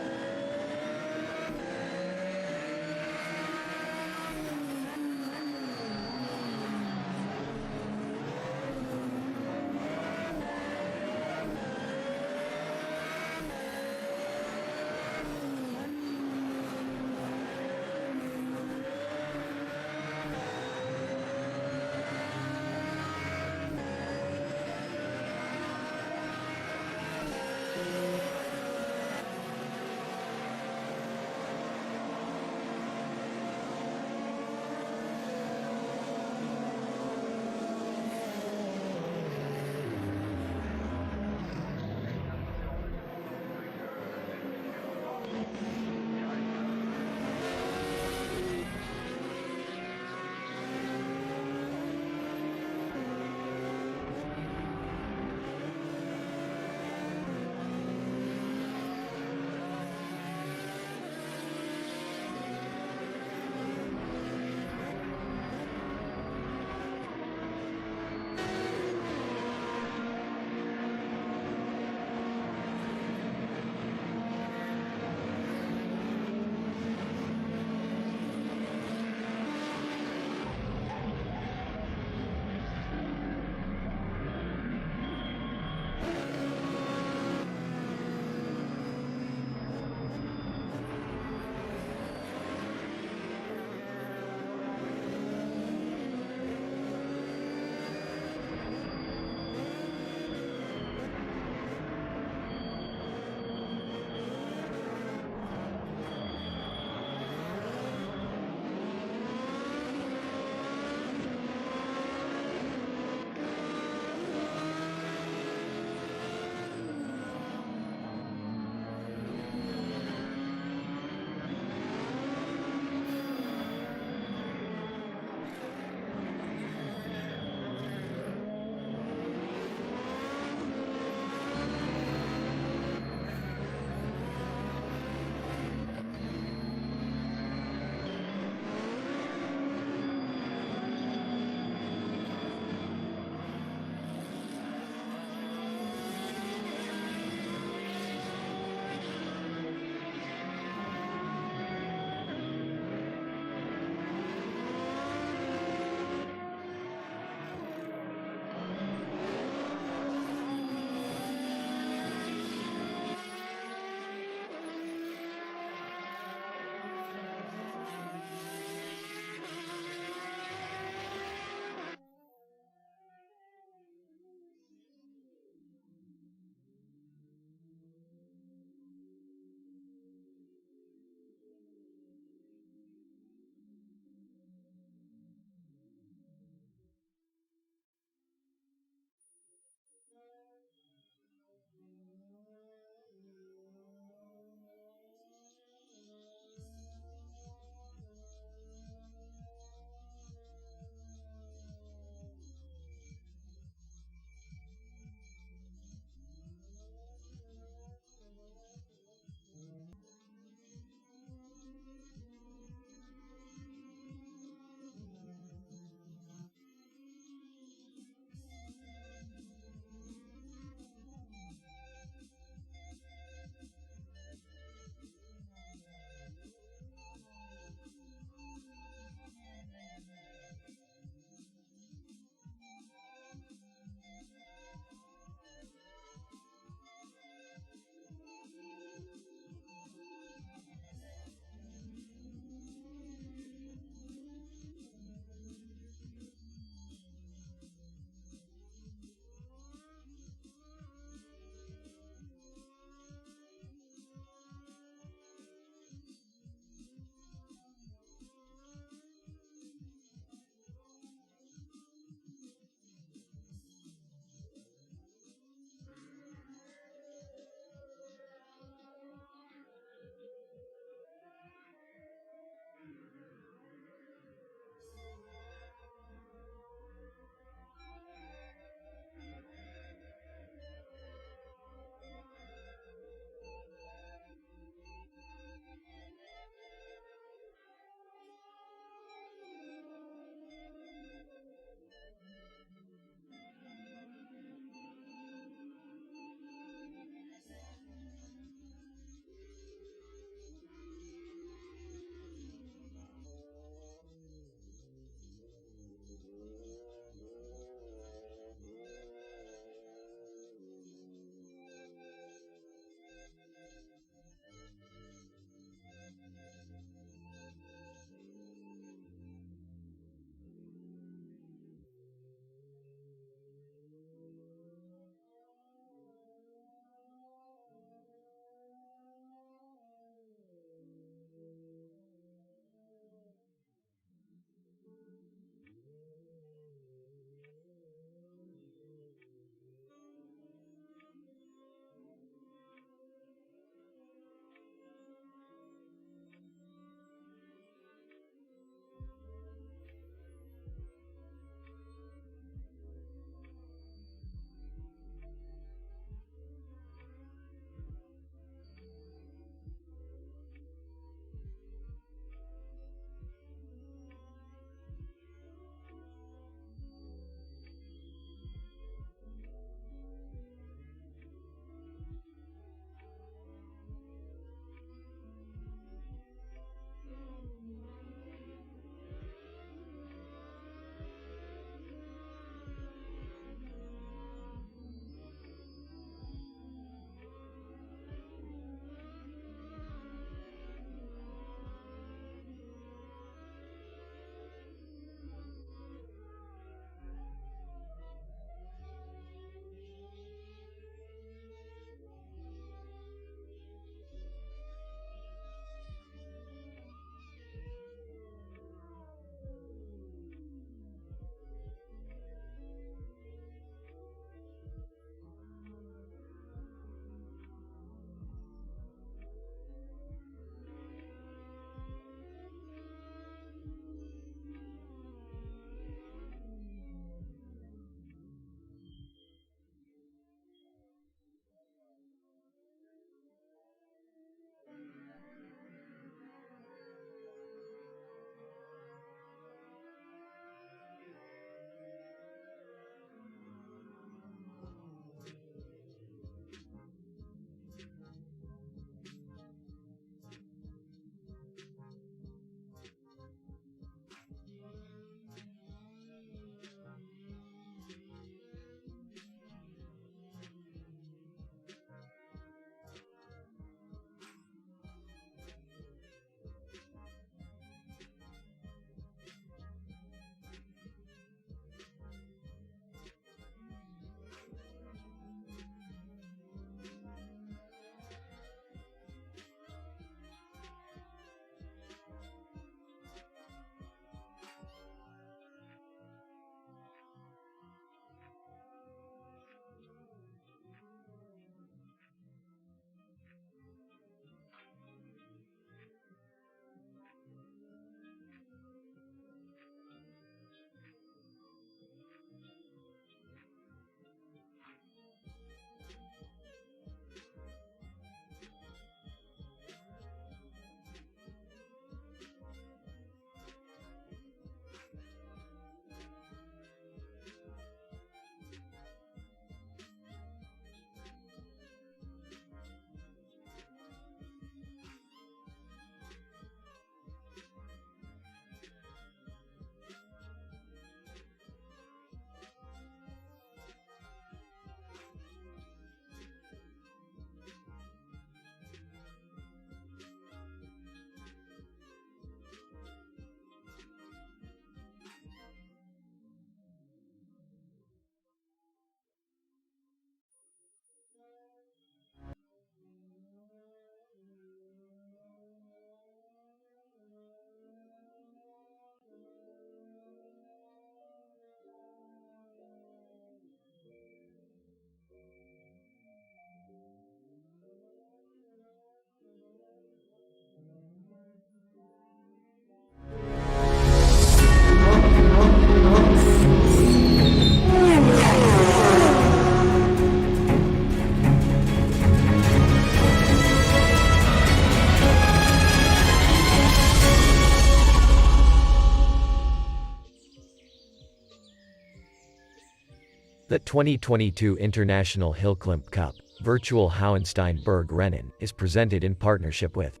The 2022 International HillClimb Cup, virtual Hauenstein Bergrennen, is presented in partnership with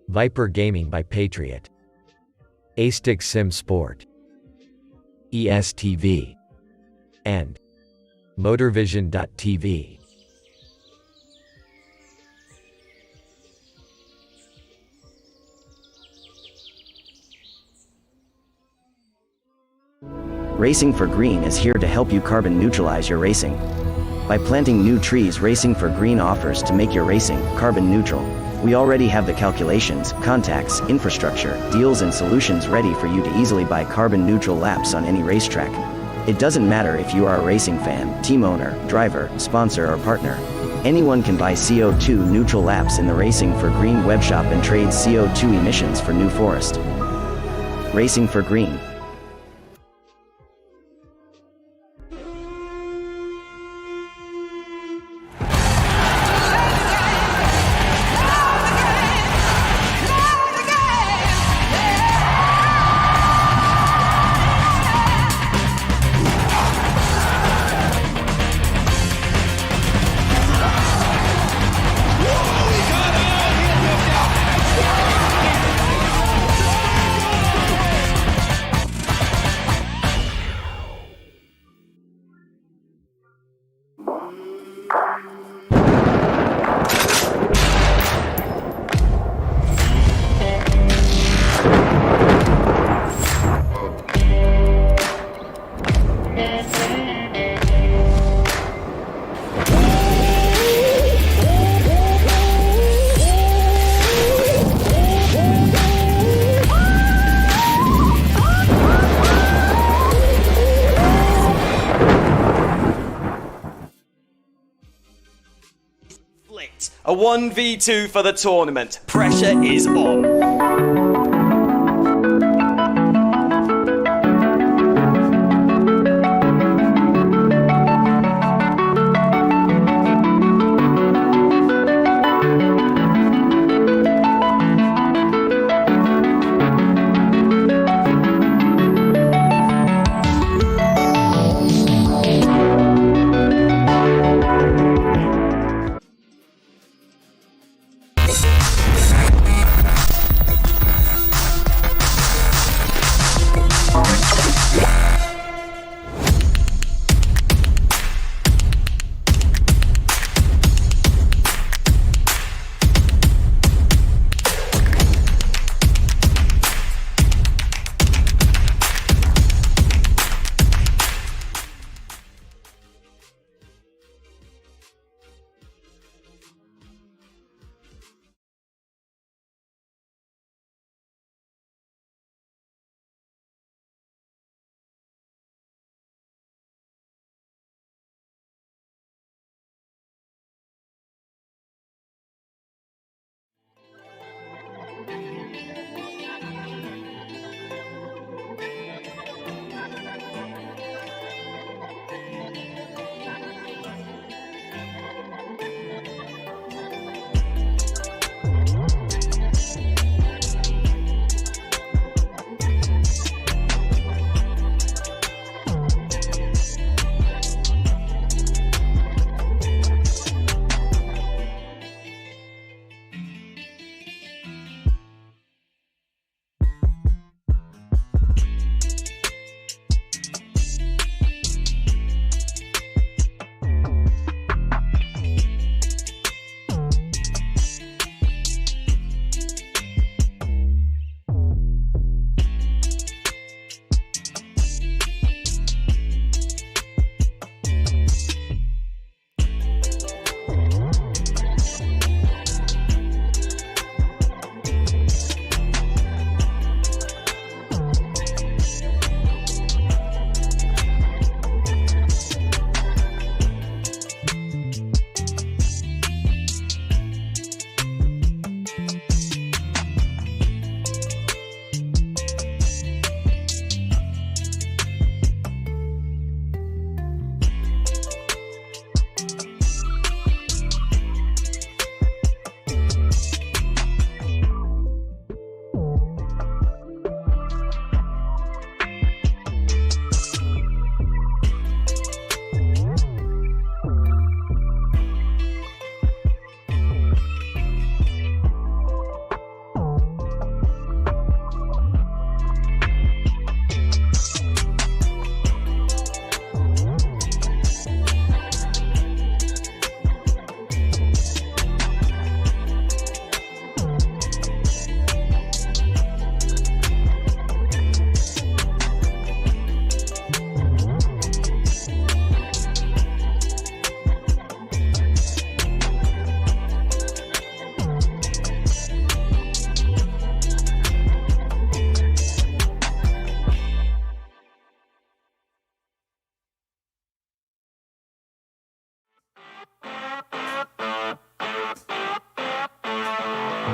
Viper Gaming by Patriot, Hauenstein Sim Sport, ESTV, and Motorvision.tv. Racing for Green is here to help you carbon neutralize your racing. By planting new trees, Racing for Green offers to make your racing carbon neutral. We already have the calculations, contacts, infrastructure, deals and solutions ready for you to easily buy carbon neutral laps on any racetrack. It doesn't matter if you are a racing fan, team owner, driver, sponsor or partner. Anyone can buy CO2 neutral laps in the Racing for Green webshop and trade CO2 emissions for New Forest. Racing for Green. A 1v2 for the tournament. Pressure is on.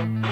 Bye.